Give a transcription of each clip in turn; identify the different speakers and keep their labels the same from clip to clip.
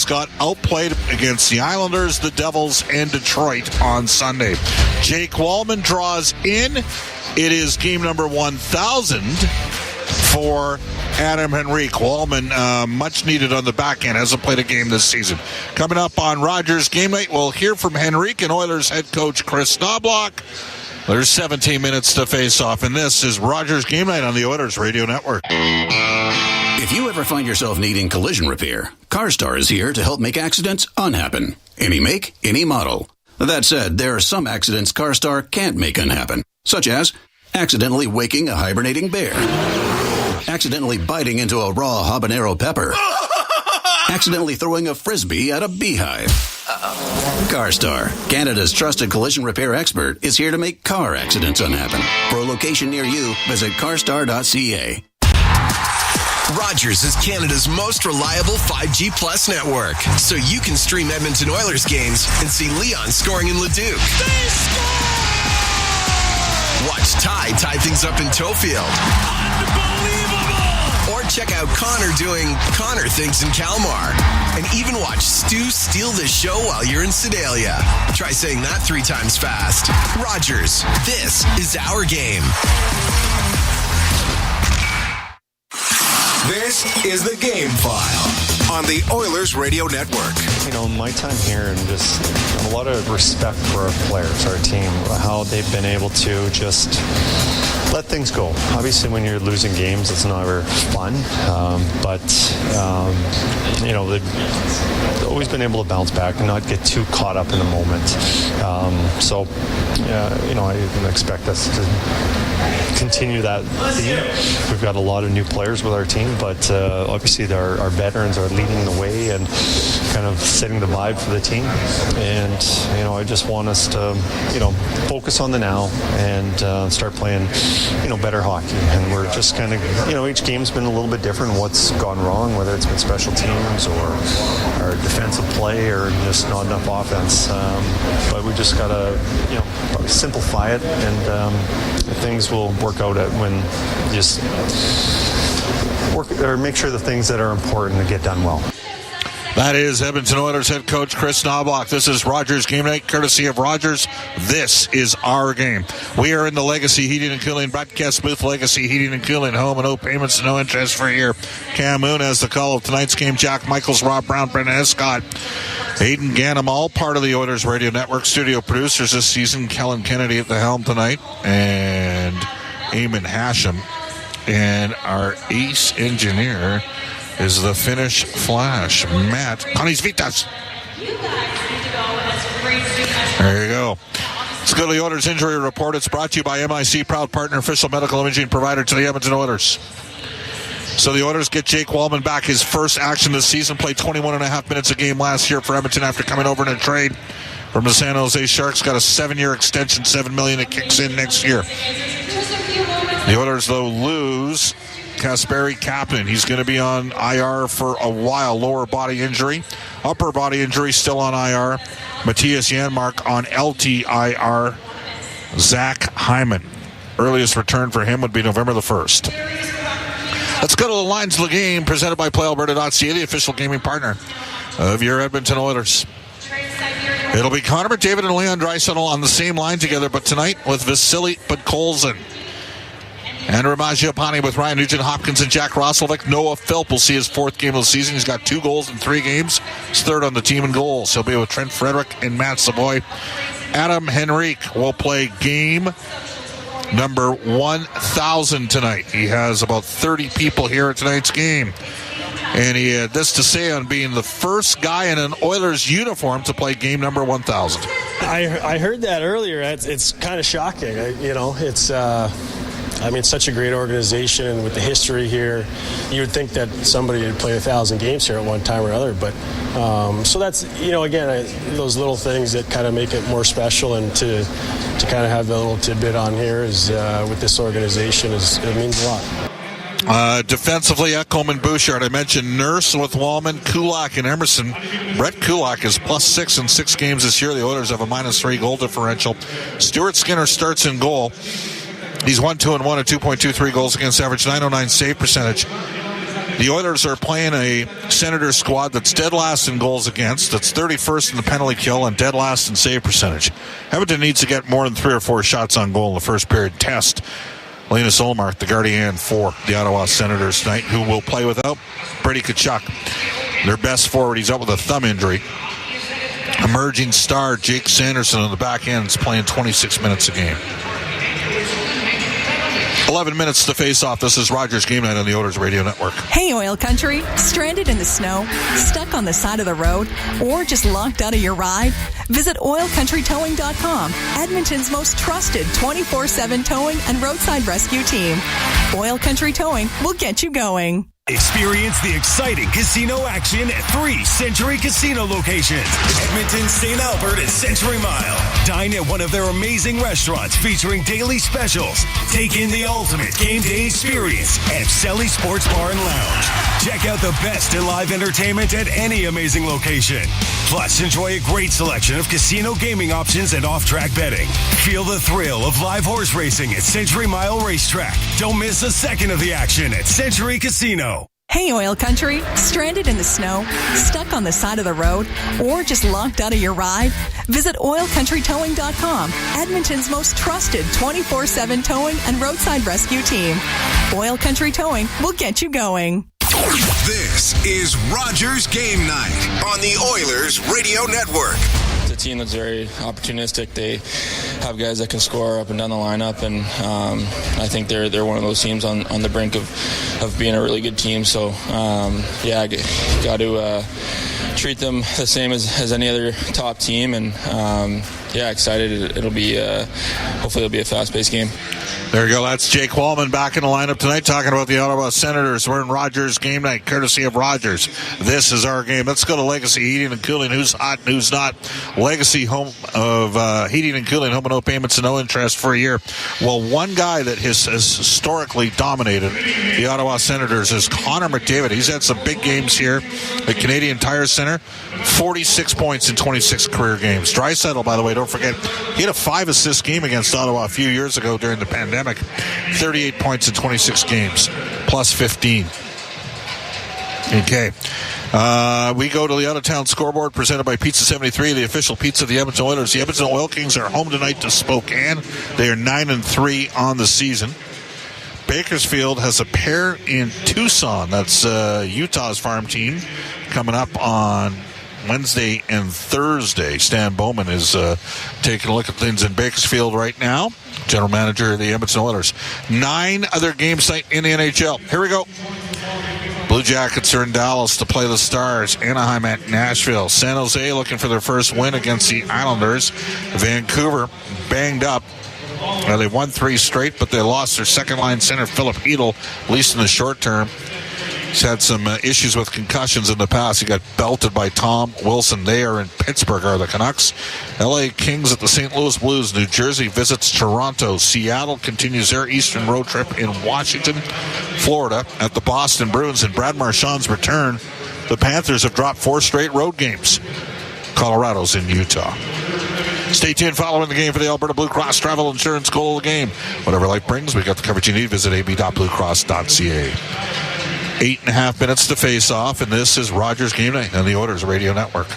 Speaker 1: got outplayed against the Islanders, the Devils, and Detroit on Sunday. Jake Walman draws in. It is game number 1,000 for Adam Henrique. Walman, much needed on the back end, hasn't played a game this season. Coming up on Rogers Game Night, we'll hear from Henrique and Oilers head coach Chris Knobloch. There's 17 minutes to face off, and this is Rogers Game Night on the Oilers Radio Network.
Speaker 2: If you ever find yourself needing collision repair, CarStar is here to help make accidents unhappen. Any make, any model. That said, there are some accidents CarStar can't make unhappen, such as accidentally waking a hibernating bear, accidentally biting into a raw habanero pepper, accidentally throwing a frisbee at a beehive. CarStar, Canada's trusted collision repair expert, is here to make car accidents unhappen. For a location near you, visit carstar.ca.
Speaker 3: Rogers is Canada's most reliable 5G Plus network, so you can stream Edmonton Oilers games and see Leon scoring in Leduc.
Speaker 4: They score!
Speaker 3: Watch Ty tie things up in Tofield.
Speaker 4: Unbelievable!
Speaker 3: Or check out Connor doing Connor things in Kalmar. And even watch Stu steal the show while you're in Sedalia. Try saying that 3 times fast. Rogers, this is our game.
Speaker 5: This is the Game File on the Oilers Radio Network.
Speaker 6: You know, my time here and just a lot of respect for our players, our team, how they've been able to just let things go. Obviously, when you're losing games, it's never fun, but you know, they've always been able to bounce back and not get too caught up in the moment. So, you know, I expect us to continue that theme. We've got a lot of new players with our team, but obviously our veterans are leading the way and kind of setting the vibe for the team. And, you know, I just want us to, you know, focus on the now and start playing, you know, better hockey. And we're just kind of, you know, each game's been a little bit different. What's gone wrong, whether it's been special teams or our defensive play or just not enough offense. But we just got to, you know, simplify it, and things will work out when you just work or make sure the things that are important to get done well.
Speaker 1: That is Edmonton Oilers head coach Chris Knobloch. This is Rogers Game Night, courtesy of Rogers. This is our game. We are in the Legacy Heating and Cooling broadcast booth. Legacy Heating and Cooling, home and no payments, no interest for a year. Cam Moon has the call of tonight's game. Jack Michaels, Rob Brown, Brendan Escott, Aidan Gannam, all part of the Oilers Radio Network. Studio producers this season, Kellen Kennedy at the helm tonight, and Eamon Hashem. And our ace engineer is the Finnish Flash, Matt Konisvitas. There you go. Let's go to the Oilers injury report. It's brought to you by MIC, proud partner, official medical imaging provider to the Edmonton Oilers. So the Oilers get Jake Walman back, his first action this season. Played 21 and a half minutes a game last year for Edmonton after coming over in a trade from the San Jose Sharks. Got a 7-year extension, $7 million. It kicks in next year. The Oilers, though, lose Kasperi Kapanen. He's going to be on IR for a while. Lower body injury. Upper body injury still on IR. Matthias Janmark on LTIR. Zach Hyman. Earliest return for him would be November the 1st. Let's go to the lines of the game presented by PlayAlberta.ca, the official gaming partner of your Edmonton Oilers. It'll be Connor McDavid and Leon Draisaitl on the same line together, but tonight with Vasily Podkolzin. And Ramagiopani with Ryan Nugent-Hopkins and Jack Roslovic. Noah Philp will see his 4th game of the season. He's got 2 goals in 3 games. He's 3rd on the team in goals. He'll be with Trent Frederick and Matt Savoy. Adam Henrique will play game number 1,000 tonight. He has about 30 people here at tonight's game. And he had this to say on being the first guy in an Oilers uniform to play game number 1,000.
Speaker 7: I heard that earlier. It's kind of shocking. It's such a great organization, and with the history here, you would think that somebody had played 1,000 games here at one time or another. But so that's, again, those little things that kind of make it more special, and to kind of have the little tidbit on here is with this organization it means a lot.
Speaker 1: Defensively, Ekholm and Bouchard. I mentioned Nurse with Wallman, Kulak, and Emerson. Brett Kulak is +6 in 6 games this year. The Oilers have a -3 goal differential. Stuart Skinner starts in goal. He's 1-2-1 at 2.23 goals against average, 909 save percentage. The Oilers are playing a Senators squad that's dead last in goals against, that's 31st in the penalty kill, and dead last in save percentage. Edmonton needs to get more than 3 or 4 shots on goal in the first period. Test Linus Ullmark, the guardian for the Ottawa Senators tonight, who will play without Brady Tkachuk. Their best forward, he's out with a thumb injury. Emerging star Jake Sanderson on the back end is playing 26 minutes a game. 11 minutes to face off. This is Rogers Game Night on the Oilers Radio Network.
Speaker 4: Hey, Oil Country. Stranded in the snow? Stuck on the side of the road? Or just locked out of your ride? Visit OilCountryTowing.com, Edmonton's most trusted 24/7 towing and roadside rescue team. Oil Country Towing will get you going.
Speaker 8: Experience the exciting casino action at 3 Century Casino locations. Edmonton, St. Albert, and Century Mile. Dine at one of their amazing restaurants featuring daily specials. Take in the ultimate game day experience at Selly Sports Bar and Lounge. Check out the best in live entertainment at any amazing location. Plus, enjoy a great selection of casino gaming options and off-track betting. Feel the thrill of live horse racing at Century Mile Racetrack. Don't miss a second of the action at Century Casino.
Speaker 4: Hey, Oil Country. Stranded in the snow? Stuck on the side of the road? Or just locked out of your ride? Visit OilCountryTowing.com, Edmonton's most trusted 24/7 towing and roadside rescue team. Oil Country Towing will get you going.
Speaker 5: This is Rogers Game Night on the Oilers Radio Network.
Speaker 9: It's a team that's very opportunistic. They have guys that can score up and down the lineup, and I think they're one of those teams on the brink of being a really good team. So got to treat them the same as any other top team, and excited. It'll be hopefully it'll be a fast-paced game.
Speaker 1: There you go. That's Jake Wallman back in the lineup tonight talking about the Ottawa Senators. We're in Rogers Game Night, courtesy of Rogers. This is our game. Let's go to Legacy Heating and Cooling. Who's hot and who's not? Legacy home of heating and cooling, home and no payments and no interest for a year. Well, one guy that has historically dominated the Ottawa Senators is Connor McDavid. He's had some big games here at Canadian Tire Center. 46 points in 26 career games. Draisaitl, by the way, don't forget, he had a 5-assist game against Ottawa a few years ago during the pandemic. 38 points in 26 games, plus 15. Okay. We go to the out-of-town scoreboard presented by Pizza 73, the official pizza of the Edmonton Oilers. The Edmonton Oil Kings are home tonight to Spokane. They are 9-3 on the season. Bakersfield has a pair in Tucson. That's Utah's farm team coming up on Wednesday and Thursday. Stan Bowman is taking a look at things in Bakersfield right now. General manager of the Edmonton Oilers. 9 other games tonight in the NHL. Here we go. Blue Jackets are in Dallas to play the Stars. Anaheim at Nashville. San Jose looking for their first win against the Islanders. Vancouver banged up. They won 3 straight, but they lost their second-line center, Philip Hedl, at least in the short term. He's had some issues with concussions in the past. He got belted by Tom Wilson. They are in Pittsburgh, are the Canucks. LA Kings at the St. Louis Blues. New Jersey visits Toronto. Seattle continues their Eastern road trip in Washington, Florida at the Boston Bruins. And Brad Marchand's return, the Panthers have dropped 4 straight road games. Colorado's in Utah. Stay tuned following the game for the Alberta Blue Cross Travel Insurance goal of the game. Whatever life brings, we got the coverage you need. Visit ab.bluecross.ca. 8.5 minutes to face off, and this is Rogers Game Night on the Oilers Radio Network.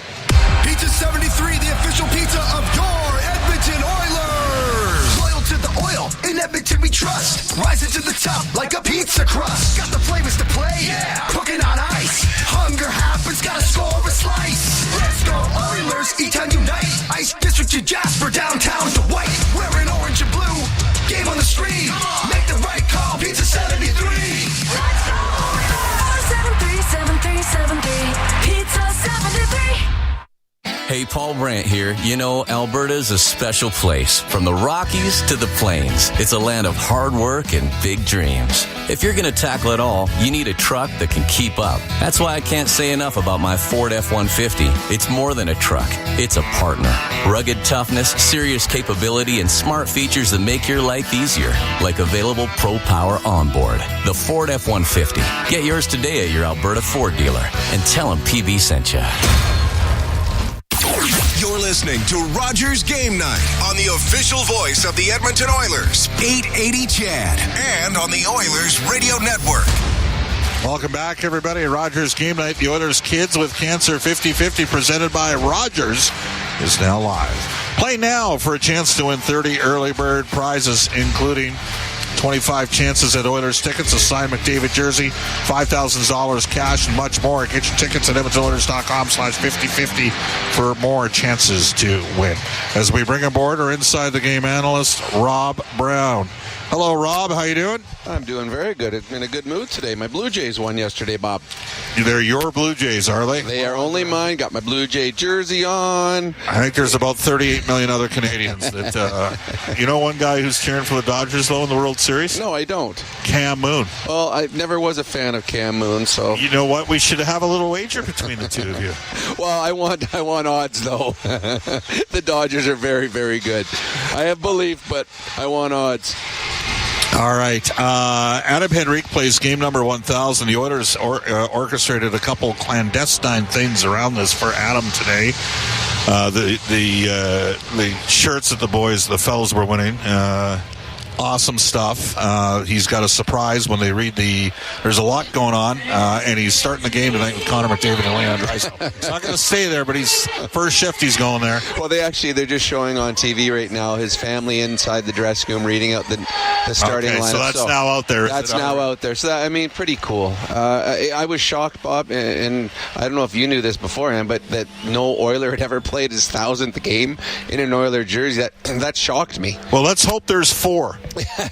Speaker 3: Pizza 73, the official pizza of your Edmonton Oilers. Loyal to the oil, in Edmonton we trust. Rising to the top like a pizza crust. Got the flavors to play, yeah. Cooking on ice. Hunger happens, gotta score a slice. Let's go Oilers, E-Town unite. Ice District to Jasper, downtown to White. Wearing orange and blue, game on the stream. Make the right call, Pizza 73. Let's go!
Speaker 10: 737373 Pizza 73.
Speaker 11: Hey, Paul Brandt here. You know, Alberta's a special place. From the Rockies to the Plains, it's a land of hard work and big dreams. If you're going to tackle it all, you need a truck that can keep up. That's why I can't say enough about my Ford F-150. It's more than a truck. It's a partner. Rugged toughness, serious capability, and smart features that make your life easier, like available Pro Power onboard. The Ford F-150. Get yours today at your Alberta Ford dealer and tell them PB sent you.
Speaker 5: You're listening to Rogers Game Night on the official voice of the Edmonton Oilers, 880 CHAD, and on the Oilers Radio Network.
Speaker 1: Welcome back, everybody. Rogers Game Night. The Oilers Kids with Cancer 50-50 presented by Rogers is now live. Play now for a chance to win 30 early bird prizes, including 25 chances at Oilers tickets, a signed McDavid jersey, $5,000 cash, and much more. Get your tickets at EdmontonOilers.com/5050 for more chances to win. As we bring aboard our Inside the Game analyst, Rob Brown. Hello, Rob. How you doing?
Speaker 12: I'm doing very good. I'm in a good mood today. My Blue Jays won yesterday, Bob.
Speaker 1: They're your Blue Jays, are they?
Speaker 12: They are only mine. Got my Blue Jay jersey on.
Speaker 1: I think there's about 38 million other Canadians that... you know one guy who's cheering for the Dodgers, though, in the World Series?
Speaker 12: No, I don't.
Speaker 1: Cam Moon.
Speaker 12: Well, I never was a fan of Cam Moon, so...
Speaker 1: You know what? We should have a little wager between the two of you.
Speaker 12: Well, I want odds, though. The Dodgers are very, very good. I have belief, but I want odds.
Speaker 1: All right. Adam Henrique plays game number 1,000. The Oilers orchestrated a couple clandestine things around this for Adam today. The shirts that the fellas were winning. Awesome stuff. He's got a surprise when they read there's a lot going on, and he's starting the game tonight with Connor McDavid and Leon Draisaitl. He's not going to stay there, but he's first shift he's going there.
Speaker 12: Well, they're just showing on TV right now his family inside the dressing room reading out the starting lineup.
Speaker 1: So that's now out there.
Speaker 12: That's now out there. So pretty cool. I was shocked, Bob, and I don't know if you knew this beforehand, but that no Oiler had ever played his 1,000th game in an Oiler jersey. That shocked me.
Speaker 1: Well, let's hope there's 4.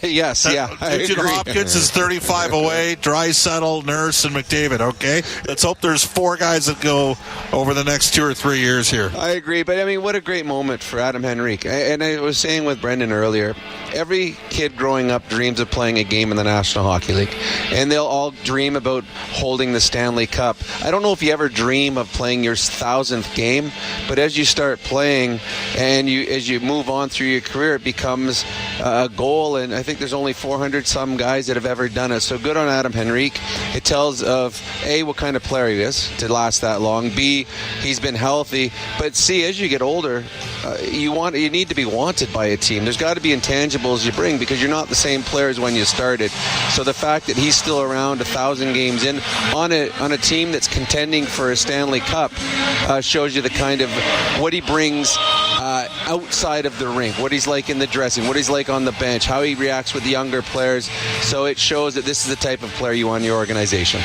Speaker 12: Yes, yeah.
Speaker 1: Nugent Hopkins is 35 away. Draisaitl, Nurse, and McDavid. Okay, let's hope there's 4 guys that go over the next 2 or 3 years here.
Speaker 12: I agree, but what a great moment for Adam Henrique. And I was saying with Brendan earlier, every kid growing up dreams of playing a game in the National Hockey League, and they'll all dream about holding the Stanley Cup. I don't know if you ever dream of playing your 1,000th game, but as you start playing and as you move on through your career, it becomes a goal. And I think there's only 400 some guys that have ever done it. So good on Adam Henrique. It tells of A, what kind of player he is to last that long. B, he's been healthy. But C, as you get older, you need to be wanted by a team. There's got to be intangibles you bring because you're not the same player as when you started. So the fact that he's still around 1,000 games in on a team that's contending for a Stanley Cup shows you the kind of what he brings outside of the rink, what he's like in the dressing, what he's like on the bench, how he reacts with the younger players. So it shows that this is the type of player you want in your organization.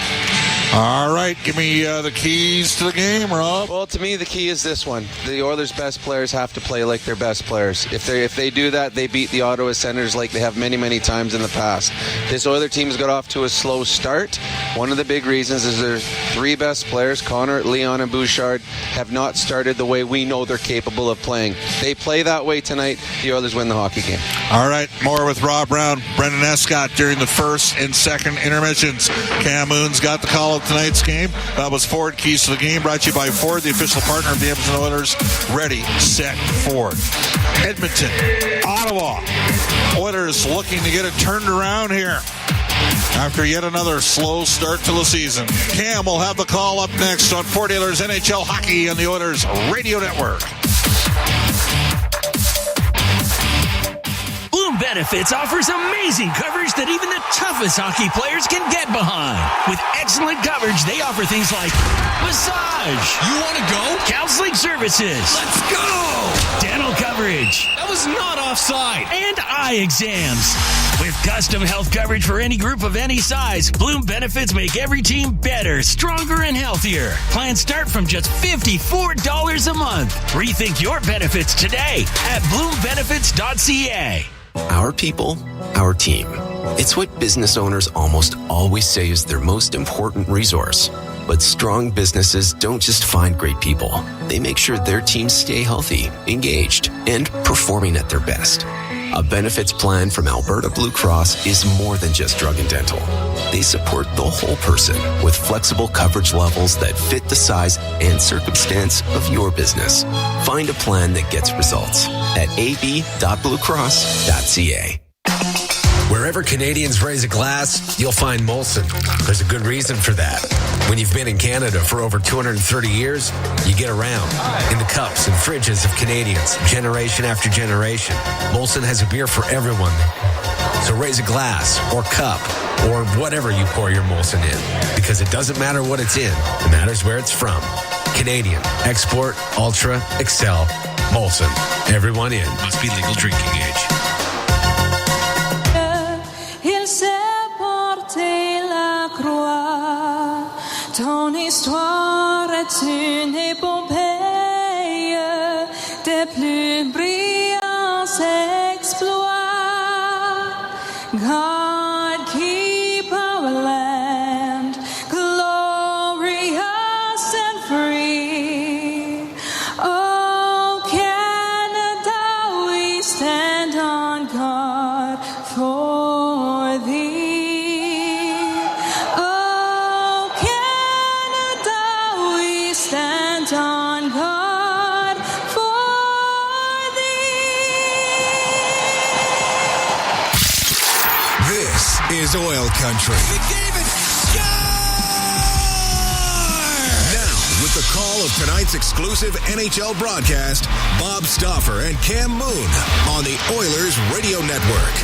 Speaker 1: All right, give me the keys to the game, Rob.
Speaker 12: Well, to me, the key is this one. The Oilers' best players have to play like their best players. If they do that, they beat the Ottawa Senators like they have many, many times in the past. This Oilers team's got off to a slow start. One of the big reasons is their 3 best players, Connor, Leon, and Bouchard, have not started the way we know they're capable of playing. They play that way tonight, the Oilers win the hockey game.
Speaker 1: All right, more with Rob Brown, Brendan Escott during the first and second intermissions. Cam Moon's got the call of tonight's game. That was Ford Keys to the Game, brought to you by Ford, the official partner of the Edmonton Oilers. Ready, set, Ford. Edmonton, Ottawa. Oilers looking to get it turned around here after yet another slow start to the season. Cam will have the call up next on Ford Oilers NHL Hockey on the Oilers Radio Network.
Speaker 13: Bloom Benefits offers amazing coverage that even the toughest hockey players can get behind. With excellent coverage, they offer things like massage. You want to go? Counseling services. Let's go! Dental coverage. That was not offside. And eye exams. With custom health coverage for any group of any size, Bloom Benefits make every team better, stronger, and healthier. Plans start from just $54 a month. Rethink your benefits today at bloombenefits.ca.
Speaker 14: Our people, our team. It's what business owners almost always say is their most important resource. But strong businesses don't just find great people. They make sure their teams stay healthy, engaged, and performing at their best. A benefits plan from Alberta Blue Cross is more than just drug and dental. They support the whole person with flexible coverage levels that fit the size and circumstance of your business. Find a plan that gets results at ab.bluecross.ca.
Speaker 15: Wherever Canadians raise a glass, you'll find Molson. There's a good reason for that. When you've been in Canada for over 230 years, you get around in the cups and fridges of Canadians, generation after generation. Molson has a beer for everyone. So raise a glass or cup or whatever you pour your Molson in, because it doesn't matter what it's in. It matters where it's from. Canadian, export, ultra, excel, Molson. Everyone in. Must be legal drinking age.
Speaker 10: Il s'est porté la croix. Ton histoire est une épopée des plus brillants exploits. God keep our land glorious and free. Oh, Canada, we stand on guard for thee. Oh, Canada, we stand on guard for thee.
Speaker 5: This is Oil Country. Now, with the call of tonight's exclusive NHL broadcast, Bob Stauffer and Cam Moon on the Oilers Radio Network.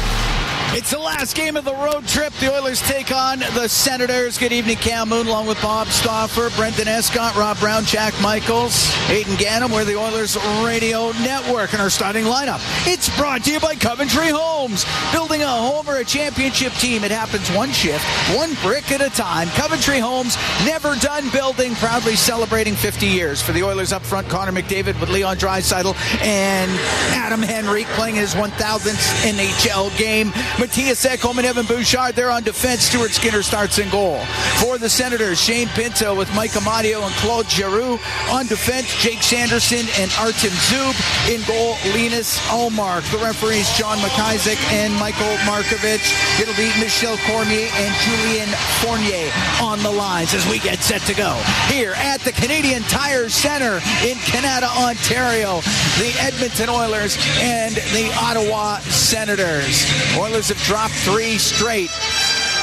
Speaker 16: It's the last game of the road trip. The Oilers take on the Senators. Good evening, Cam Moon, along with Bob Stauffer, Brendan Escott, Rob Brown, Jack Michaels, Hayden Gannam. We're the Oilers Radio Network, and our starting lineup. It's brought to you by Coventry Homes. Building a home or a championship team. It happens one shift, one brick at a time. Coventry Homes, never done building, proudly celebrating 50 years. For the Oilers up front, Connor McDavid with Leon Draisaitl and Adam Henrique playing his 1,000th NHL game. Matthias Ekholm and Evan Bouchard, they're on defense. Stuart Skinner starts in goal. For the Senators, Shane Pinto with Mike Amadio and Claude Giroux. On defense, Jake Sanderson and Artem Zub. In goal, Linus Ullmark. The referees, John McIsaac and Michael Markovich. It'll be Michel Cormier and Julien Fournier on the lines as we get set to go. Here at the Canadian Tire Center in Canada, Ontario, the Edmonton Oilers and the Ottawa Senators. Oilers have dropped 3 straight.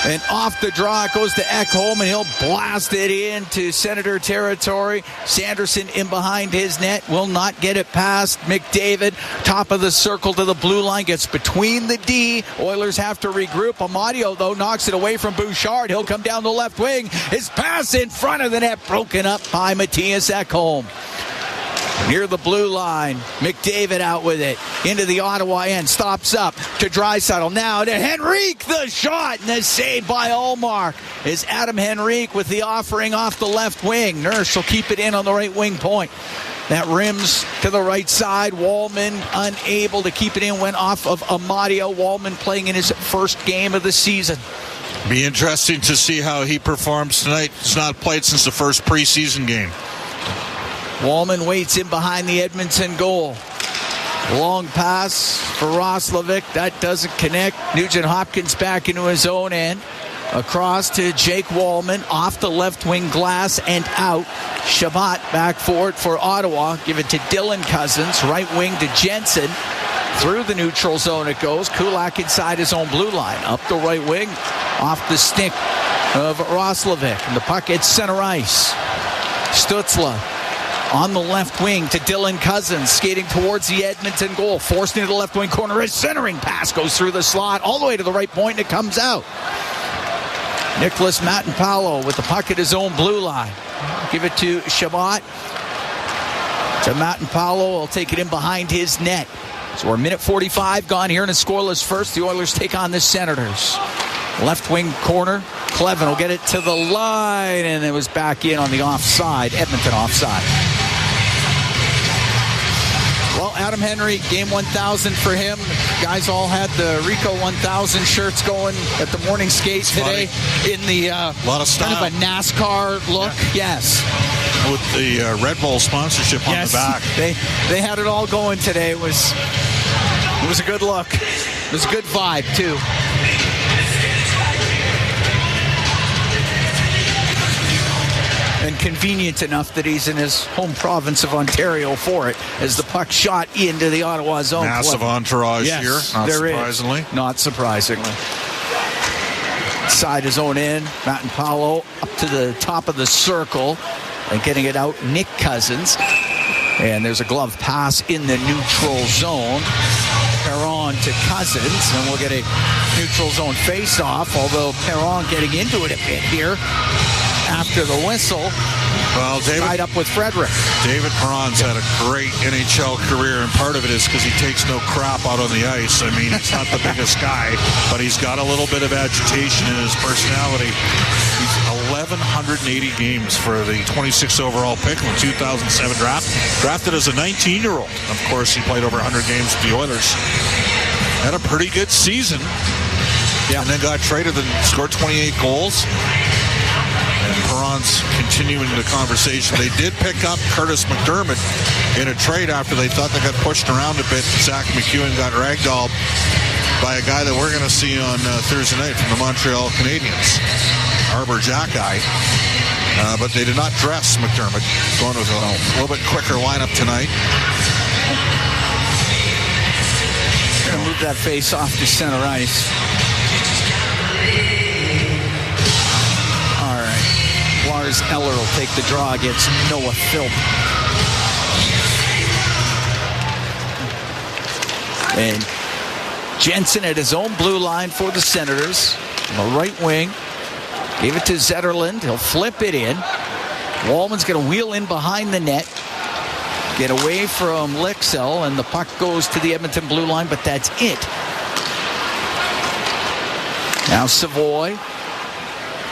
Speaker 16: And off the draw, it goes to Ekholm, and he'll blast it into Senator territory. Sanderson in behind his net, will not get it past McDavid. Top of the circle to the blue line, gets between the D. Oilers have to regroup. Amadio, though, knocks it away from Bouchard. He'll come down the left wing. His pass in front of the net, broken up by Matthias Ekholm. Near the blue line, McDavid out with it. Into the Ottawa end, stops up to Draisaitl. Now to Henrique, the shot, and the save by Ullmark. Is Adam Henrique with the offering off the left wing. Nurse will keep it in on the right wing point. That rims to the right side. Wallman unable to keep it in, went off of Amadio. Wallman playing in his first game of the season.
Speaker 1: Be interesting to see how he performs tonight. He's not played since the first preseason game.
Speaker 16: Wallman waits in behind the Edmonton goal. Long pass for Roslovic. That doesn't connect. Nugent Hopkins back into his own end. Across to Jake Wallman. Off the left wing glass and out. Shabbat back for it for Ottawa. Give it to Dylan Cousins. Right wing to Jensen. Through the neutral zone it goes. Kulak inside his own blue line. Up the right wing. Off the stick of Roslovic. And the puck hits center ice. Stützle on the left wing to Dylan Cousins, skating towards the Edmonton goal, forced into the left wing corner. His centering pass goes through the slot all the way to the right point, and it comes out. Nicholas Matanpalo with the puck at his own blue line. Give it to Shabbat. To Matanpalo, will take it in behind his net. So we're a minute 45 gone here in a scoreless first. The Oilers take on the Senators. Left wing corner. Clevin will get it to the line, and it was back in on the offside. Edmonton offside. Well, Adam Henry, game 1,000 for him. Guys all had the Rico 1,000 shirts going at the morning skate today in the
Speaker 1: lot of style.
Speaker 16: Kind of a NASCAR look. Yes.
Speaker 1: With the Red Bull sponsorship on the back.
Speaker 16: They had it all going today. It was a good look. It was a good vibe, too. And convenient enough that he's in his home province of Ontario for it, as the puck shot into the Ottawa zone.
Speaker 1: Massive entourage
Speaker 16: yes,
Speaker 1: here, not surprisingly.
Speaker 16: Not surprisingly. inside his own end. Matt and Paolo up to the top of the circle and getting it out. Nick Cousins. And there's a glove pass in the neutral zone. Perron to Cousins, and we'll get a neutral zone face-off, although Perron getting into it a bit here after the whistle.
Speaker 1: Well, David,
Speaker 16: tied up with Frederick.
Speaker 1: David Perron's had a great NHL career, and part of it is because he takes no crap out on the ice. I mean, he's not the biggest guy, but he's got a little bit of agitation in his personality. He's 1,180 games for the 26th overall pick in the 2007 draft. Drafted as a 19-year-old. Of course, he played over 100 games with the Oilers. Had a pretty good season. Yeah. And then got traded and scored 28 goals. And Perron's continuing the conversation. They did pick up Curtis McDermott in a trade after they thought they got pushed around a bit. Zach McEwen got ragdolled by a guy that we're going to see on Thursday night from the Montreal Canadiens, Arbor Jacki. But they did not dress McDermott. Going with a little bit quicker lineup tonight.
Speaker 16: Going to move that face off to center ice. All right. Lars Eller will take the draw against Noah Philp. And Jensen at his own blue line for the Senators. On the right wing. Gave it to Zetterlund. He'll flip it in. Wallman's going to wheel in behind the net. Get away from Lixell, and the puck goes to the Edmonton blue line, but that's it. Now Savoy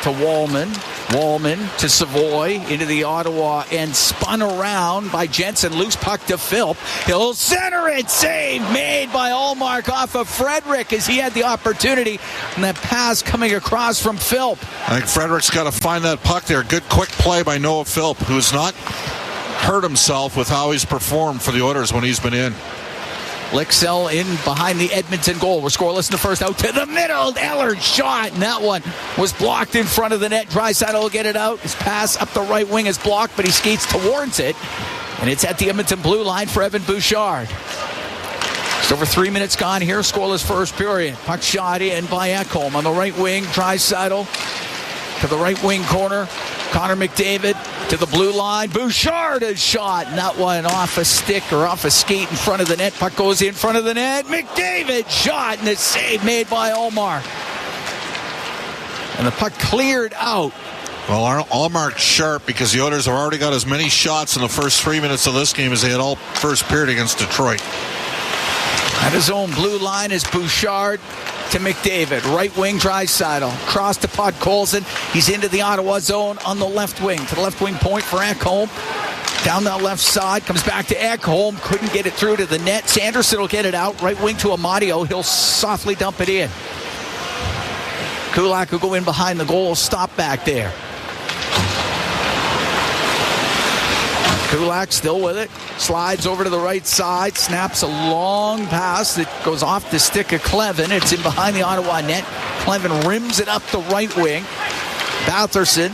Speaker 16: to Wallman. Wallman to Savoy into the Ottawa and spun around by Jensen. Loose puck to Philp. He'll center it. Save made by Allmark off of Frederick as he had the opportunity. And that pass coming across from Philp.
Speaker 1: I think Frederick's got to find that puck there. Good quick play by Noah Philp, who's not hurt himself with how he's performed for the Oilers when he's been in.
Speaker 16: Lixell in behind the Edmonton goal. We're scoreless in the first. Out to the middle. Eller shot, and that one was blocked in front of the net. Draisaitl will get it out. His pass up the right wing is blocked, but he skates towards it. And it's at the Edmonton blue line for Evan Bouchard. Just over 3 minutes gone here. Scoreless first period. Puck shot in by Ekholm on the right wing. Draisaitl to the right wing corner. Connor McDavid to the blue line. Bouchard has shot, and that one off a stick or off a skate in front of the net. Puck goes in front of the net. McDavid shot, and a save made by Allmark. And the puck cleared out.
Speaker 1: Well, Allmark's sharp because the Oilers have already got as many shots in the first 3 minutes of this game as they had all first period against Detroit.
Speaker 16: At his own blue line is Bouchard to McDavid. Right wing, Draisaitl. Cross to Podkolzin. He's into the Ottawa zone on the left wing. To the left wing point for Ekholm. Down that left side. Comes back to Ekholm. Couldn't get it through to the net. Sanderson will get it out. Right wing to Amadio. He'll softly dump it in. Kulak will go in behind the goal. Stop back there. Kulak still with it. Slides over to the right side. Snaps a long pass that goes off the stick of Clevin. It's in behind the Ottawa net. Clevin rims it up the right wing. Batherson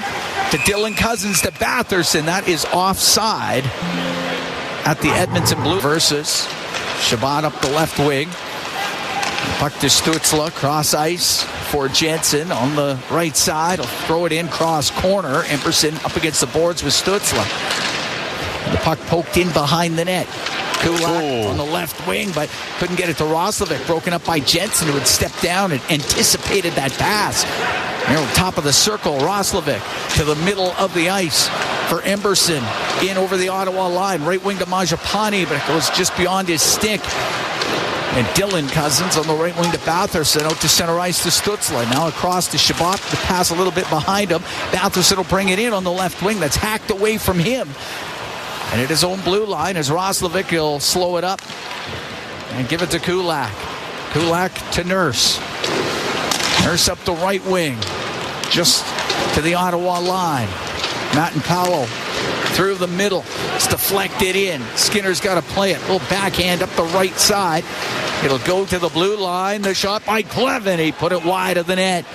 Speaker 16: to Dylan Cousins to Batherson. That is offside at the Edmonton Blue versus Shabbat up the left wing. Puck to Stützle. Cross ice for Jensen on the right side. He'll throw it in cross corner. Emberson up against the boards with Stützle. The puck poked in behind the net. Kulak on the left wing, but couldn't get it to Roslovic. Broken up by Jensen, who had stepped down and anticipated that pass. Near the top of the circle, Roslovic to the middle of the ice for Emberson. In over the Ottawa line. Right wing to Mangiapane, but it goes just beyond his stick. And Dylan Cousins on the right wing to Batherson. Out to center ice to Stützle. Now across to Shabbat. The pass a little bit behind him. Batherson will bring it in on the left wing. That's hacked away from him. And at his own blue line, as Roslovic will slow it up and give it to Kulak. Kulak to Nurse. Nurse up the right wing, just to the Ottawa line. Matt and Powell through the middle. It's deflected in. Skinner's got to play it. A little backhand up the right side. It'll go to the blue line. The shot by Clevin. He put it wide of the net.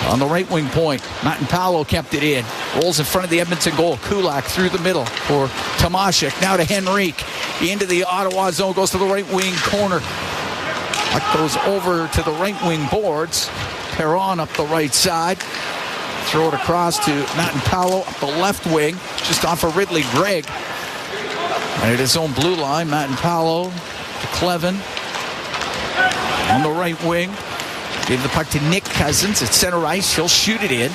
Speaker 16: On the right wing point, Matt and Paolo kept it in. Rolls in front of the Edmonton goal. Kulak through the middle for Tomashik. Now to Henrique. Into the Ottawa zone. Goes to the right wing corner. Puck goes over to the right wing boards. Perron up the right side. Throw it across to Matt and Paolo up the left wing, just off of Ridley Gregg. And at his own blue line, Matt and Paolo to Clevin on the right wing. Gave the puck to Nick Cousins at center ice. He'll shoot it in.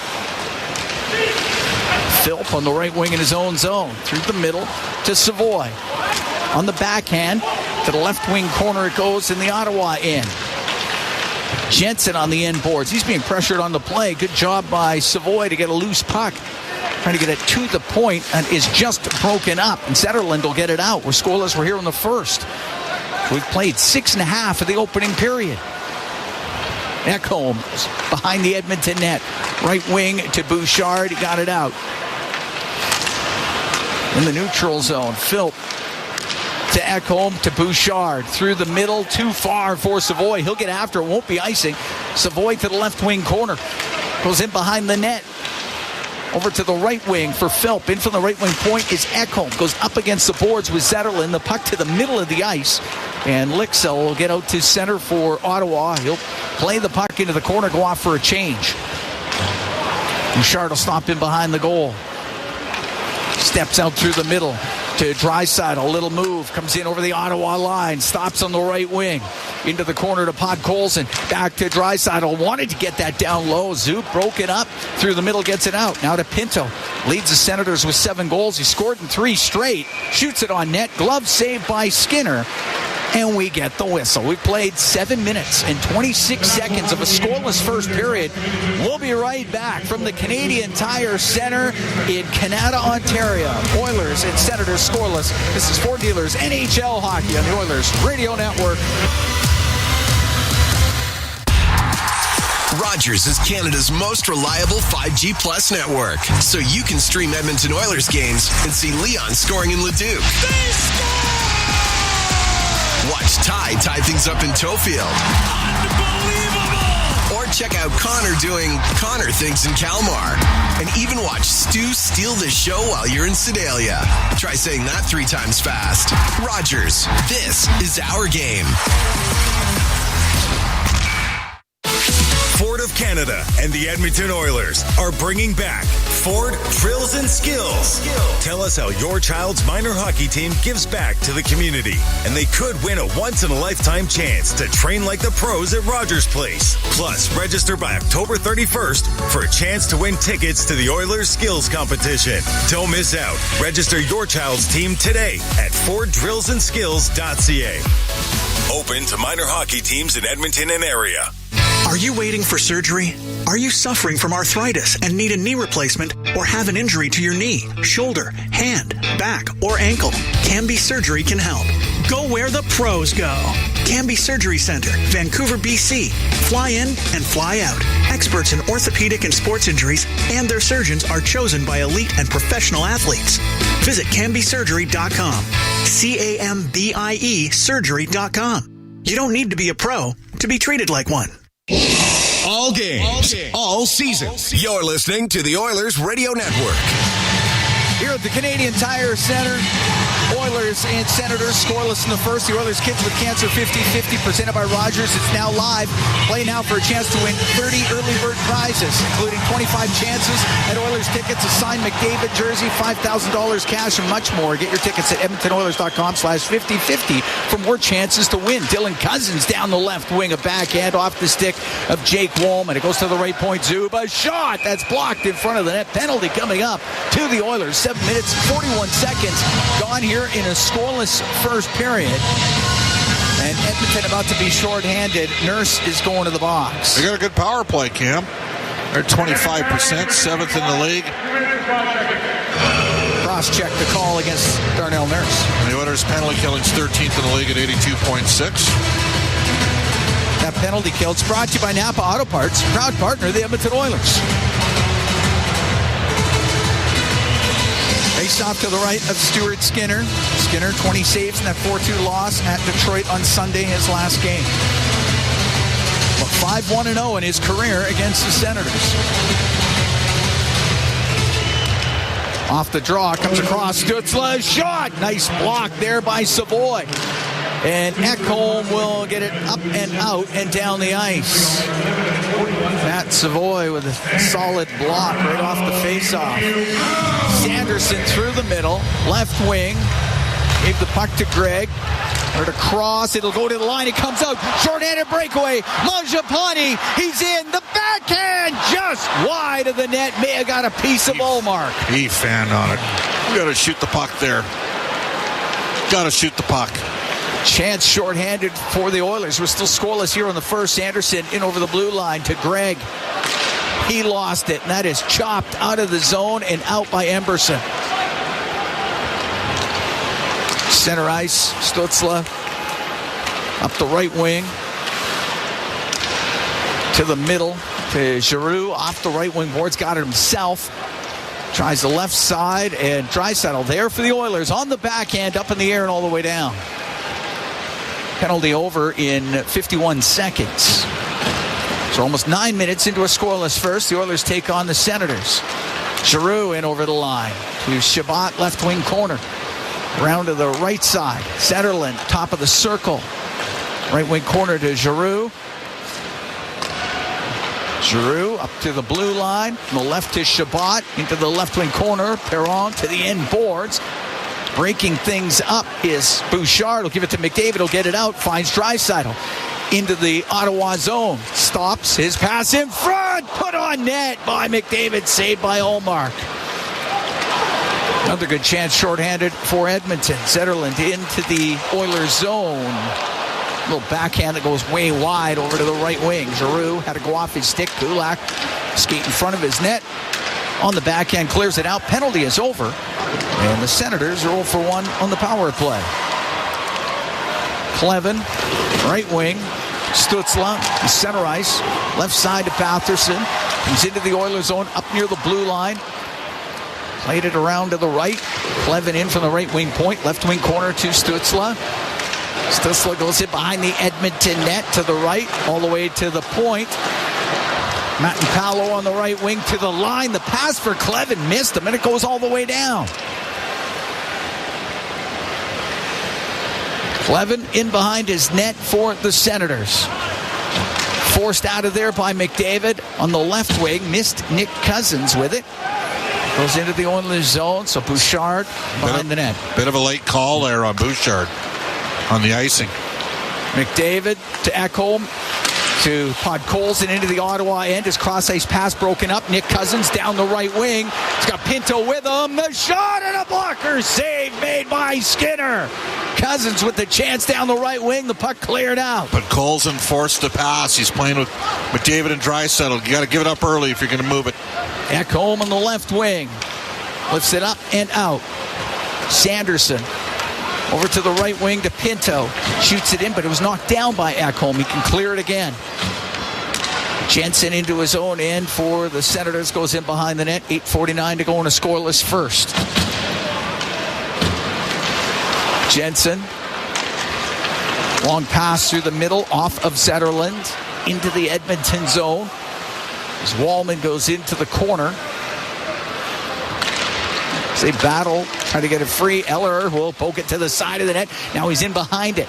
Speaker 16: Philp on the right wing in his own zone. Through the middle to Savoy. On the backhand to the left wing corner it goes in the Ottawa end. Jensen on the end boards. He's being pressured on the play. Good job by Savoy to get a loose puck. Trying to get it to the point and is just broken up. And Zetterlund will get it out. We're scoreless. We're here in the first. We've played 6.5 of the opening period. Ekholm behind the Edmonton net. Right wing to Bouchard. He got it out. In the neutral zone, Philp to Ekholm to Bouchard. Through the middle, too far for Savoy. He'll get after it, won't be icing. Savoy to the left wing corner. Goes in behind the net. Over to the right wing for Philp. In from the right wing point is Ekholm. Goes up against the boards with Zetterlund. The puck to the middle of the ice. And Lixa will get out to center for Ottawa. He'll play the puck into the corner, go off for a change. Bouchard will stop in behind the goal. Steps out through the middle to Draisaitl. A little move. Comes in over the Ottawa line. Stops on the right wing. Into the corner to Podkolzin. Back to Draisaitl. Wanted to get that down low. Zoop broke it up. Through the middle, gets it out. Now to Pinto. Leads the Senators with 7 goals. He scored in 3 straight. Shoots it on net. Glove saved by Skinner. And we get the whistle. We played 7 minutes and 26 seconds of a scoreless first period. We'll be right back from the Canadian Tire Center in Canada, Ontario. Oilers and Senators scoreless. This is Ford Dealers NHL Hockey on the Oilers Radio Network.
Speaker 3: Rogers is Canada's most reliable 5G Plus network, so you can stream Edmonton Oilers games and see Leon scoring in Leduc. Watch Ty tie things up in Tofield. Unbelievable! Or check out Connor doing Connor things in Kalmar. And even watch Stu steal the show while you're in Sedalia. Try saying that 3 times fast. Rogers, this is our game.
Speaker 8: Ford of Canada and the Edmonton Oilers are bringing back Ford Drills and Skills. Tell us how your child's minor hockey team gives back to the community, and they could win a once-in-a-lifetime chance to train like the pros at Rogers Place. Plus, register by October 31st for a chance to win tickets to the Oilers Skills Competition. Don't miss out. Register your child's team today at FordDrillsandSkills.ca. Open to minor hockey teams in Edmonton and area.
Speaker 17: Are you waiting for surgery? Are you suffering from arthritis and need a knee replacement or have an injury to your knee, shoulder, hand, back, or ankle? Canby Surgery can help. Go where the pros go. Canby Surgery Center, Vancouver, BC. Fly in and fly out. Experts in orthopedic and sports injuries and their surgeons are chosen by elite and professional athletes. Visit CanbySurgery.com. CAMBIE Surgery.com. You don't need to be a pro to be treated like one.
Speaker 5: All games, all seasons. You're listening to the Oilers Radio Network.
Speaker 16: Here at the Canadian Tire Center, Oilers and Senators scoreless in the first. The Oilers Kids with Cancer 50-50 presented by Rogers. It's now live. Play now for a chance to win 30 early bird prizes, including 25 chances at Oilers tickets, a signed McDavid jersey, $5,000 cash, and much more. Get your tickets at EdmontonOilers.com/50-50 for more chances to win. Dylan Cousins down the left wing, a backhand off the stick of Jake Walman. It goes to the right point. Zub, a shot that's blocked in front of the net. Penalty coming up to the Oilers. 7 minutes, 41 seconds gone here in a scoreless first period. And Edmonton about to be shorthanded. Nurse is going to the box.
Speaker 1: They got a good power play, Cam. They're 25%, 7th in the league.
Speaker 16: Cross-check the call against Darnell Nurse.
Speaker 1: The Oilers' penalty killing's 13th in the league at 82.6.
Speaker 16: That penalty kill is brought to you by Napa Auto Parts, proud partner of the Edmonton Oilers. Face off to the right of Stuart Skinner. Skinner, 20 saves in that 4-2 loss at Detroit on Sunday, his last game. But 5-1-0 in his career against the Senators. Off the draw, comes across Stützle, shot! Nice block there by Savoy. And Ekholm will get it up and out and down the ice. Matt Savoy with a solid block right off the faceoff. Sanderson through the middle, left wing. Gave the puck to Greg. Or to cross, it'll go to the line, it comes out, short-handed breakaway, Mangiapane, he's in, the backhand, just wide of the net, may have got a piece of Ullmark.
Speaker 1: He fanned on it. You gotta shoot the puck there. Gotta shoot the puck.
Speaker 16: Chance short-handed for the Oilers. We're still scoreless here on the first. Anderson in over the blue line to Greg. He lost it, and that is chopped out of the zone and out by Emberson. Center ice, Stützle up the right wing to the middle to Giroux off the right wing boards, got it himself, tries the left side, and Draisaitl there for the Oilers on the backhand, up in the air and all the way down. Penalty over in 51 seconds. So almost 9 minutes into a scoreless first. The Oilers take on the Senators. Giroux in over the line to Chabot, left wing corner. Round to the right side. Zetterlund, top of the circle. Right wing corner to Giroux. Giroux up to the blue line. From the left to Chabot. Into the left wing corner. Perron to the end boards. Breaking things up is Bouchard. Will give it to McDavid. He'll get it out. Finds Draisaitl. Into the Ottawa zone. Stops his pass in front. Put on net by McDavid. Saved by Ullmark. Another good chance shorthanded for Edmonton. Zetterlund into the Oilers zone. A little backhand that goes way wide over to the right wing. Giroux had to go off his stick. Kulak skate in front of his net. On the backhand, clears it out. Penalty is over. And the Senators are 0 for 1 on the power play. Clevin, right wing. Stützle, center ice. Left side to Batherson. Comes into the Oilers zone up near the blue line. Played it around to the right. Clevin in from the right wing point. Left wing corner to Stützle. Stützle goes in behind the Edmonton net to the right. All the way to the point. Matt and Paolo on the right wing to the line. The pass for Clevin missed him, and it goes all the way down. Clevin in behind his net for the Senators. Forced out of there by McDavid on the left wing. Missed Nick Cousins with it. Goes into the Oilers zone, so Bouchard behind the net.
Speaker 1: Bit of a late call there on Bouchard on the icing.
Speaker 16: McDavid to Ekholm to Podkolzin into the Ottawa end. His cross-ice pass broken up. Nick Cousins down the right wing. He's got Pinto with him. The shot and a blocker save made by Skinner. Cousins with the chance down the right wing. The puck cleared out.
Speaker 1: But Colson forced the pass. He's playing with McDavid and Draisaitl. You got to give it up early if you're going to move it.
Speaker 16: Ekholm on the left wing. Lifts it up and out. Sanderson over to the right wing to Pinto. Shoots it in, but it was knocked down by Ekholm. He can clear it again. Jensen into his own end for the Senators. Goes in behind the net. 8:49 to go in a scoreless first. Jensen. Long pass through the middle off of Zetterlund into the Edmonton zone. As Wallman goes into the corner. As they battle, try to get it free. Eller will poke it to the side of the net. Now he's in behind it.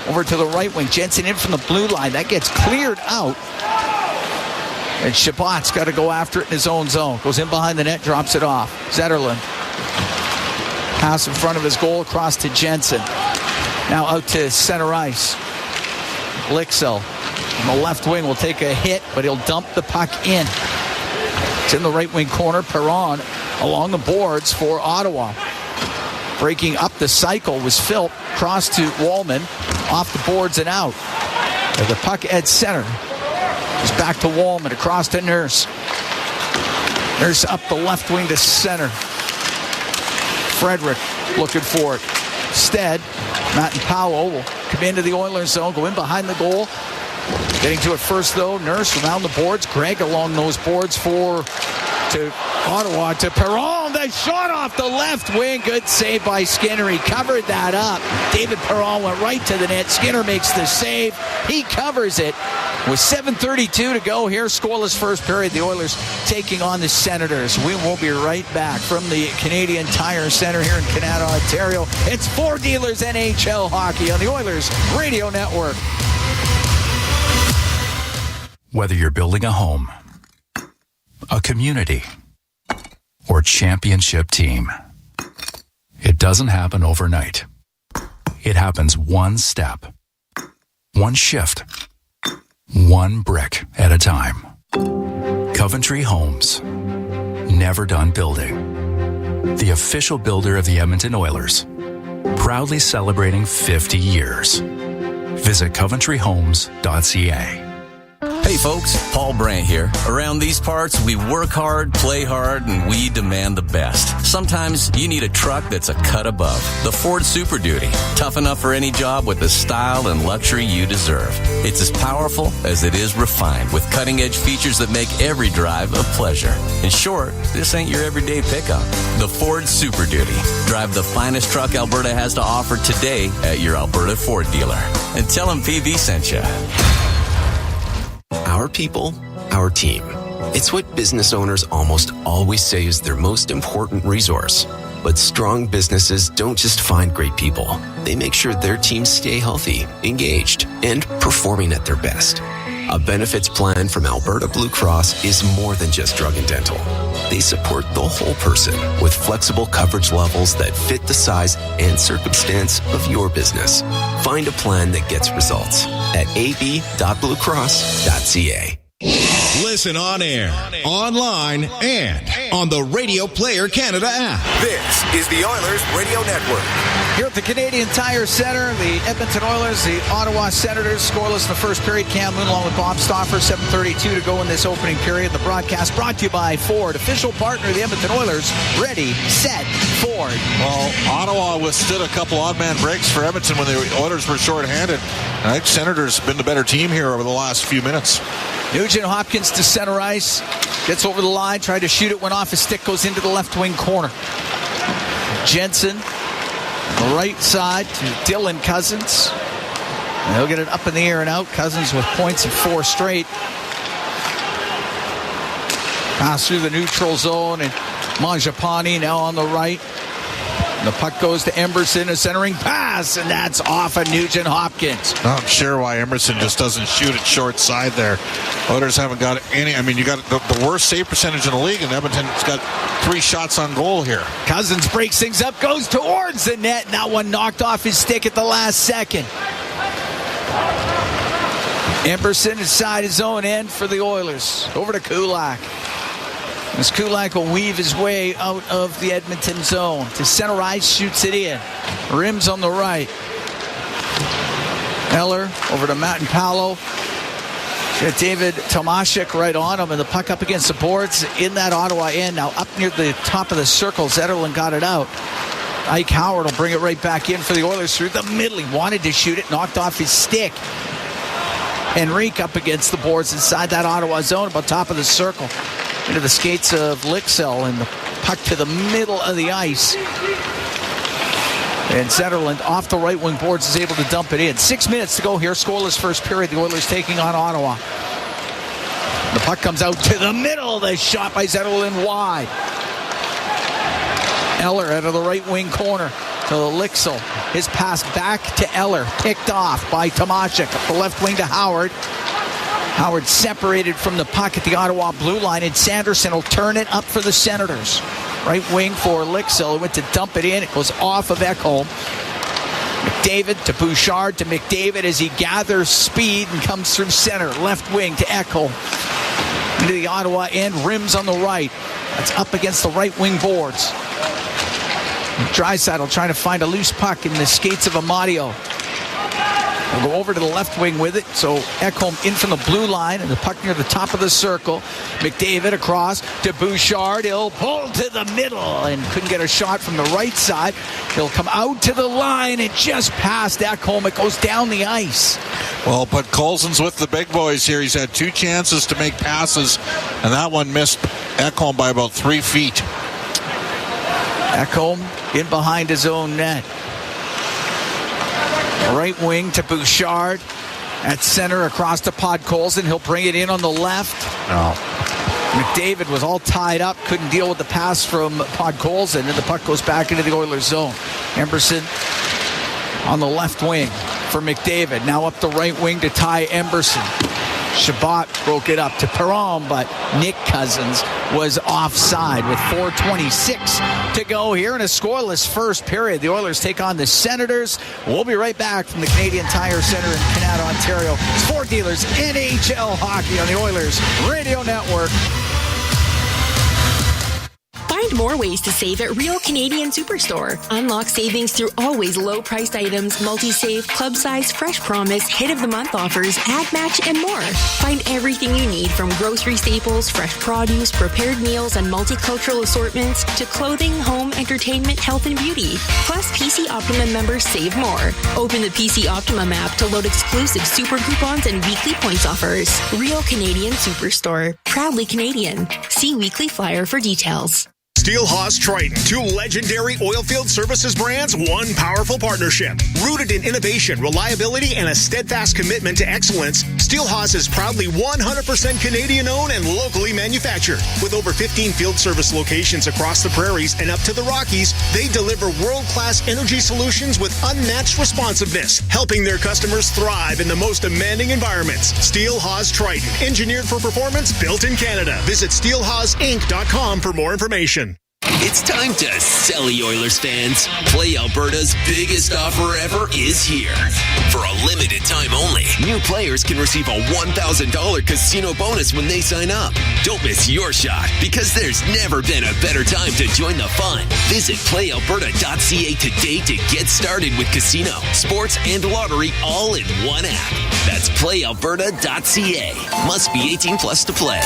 Speaker 16: Over to the right wing. Jensen in from the blue line. That gets cleared out. And Chabot's got to go after it in his own zone. Goes in behind the net, drops it off. Zetterlund. Pass in front of his goal across to Jensen. Now out to center ice. Blixel on the left wing will take a hit, but he'll dump the puck in. It's in the right wing corner. Perron along the boards for Ottawa. Breaking up the cycle was Philp. Cross to Wallman. Off the boards and out. And the puck at center. It's back to Wallman. Across to Nurse. Nurse up the left wing to center. Frederick looking for it. Instead, Matt and Powell will come into the Oilers zone. Go in behind the goal. Getting to it first, though. Nurse around the boards. Gregg along those boards to Ottawa, to Perron. The shot off the left wing. Good save by Skinner. He covered that up. David Perron went right to the net. Skinner makes the save. He covers it. With 7:32 to go here, scoreless first period. The Oilers taking on the Senators. We will be right back from the Canadian Tire Center here in Canada, Ontario. It's Four Dealers NHL Hockey on the Oilers Radio Network.
Speaker 18: Whether you're building a home, a community, or championship team, it doesn't happen overnight. It happens one step, one shift, one brick at a time. Coventry Homes. Never done building. The official builder of the Edmonton Oilers. Proudly celebrating 50 years. Visit coventryhomes.ca.
Speaker 11: Hey folks, Paul Brandt here. Around these parts, we work hard, play hard, and we demand the best. Sometimes you need a truck that's a cut above. The Ford Super Duty. Tough enough for any job with the style and luxury you deserve. It's as powerful as it is refined, with cutting-edge features that make every drive a pleasure. In short, this ain't your everyday pickup. The Ford Super Duty. Drive the finest truck Alberta has to offer today at your Alberta Ford dealer. And tell them PV sent you.
Speaker 14: Our people, our team. It's what business owners almost always say is their most important resource. But strong businesses don't just find great people. They make sure their teams stay healthy, engaged, and performing at their best. A benefits plan from Alberta Blue Cross is more than just drug and dental. They support the whole person with flexible coverage levels that fit the size and circumstance of your business. Find a plan that gets results at ab.bluecross.ca.
Speaker 5: Listen on air, online, and on the Radio Player Canada app.
Speaker 19: This is the Oilers Radio Network.
Speaker 16: Here at the Canadian Tire Center, the Edmonton Oilers, the Ottawa Senators, scoreless in the first period. Cam Moon along with Bob Stauffer, 7:32 to go in this opening period. The broadcast brought to you by Ford, official partner of the Edmonton Oilers. Ready, set, Ford.
Speaker 1: Well, Ottawa withstood a couple odd man breaks for Edmonton when the Oilers were shorthanded. I think Senators have been the better team here over the last few minutes.
Speaker 16: Nugent Hopkins to center ice. Gets over the line, tried to shoot it, went off his stick, goes into the left wing corner. Jensen, the right side to Dylan Cousins. And he'll get it up in the air and out. Cousins with points in 4 straight. Pass through the neutral zone, and Mangiapane now on the right. And the puck goes to Emberson, a centering pass, and that's off of Nugent Hopkins.
Speaker 1: Not sure why Emerson just doesn't shoot it short side there. Oilers haven't got any. I mean, you got the worst save percentage in the league, and Edmonton's got 3 shots on goal here.
Speaker 16: Cousins breaks things up, goes towards the net, and that one knocked off his stick at the last second. Emberson inside his own end for the Oilers. Over to Kulak. As Kulak will weave his way out of the Edmonton zone. To center ice, shoots it in. Rims on the right. Eller over to Matt and Paolo. Got David Tomashik right on him, and the puck up against the boards in that Ottawa end. Now up near the top of the circle, Zetterlund got it out. Ike Howard will bring it right back in for the Oilers through the middle. He wanted to shoot it, knocked off his stick. Henrique up against the boards inside that Ottawa zone, about top of the circle. Into the skates of Lixell, and the puck to the middle of the ice. And Zetterlund off the right wing boards is able to dump it in. 6 minutes to go here. Scoreless first period. The Oilers taking on Ottawa. The puck comes out to the middle. The shot by Zetterlund wide. Eller out of the right wing corner to Lixell. His pass back to Eller. Picked off by Tomashik. Up the left wing to Howard. Howard separated from the puck at the Ottawa blue line, and Sanderson will turn it up for the Senators. Right wing for Lixell. He went to dump it in. It goes off of Ekholm. McDavid to Bouchard to McDavid as he gathers speed and comes through center. Left wing to Ekholm. Into the Ottawa end. Rims on the right. That's up against the right wing boards. Draisaitl trying to find a loose puck in the skates of Amadio. We'll go over to the left wing with it. So Ekholm in from the blue line, and the puck near the top of the circle. McDavid across to Bouchard. He'll pull to the middle and couldn't get a shot from the right side. He'll come out to the line and just past Ekholm. It goes down the ice.
Speaker 1: Well, but Colson's with the big boys here. He's had 2 chances to make passes, and that one missed Ekholm by about 3 feet.
Speaker 16: Ekholm in behind his own net. Right wing to Bouchard. At center, across to Podkolzin. He'll bring it in on the left.
Speaker 1: No.
Speaker 16: McDavid was all tied up, couldn't deal with the pass from Podkolzin, and the puck goes back into the Oilers zone. Emberson on the left wing for McDavid. Now up the right wing to Ty Emberson. Shabbat broke it up to Perron, but Nick Cousins was offside with 4:26 to go here in a scoreless first period. The Oilers take on the Senators. We'll be right back from the Canadian Tire Center in Canada, Ontario. Sport Dealers NHL Hockey on the Oilers Radio Network.
Speaker 20: Find more ways to save at Real Canadian Superstore. Unlock savings through always low-priced items, multi-save, club size, fresh promise, hit of the month offers, ad match, and more. Find everything you need from grocery staples, fresh produce, prepared meals, and multicultural assortments to clothing, home, entertainment, health, and beauty. Plus, PC Optimum members save more. Open the PC Optimum app to load exclusive super coupons and weekly points offers. Real Canadian Superstore. Proudly Canadian. See weekly flyer for details.
Speaker 21: Steelhaus Triton, two legendary oilfield services brands, one powerful partnership. Rooted in innovation, reliability, and a steadfast commitment to excellence, Steelhaus is proudly 100% Canadian-owned and locally manufactured. With over 15 field service locations across the prairies and up to the Rockies, they deliver world-class energy solutions with unmatched responsiveness, helping their customers thrive in the most demanding environments. Steelhaus Triton, engineered for performance, built in Canada. Visit steelhausinc.com for more information.
Speaker 22: It's time to sell, Oilers fans. Play Alberta's biggest offer ever is here. For a limited time only, new players can receive a $1,000 casino bonus when they sign up. Don't miss your shot, because there's never been a better time to join the fun. Visit playalberta.ca today to get started with casino, sports, and lottery all in one app. That's playalberta.ca. Must be 18 plus to play.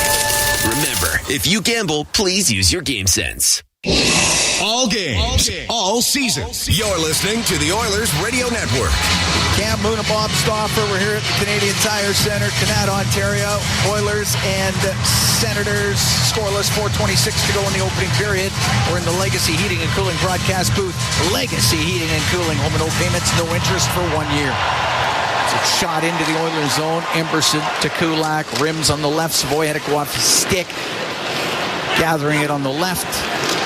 Speaker 22: Remember, if you gamble, please use your game sense.
Speaker 5: All games, all season. You're listening to the Oilers Radio Network.
Speaker 16: Cam Moon and Bob Stauffer. We're here at the Canadian Tire Center, Canada, Ontario. Oilers and Senators scoreless, 4:26 to go in the opening period. We're in the Legacy Heating and Cooling broadcast booth. Legacy Heating and Cooling, home and no payments, no interest for 1 year. It's a shot into the Oilers zone. Emberson to Kulak. Rims on the left. Savoy had to go off his stick. Gathering it on the left.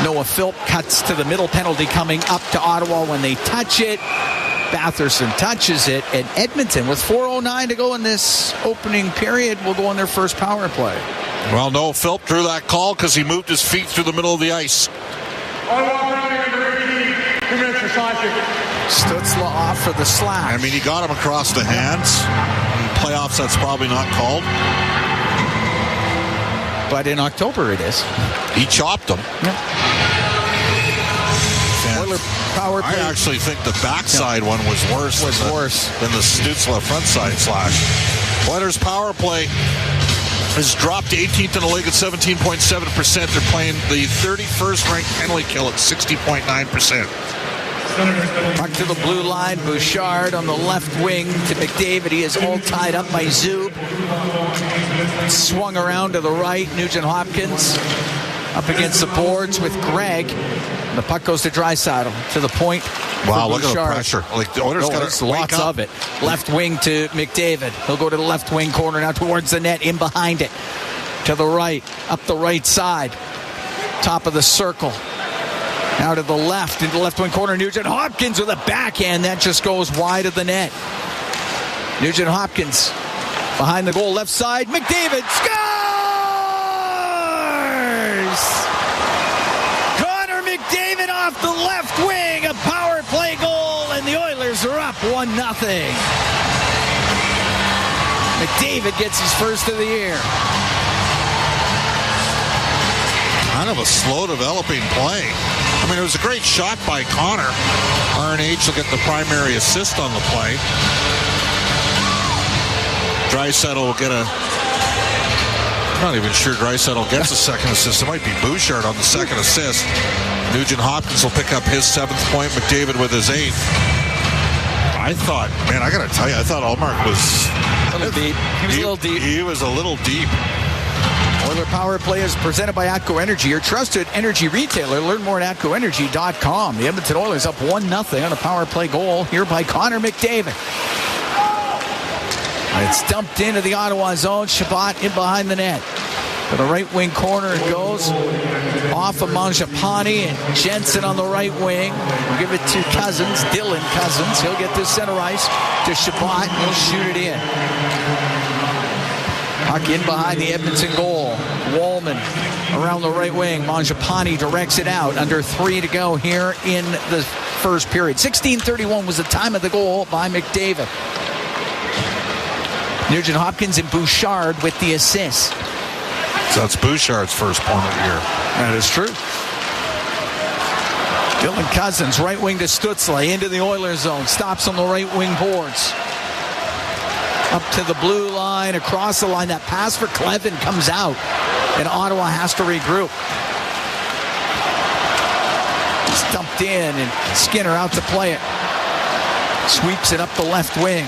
Speaker 16: Noah Philp cuts to the middle. Penalty coming up to Ottawa when they touch it. Batherson touches it. And Edmonton, with 4:09 to go in this opening period, will go on their first power play.
Speaker 1: Well, Noah Philp drew that call because he moved his feet through the middle of the ice.
Speaker 16: Stutzla off for the slash.
Speaker 1: I mean, he got him across the hands. In playoffs, that's probably not called.
Speaker 16: But in October it is.
Speaker 1: He chopped him.
Speaker 16: Yeah. Oiler power play.
Speaker 1: I actually think the backside one was worse. Than the Stutzla frontside slash. Oilers power play has dropped to 18th in the league at 17.7%. They're playing the 31st ranked penalty kill at 60.9%.
Speaker 16: Puck to the blue line. Bouchard on the left wing to McDavid. He is all tied up by Zub. Swung around to the right. Nugent Hopkins up against the boards with Greg. And the puck goes to Draisaitl to the point.
Speaker 1: Wow, look at the pressure. Like the Oilers got
Speaker 16: lots of it. Left wing to McDavid. He'll go to the left wing corner now towards the net. In behind it. To the right. Up the right side. Top of the circle. Now to the left, into the left wing corner, Nugent Hopkins with a backhand. That just goes wide of the net. Nugent Hopkins behind the goal, left side. McDavid scores! Connor McDavid off the left wing. A power play goal, and the Oilers are up 1-0. McDavid gets his first of the year.
Speaker 1: Kind of a slow developing play. I mean, it was a great shot by Connor. RNH will get the primary assist on the play. Draisaitl will get a... I'm not even sure Draisaitl gets a second assist. It might be Bouchard on the second assist. Nugent Hopkins will pick up his 7th point. McDavid with his 8th. I thought, man, I got to tell you, I thought Ullmark was...
Speaker 16: A little deep. He was a little deep.
Speaker 1: He was a little deep.
Speaker 16: Oiler Power Play is presented by ATCO Energy, your trusted energy retailer. Learn more at ATCOenergy.com. The Edmonton Oilers up 1-0 on a power play goal here by Connor McDavid. It's dumped into the Ottawa zone. Shabbat in behind the net. To the right wing corner it goes. Off of Mangiapane and Jensen on the right wing. We'll give it to Cousins, Dylan Cousins. He'll get to center ice to Shabbat. He'll shoot it in. Puck in behind the Edmonton goal. Wallman around the right wing. Mangiapane directs it out. Under 3 to go here in the first period. 16:31 was the time of the goal by McDavid. Nugent Hopkins and Bouchard with the assist.
Speaker 1: So that's Bouchard's first point of the year.
Speaker 16: That is true. Dylan Cousins, right wing to Stutzle, into the Oilers zone. Stops on the right wing boards. Up to the blue line, across the line. That pass for Clevin comes out, and Ottawa has to regroup. It's dumped in, and Skinner out to play it. Sweeps it up the left wing.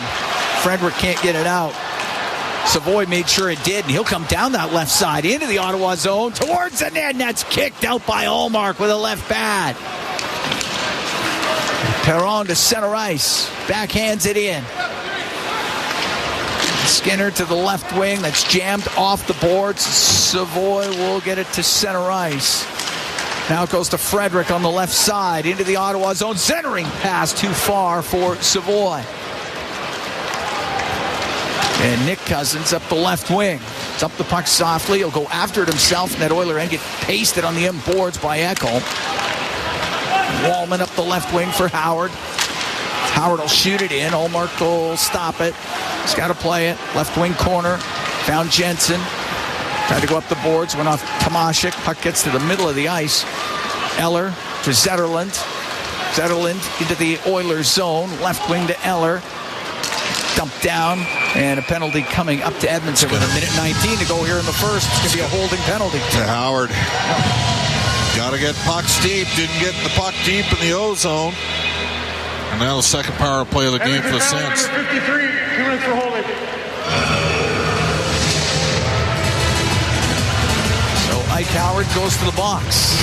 Speaker 16: Frederick can't get it out. Savoy made sure it did, and he'll come down that left side into the Ottawa zone towards the net, and that's kicked out by Allmark with a left pad. Perron to center ice, backhands it in. Skinner to the left wing, that's jammed off the boards. Savoy will get it to center ice. Now it goes to Frederick on the left side into the Ottawa zone, centering pass too far for Savoy. And Nick Cousins up the left wing. It's up the puck softly. He'll go after it himself, and that Oiler end get pasted on the end boards by Ekholm. Wallman up the left wing for Howard. Howard will shoot it in. Allmark will stop it. He's got to play it. Left wing corner. Found Jensen. Tried to go up the boards. Went off Tomashik. Puck gets to the middle of the ice. Eller to Zetterlund. Zetterlund into the Oilers zone. Left wing to Eller. Dumped down, and a penalty coming up to Edmonton with 1:19 to go here in the first. It's going to be a holding penalty.
Speaker 1: To Howard. Got to get pucks deep. Didn't get the puck deep in the O zone. And now the second power play of the game for the Sens.
Speaker 2: 53, 2 minutes for holding.
Speaker 16: So Ike Howard goes to the box.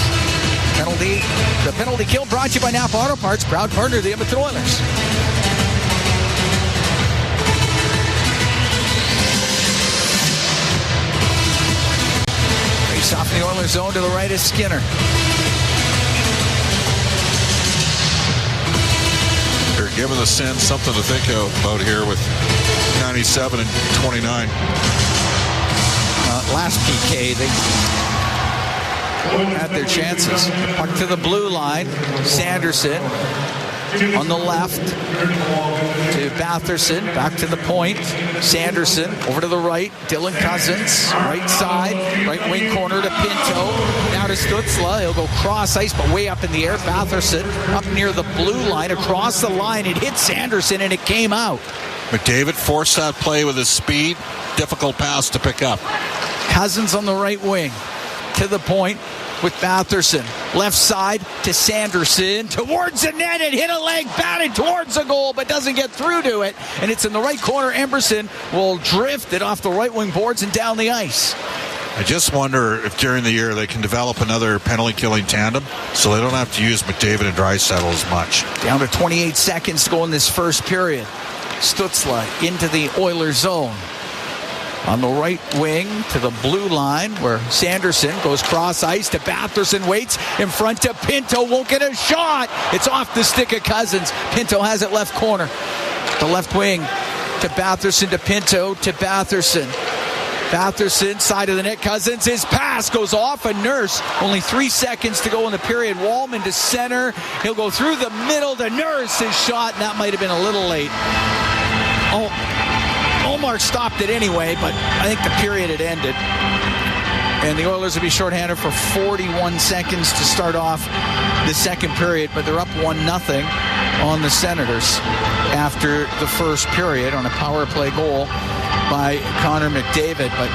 Speaker 16: Penalty. The penalty kill brought to you by Napa Auto Parts, proud partner of the Edmonton Oilers. Off in the Oilers zone to the right is Skinner.
Speaker 1: They're giving the Sens something to think about here with 97 and 29.
Speaker 16: Last PK, they had their chances. Puck to the blue line. Sanderson on the left to Batherson, back to the point. Sanderson over to the right. Dylan Cousins, right side, right wing corner to Pinto. Now to Stutzla. He'll go cross ice, but way up in the air. Batherson up near the blue line, across the line. It hit Sanderson and it came out.
Speaker 1: McDavid forced that play with his speed. Difficult pass to pick up.
Speaker 16: Cousins on the right wing to the point with Batherson. Left side to Sanderson. Towards the net. It hit a leg, batted towards the goal, but doesn't get through to it. And it's in the right corner. Emberson will drift it off the right wing boards and down the ice.
Speaker 1: I just wonder if during the year they can develop another penalty-killing tandem so they don't have to use McDavid and Draisaitl as much.
Speaker 16: Down to 28 seconds to go in this first period. Stutzla into the Oilers zone. On the right wing to the blue line where Sanderson goes cross ice to Batherson, waits in front to Pinto, won't get a shot. It's off the stick of Cousins. Pinto has it left corner. The left wing to Batherson to Pinto to Batherson. Batherson, side of the net, Cousins, his pass goes off a Nurse. Only 3 seconds to go in the period. Wallman to center. He'll go through the middle to Nurse. His shot, and that might have been a little late. Omar stopped it anyway, but I think the period had ended. And the Oilers will be shorthanded for 41 seconds to start off the second period, but they're up 1-0 on the Senators after the first period on a power play goal by Connor McDavid. But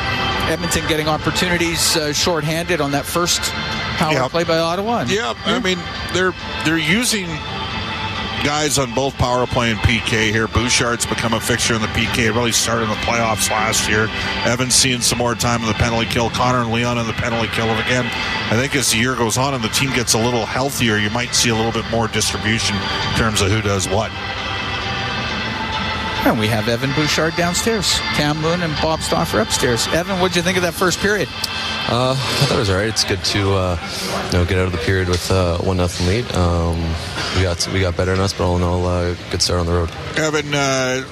Speaker 16: Edmonton getting opportunities shorthanded on that first power play by Ottawa.
Speaker 1: Yeah, I mean, they're using guys on both power play and PK here. Bouchard's become a fixture in the PK. It really started in the playoffs last year. Evans seeing some more time in the penalty kill. Connor and Leon in the penalty kill. And again, I think as the year goes on and the team gets a little healthier, you might see a little bit more distribution in terms of who does what.
Speaker 16: And we have Evan Bouchard downstairs, Cam Moon and Bob Stauffer upstairs. Evan, what'd you think of that first period?
Speaker 6: I thought it was all right. It's good to get out of the period with 1-0 lead. We got better than us, but all in all, good start on the road.
Speaker 1: Evan,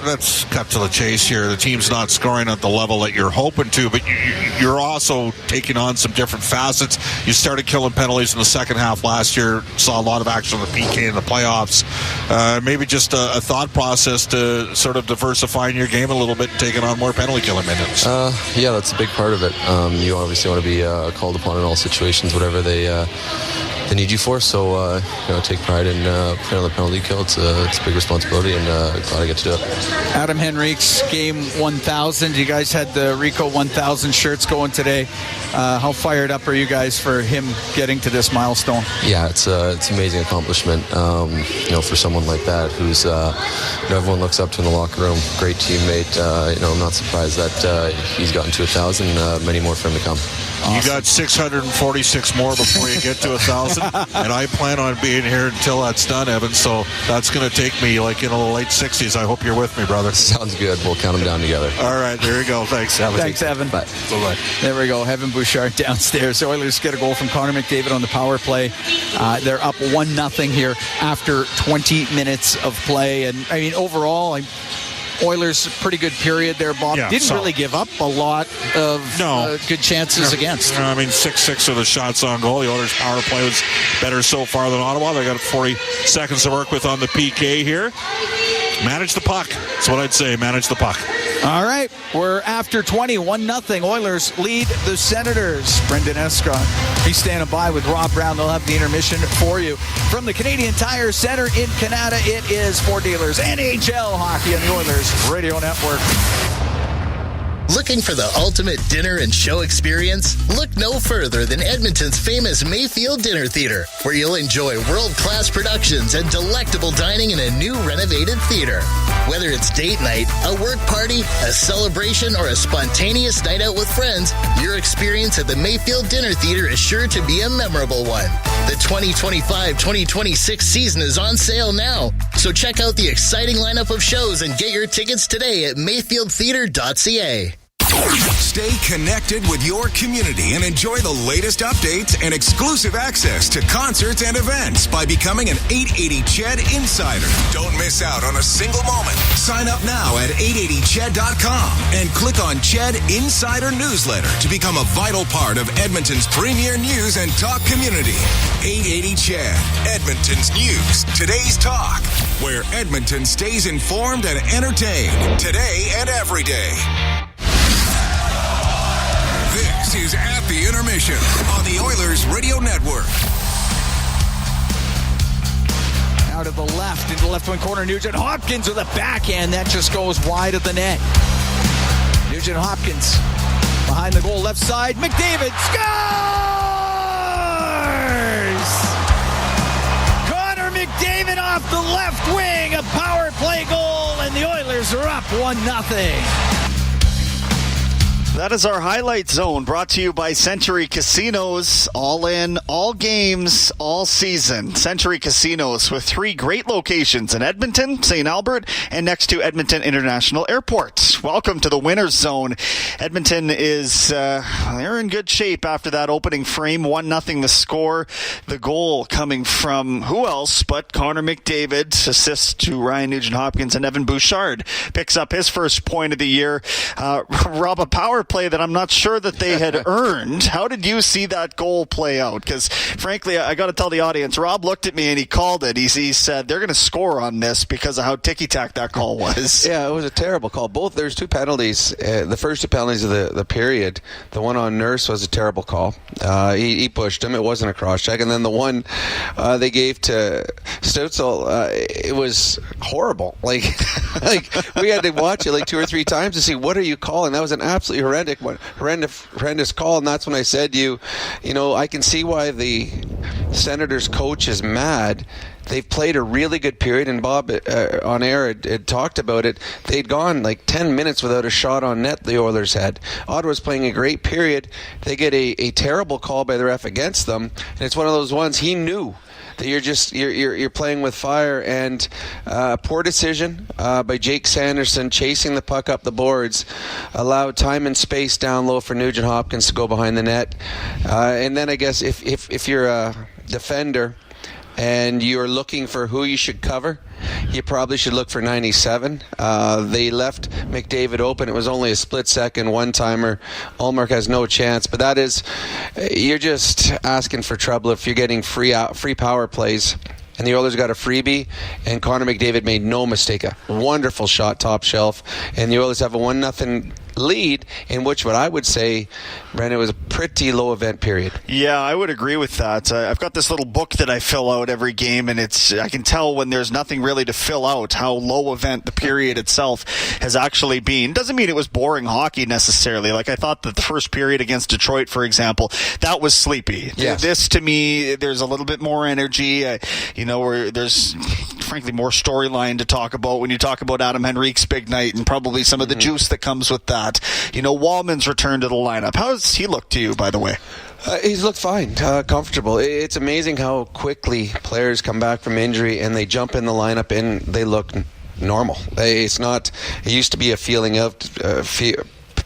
Speaker 1: let's cut to the chase here. The team's not scoring at the level that you're hoping to, but you're also taking on some different facets. You started killing penalties in the second half last year, saw a lot of action on the PK in the playoffs. Maybe just a thought process to sort of diversifying your game a little bit and taking on more penalty killing minutes.
Speaker 6: Yeah, that's a big part of it. You obviously want to be called upon in all situations, whatever they need you for. So take pride in playing on the penalty kill. It's a big responsibility, and glad I get to do it.
Speaker 16: Adam Henrique's game 1000. You guys had the Rico 1000 shirts going today. How fired up are you guys for him getting to this milestone?
Speaker 6: Yeah, it's an amazing accomplishment. For someone like that, who's everyone looks up to in the locker room. Great teammate. I'm not surprised that he's gotten to 1,000. Many more for him to come.
Speaker 1: Awesome. You got 646 more before you get to 1,000, and I plan on being here until that's done, Evan. So that's going to take me like in the late 60s. I hope you're with me, brother.
Speaker 6: Sounds good. We'll count them down together.
Speaker 1: All right, there you go. Thanks, Evan.
Speaker 16: Thanks, Evan.
Speaker 6: Bye.
Speaker 1: Bye.
Speaker 16: There we go. Evan Bouchard downstairs. The Oilers get a goal from Connor McDavid on the power play. They're up 1-0 here after 20 minutes of play, and I mean overall, Oilers, pretty good period there, Bob.
Speaker 1: Yeah,
Speaker 16: didn't really give up a lot of good chances against.
Speaker 1: 6-6 of the shots on goal. The Oilers' power play was better so far than Ottawa. They got 40 seconds to work with on the PK here. Manage the puck. That's what I'd say. Manage the puck.
Speaker 22: All right, we're after 20, 1-0. Oilers lead the Senators. Brendan Escott, he's standing by with Rob Brown. They'll have the intermission for you. From the Canadian Tire Center in Canada, it is Ford Dealers NHL Hockey on the Oilers Radio Network.
Speaker 7: Looking for the ultimate dinner and show experience? Look no further than Edmonton's famous Mayfield Dinner Theater, where you'll enjoy world-class productions and delectable dining in a new renovated theater. Whether it's date night, a work party, a celebration, or a spontaneous night out with friends, your experience at the Mayfield Dinner Theater is sure to be a memorable one. The 2025-2026 season is on sale now, so check out the exciting lineup of shows and get your tickets today at mayfieldtheater.ca.
Speaker 5: Stay connected with your community and enjoy the latest updates and exclusive access to concerts and events by becoming an 880 CHED Insider. Don't miss out on a single moment. Sign up now at 880ched.com and click on CHED Insider Newsletter to become a vital part of Edmonton's premier news and talk community. 880 CHED, Edmonton's news, today's talk, where Edmonton stays informed and entertained today and every day. This is At the Intermission on the Oilers Radio Network.
Speaker 22: Out of the left, into the left wing corner, Nugent Hopkins with a backhand that just goes wide of the net. Nugent Hopkins behind the goal, left side. McDavid scores! Connor McDavid off the left wing, a power play goal, and the Oilers are up 1-0.
Speaker 16: That is our highlight zone, brought to you by Century Casinos. All in, all games, all season. Century Casinos with 3 great locations in Edmonton, St. Albert, and next to Edmonton International Airport. Welcome to the winner's zone. Edmonton is they're in good shape after that opening frame. 1-0 the score. The goal coming from who else but Connor McDavid. Assist to Ryan Nugent-Hopkins, and Evan Bouchard picks up his first point of the year. Rob, a power play that I'm not sure that they had earned. How did you see that goal play out? Because frankly, I got to tell the audience, Rob looked at me and he called it. He said they're going to score on this because of how ticky-tack that call was.
Speaker 12: Yeah, it was a terrible call. There's 2 penalties. The first 2 penalties of the period. The one on Nurse was a terrible call. He pushed him. It wasn't a cross-check. And then the one they gave to Stutzel, it was horrible. Like we had to watch it 2 or 3 times to see, what are you calling? That was an absolutely horrendous call, and that's when I said you know, I can see why the Senators coach is mad. They've played a really good period, and Bob on air had talked about it. They'd gone 10 minutes without a shot on net, the Oilers had. Ottawa's playing a great period. They get a terrible call by the ref against them, and it's one of those ones he knew that you're playing with fire. And poor decision by Jake Sanderson chasing the puck up the boards allowed time and space down low for Nugent Hopkins to go behind the net. And then I guess if you're a defender and you're looking for who you should cover, you probably should look for 97. They left McDavid open. It was only a split-second one-timer. Ullmark has no chance. But that is, you're just asking for trouble if you're getting free power plays. And the Oilers got a freebie, and Connor McDavid made no mistake. A wonderful shot, top shelf. And the Oilers have a 1-0 lead, in which what I would say, Brendan, was a pretty low event period.
Speaker 4: Yeah, I would agree with that. I've got this little book that I fill out every game, and I can tell when there's nothing really to fill out how low event the period itself has actually been. Doesn't mean it was boring hockey necessarily. Like, I thought that the first period against Detroit, for example, that was sleepy.
Speaker 12: Yes.
Speaker 4: This, to me, there's a little bit more energy. Where there's frankly more storyline to talk about when you talk about Adam Henrique's big night and probably some of the juice that comes with that. Wallman's return to the lineup. How does he look to you, by the way?
Speaker 12: He's looked fine, comfortable. It's amazing how quickly players come back from injury and they jump in the lineup and they look normal. It's not. It used to be a feeling of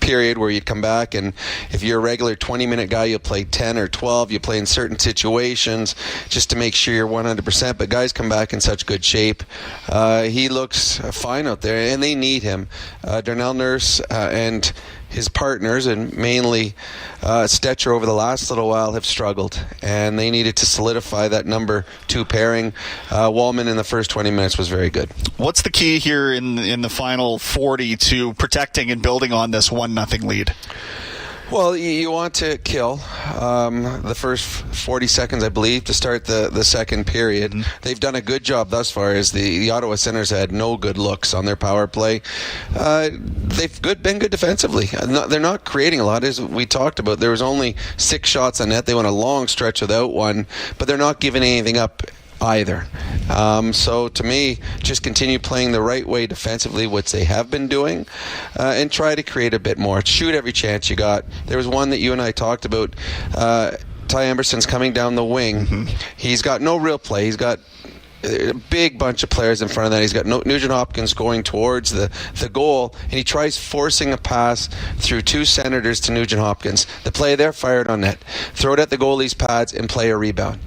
Speaker 12: period where you'd come back, and if you're a regular 20-minute guy, you'll play 10 or 12. You play in certain situations just to make sure you're 100%. But guys come back in such good shape. He looks fine out there, and they need him. Darnell Nurse and his partners, and mainly Stetcher over the last little while, have struggled, and they needed to solidify that number 2 pairing. Wallman in the first 20 minutes was very good.
Speaker 4: What's the key here in the final 40 to protecting and building on this 1-0 lead?
Speaker 12: Well, you want to kill the first 40 seconds, I believe, to start the second period. They've done a good job thus far, as the Ottawa Senators had no good looks on their power play. They've been good defensively. They're not creating a lot. As we talked about, there was only 6 shots on net. They went a long stretch without one, but they're not giving anything up either. So to me, just continue playing the right way defensively, which they have been doing, and try to create a bit more. Shoot every chance you got. There was one that you and I talked about. Ty Emberson's coming down the wing. He's got no real play. He's got a big bunch of players in front of that. He's got Nugent Hopkins going towards the goal, and he tries forcing a pass through 2 Senators to Nugent Hopkins. The play there, fired on net. Throw it at the goalie's pads and play a rebound.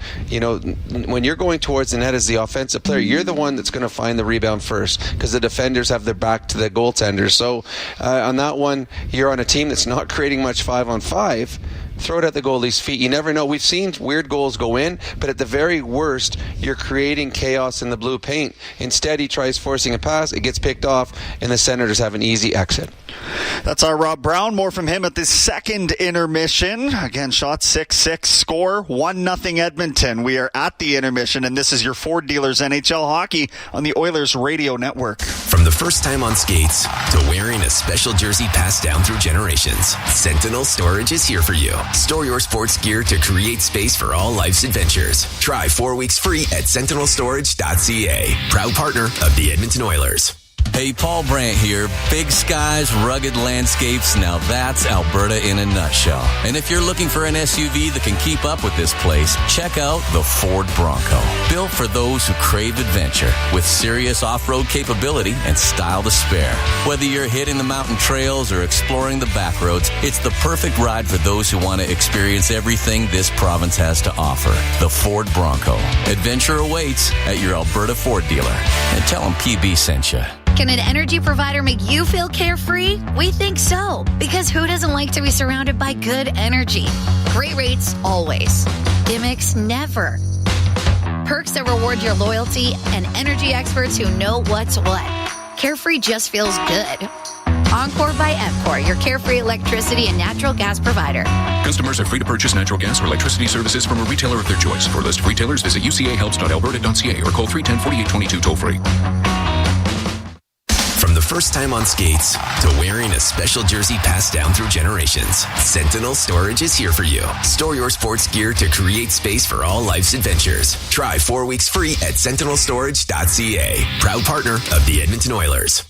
Speaker 12: When you're going towards the net as the offensive player, you're the one that's going to find the rebound first, because the defenders have their back to the goaltender. So on that one, you're on a team that's not creating much 5-on-5. Throw it at the goalie's feet. You never know. We've seen weird goals go in, but at the very worst, you're creating chaos in the blue paint. Instead, he tries forcing a pass. It gets picked off, and the Senators have an easy exit.
Speaker 4: That's our Rob Brown. More from him at the second intermission. Again, shot 6-6, score 1-0 Edmonton. We are at the intermission, and this is your Ford Dealers NHL Hockey on the Oilers Radio Network.
Speaker 14: From the first time on skates to wearing a special jersey passed down through generations, Sentinel Storage is here for you. Store your sports gear to create space for all life's adventures. Try 4 weeks free at sentinelstorage.ca. Proud partner of the Edmonton Oilers.
Speaker 11: Hey, Paul Brandt here. Big skies, rugged landscapes. Now that's Alberta in a nutshell. And if you're looking for an SUV that can keep up with this place, check out the Ford Bronco. Built for those who crave adventure, with serious off-road capability and style to spare. Whether you're hitting the mountain trails or exploring the back roads, it's the perfect ride for those who want to experience everything this province has to offer. The Ford Bronco. Adventure awaits at your Alberta Ford dealer. And tell them PB sent you.
Speaker 9: Can an energy provider make you feel carefree? We think so, because who doesn't like to be surrounded by good energy? Great rates always. Gimmicks never. Perks that reward your loyalty, and energy experts who know what's what. Carefree just feels good. Encore by EPCOR, your carefree electricity and natural gas provider.
Speaker 23: Customers are free to purchase natural gas or electricity services from a retailer of their choice. For a list of retailers, visit ucahelps.alberta.ca or call 310-4822 toll-free.
Speaker 14: From the first time on skates to wearing a special jersey passed down through generations, Sentinel Storage is here for you. Store your sports gear to create space for all life's adventures. Try 4 weeks free at sentinelstorage.ca. Proud partner of the Edmonton Oilers.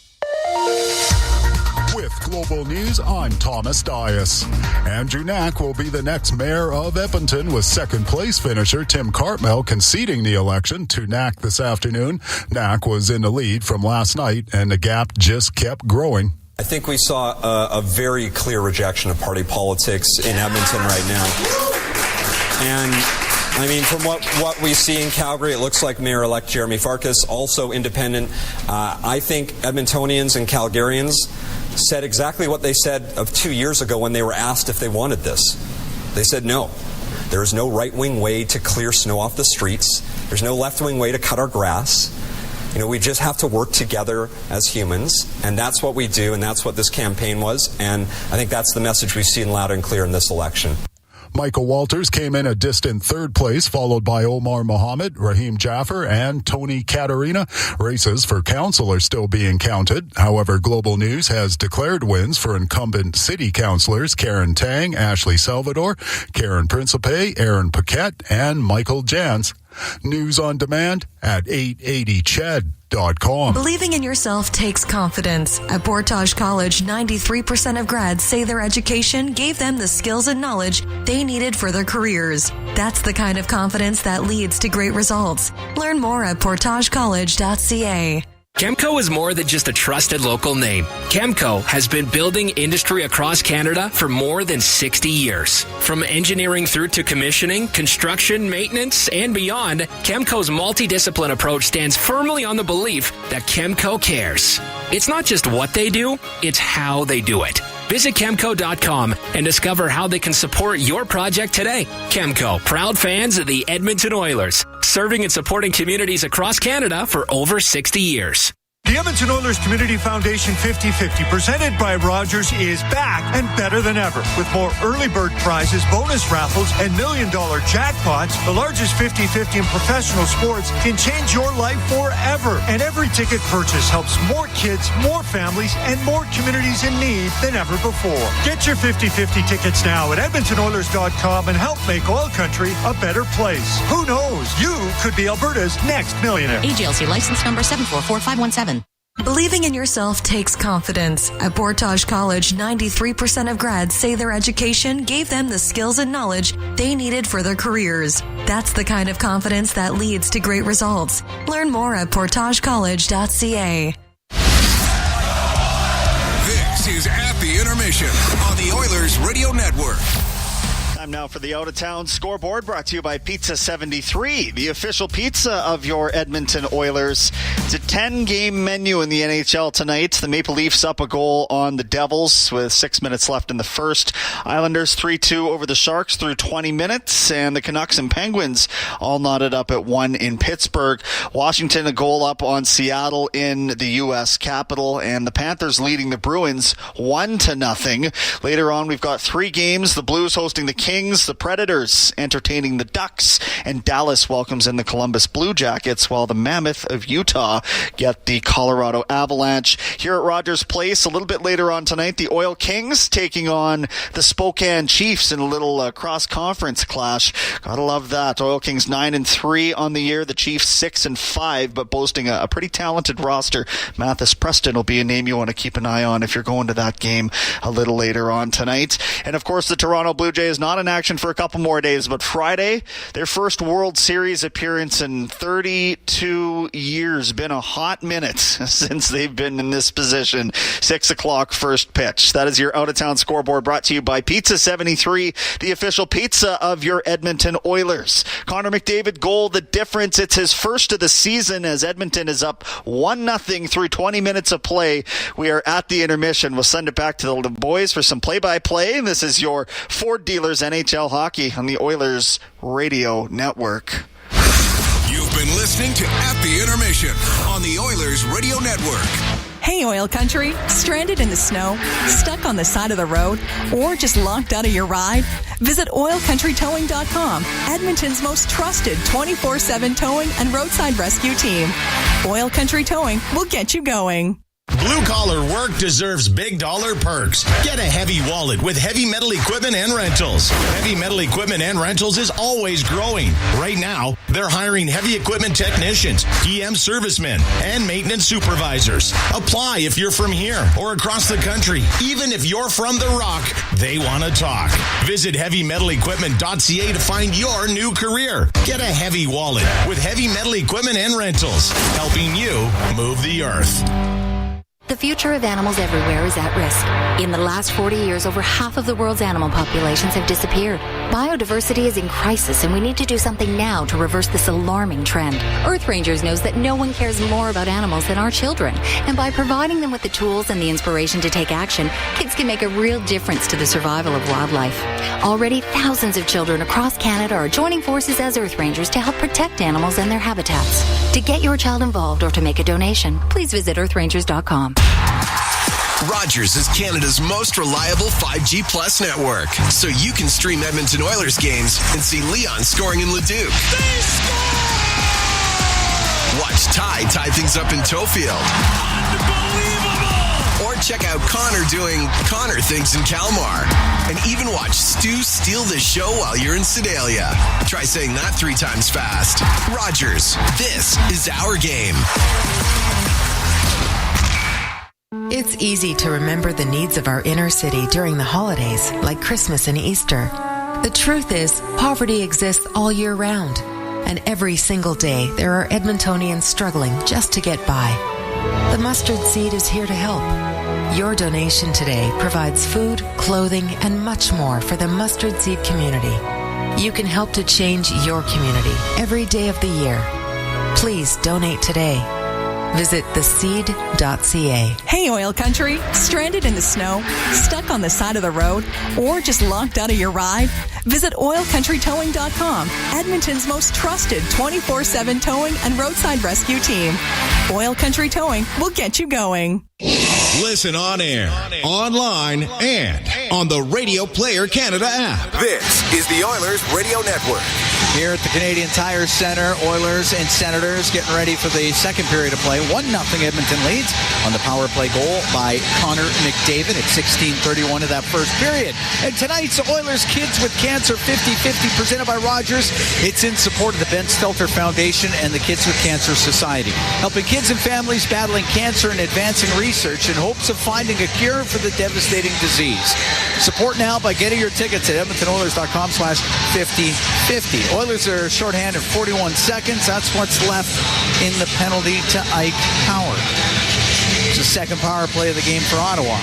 Speaker 10: With Global News, I'm Thomas Dias. Andrew Knack will be the next mayor of Edmonton, with second-place finisher Tim Cartmel conceding the election to Knack this afternoon. Knack was in the lead from last night, and the gap just kept growing.
Speaker 13: I think we saw a very clear rejection of party politics in Edmonton right now. And I mean, from what we see in Calgary, it looks like Mayor-elect Jeremy Farkas, also independent. I think Edmontonians and Calgarians said exactly what they said of 2 years ago when they were asked if they wanted this. They said no. There is no right-wing way to clear snow off the streets. There's no left-wing way to cut our grass. You know, we just have to work together as humans, and that's what we do, and that's what this campaign was, and I think that's the message we've seen loud and clear in this election.
Speaker 10: Michael Walters came in a distant third place, followed by Omar Mohammed, Raheem Jaffer, and Tony Katarina. Races for council are still being counted. However, Global News has declared wins for incumbent city councillors Karen Tang, Ashley Salvador, Karen Principe, Aaron Paquette, and Michael Jans. News on demand at 880ched.com.
Speaker 15: Believing in yourself takes confidence. At Portage College, 93% of grads say their education gave them the skills and knowledge they needed for their careers. That's the kind of confidence that leads to great results. Learn more at portagecollege.ca.
Speaker 24: Chemco is more than just a trusted local name. Chemco has been building industry across Canada for more than 60 years. From engineering through to commissioning, construction, maintenance, and beyond, Chemco's multidiscipline approach stands firmly on the belief that Chemco cares. It's not just what they do, it's how they do it. Visit Chemco.com and discover how they can support your project today. Chemco, proud fans of the Edmonton Oilers, serving and supporting communities across Canada for over 60 years.
Speaker 25: The Edmonton Oilers Community Foundation 50-50, presented by Rogers, is back and better than ever. With more early bird prizes, bonus raffles, and million-dollar jackpots, the largest 50-50 in professional sports can change your life forever. And every ticket purchase helps more kids, more families, and more communities in need than ever before. Get your 50-50 tickets now at EdmontonOilers.com and help make Oil Country a better place. Who knows? You could be Alberta's next millionaire.
Speaker 15: AGLC license number 744517. Believing in yourself takes confidence. At Portage College, 93% of grads say their education gave them the skills and knowledge they needed for their careers. That's the kind of confidence that leads to great results. Learn more at portagecollege.ca.
Speaker 5: This is At the Intermission on the Oilers Radio Network.
Speaker 4: Time now for the out-of-town scoreboard, brought to you by Pizza 73, the official pizza of your Edmonton Oilers. It's a 10-game menu in the NHL tonight. The Maple Leafs up a goal on the Devils with 6 minutes left in the first. Islanders 3-2 over the Sharks through 20 minutes. And the Canucks and Penguins all knotted up at 1 in Pittsburgh. Washington a goal up on Seattle in the U.S. Capitol. And the Panthers leading the Bruins 1-0. Later on, we've got 3 games. The Blues hosting the Kings, the Predators entertaining the Ducks, and Dallas welcomes in the Columbus Blue Jackets, while the Mammoth of Utah get the Colorado Avalanche. Here at Rogers Place, a little bit later on tonight, the Oil Kings taking on the Spokane Chiefs in a little cross-conference clash. Gotta love that. Oil Kings 9-3 on the year, the Chiefs 6-5, but boasting a pretty talented roster. Mathis Preston will be a name you want to keep an eye on if you're going to that game a little later on tonight. And of course, the Toronto Blue Jays not in action for a couple more days, but Friday, their first World Series appearance in 32 years. Been a hot minute since they've been in this position. 6 o'clock first pitch. That is your out-of-town scoreboard, brought to you by Pizza 73, the official pizza of your Edmonton Oilers. Connor McDavid goal, the difference. It's his first of the season as Edmonton is up 1-0 through 20 minutes of play. We are at the intermission. We'll send it back to the boys for some play-by-play. This is your Ford Dealers NHL Hockey on the Oilers Radio Network.
Speaker 5: You've been listening to At the Intermission on the Oilers Radio Network.
Speaker 26: Hey, Oil Country. Stranded in the snow? Stuck on the side of the road? Or just locked out of your ride? Visit OilCountryTowing.com, Edmonton's most trusted 24/7 towing and roadside rescue team. Oil Country Towing will get you going.
Speaker 3: Blue-collar work deserves big dollar perks. Get a heavy wallet with Heavy Metal Equipment and Rentals. Heavy Metal Equipment and Rentals is always growing. Right now, they're hiring heavy equipment technicians, PM servicemen, and maintenance supervisors. Apply if you're from here or across the country. Even if you're from the Rock, they want to talk. Visit heavymetalequipment.ca to find your new career. Get a heavy wallet with Heavy Metal Equipment and Rentals, helping you move the earth.
Speaker 9: The future of animals everywhere is at risk. In the last 40 years, over half of the world's animal populations have disappeared. Biodiversity is in crisis, and we need to do something now to reverse this alarming trend. Earth Rangers knows that no one cares more about animals than our children. And by providing them with the tools and the inspiration to take action, kids can make a real difference to the survival of wildlife. Already, thousands of children across Canada are joining forces as Earth Rangers to help protect animals and their habitats. To get your child involved or to make a donation, please visit earthrangers.com.
Speaker 22: Rogers is Canada's most reliable 5G Plus network, so you can stream Edmonton Oilers games and see Leon scoring in Leduc. Watch Ty tie things up in Tofield. Unbelievable! Or check out Connor doing Connor things in Kalmar. And even watch Stu steal the show while you're in Sedalia. Try saying that 3 times fast. Rogers, this is our game.
Speaker 8: It's easy to remember the needs of our inner city during the holidays, like Christmas and Easter. The truth is, poverty exists all year round. And every single day, there are Edmontonians struggling just to get by. The Mustard Seed is here to help. Your donation today provides food, clothing, and much more for the Mustard Seed community. You can help to change your community every day of the year. Please donate today. Visit theseed.ca.
Speaker 26: Hey, Oil Country. Stranded in the snow? Stuck on the side of the road? Or just locked out of your ride? Visit OilCountryTowing.com, Edmonton's most trusted 24/7 towing and roadside rescue team. Oil Country Towing will get you going.
Speaker 3: Listen on air, online, and on the Radio Player Canada app.
Speaker 5: This is the Oilers Radio Network.
Speaker 16: Here at the Canadian Tire Center, Oilers and Senators getting ready for the second period of play. 1-0 Edmonton leads on the power play goal by Connor McDavid at 16:31 of that first period. And tonight's Oilers Kids with Cancer 50-50 presented by Rogers. It's in support of the Ben Stelter Foundation and the Kids with Cancer Society, helping kids and families battling cancer and advancing research in hopes of finding a cure for the devastating disease. Support now by getting your tickets at edmontonoilers.com/5050. Oilers are shorthanded 41 seconds. That's what's left in the penalty to Ike Howard. It's the second power play of the game for Ottawa.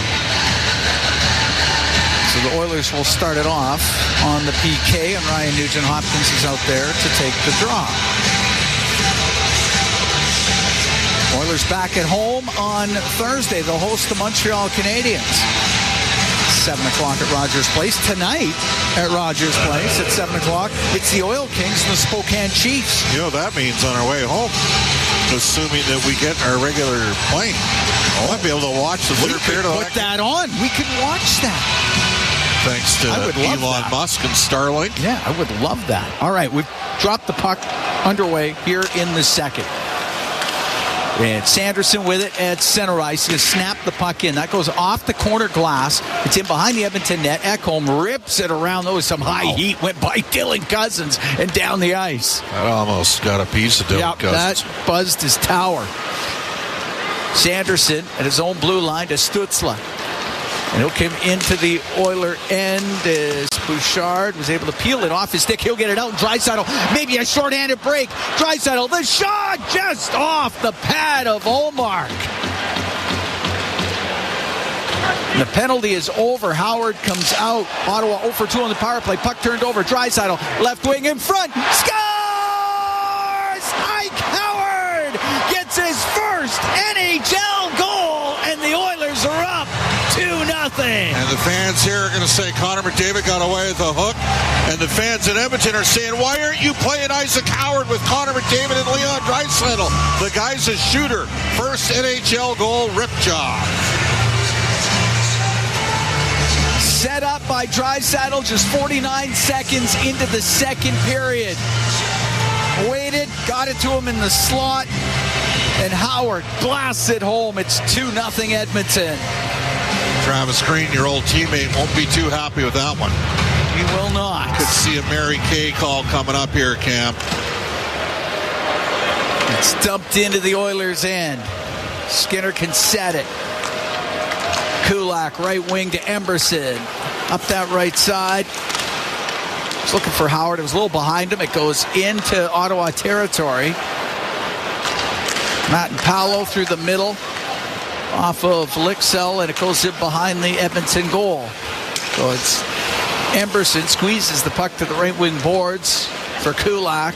Speaker 16: So the Oilers will start it off on the PK, and Ryan Nugent-Hopkins is out there to take the draw. Oilers back at home on Thursday. They'll host the Montreal Canadiens. 7 o'clock at Rogers Place. Tonight at Rogers Place at 7 o'clock, it's the Oil Kings and the Spokane Chiefs.
Speaker 1: You know what that means on our way home, assuming that we get our regular plane. I might be able to watch the third period of
Speaker 16: put that on. We could watch that.
Speaker 1: Thanks to Elon Musk and Starlink.
Speaker 16: Yeah, I would love that. All right, we've dropped the puck underway here in the second. And Sanderson with it at center ice. He's going to snap the puck in. That goes off the corner glass. It's in behind the Edmonton net. Ekholm rips it around. There was some high heat. Went by Dylan Cousins and down the ice.
Speaker 1: That almost got a piece of Dylan Cousins.
Speaker 16: That buzzed his tower. Sanderson at his own blue line to Stützle. And he'll come into the Oiler end as Bouchard was able to peel it off his stick. He'll get it out. And Draisaitl, maybe a shorthanded break. Draisaitl, the shot just off the pad of Ullmark. The penalty is over. Howard comes out. Ottawa 0 for 2 on the power play. Puck turned over. Draisaitl, left wing in front. Scores! Ike Howard gets his first NHL goal, and the Oilers are up 2-0.
Speaker 1: And the fans here are going to say Connor McDavid got away with a hook. And the fans in Edmonton are saying, why aren't you playing Isaac Howard with Connor McDavid and Leon Draisaitl? The guy's a shooter. First NHL goal, rip job.
Speaker 16: Set up by Draisaitl just 49 seconds into the second period. Waited, got it to him in the slot. And Howard blasts it home. It's 2-0 Edmonton.
Speaker 1: Travis Green, your old teammate, won't be too happy with that one.
Speaker 16: He will not.
Speaker 1: Could see a Mary Kay call coming up here, Cam.
Speaker 16: It's dumped into the Oilers' end. Skinner can set it. Kulak, right wing to Emberson. Up that right side. He's looking for Howard. It was a little behind him. It goes into Ottawa territory. Matt and Paolo through the middle. Off of Lixell, and it goes in behind the Edmonton goal. So it's Emberson squeezes the puck to the right wing boards for Kulak.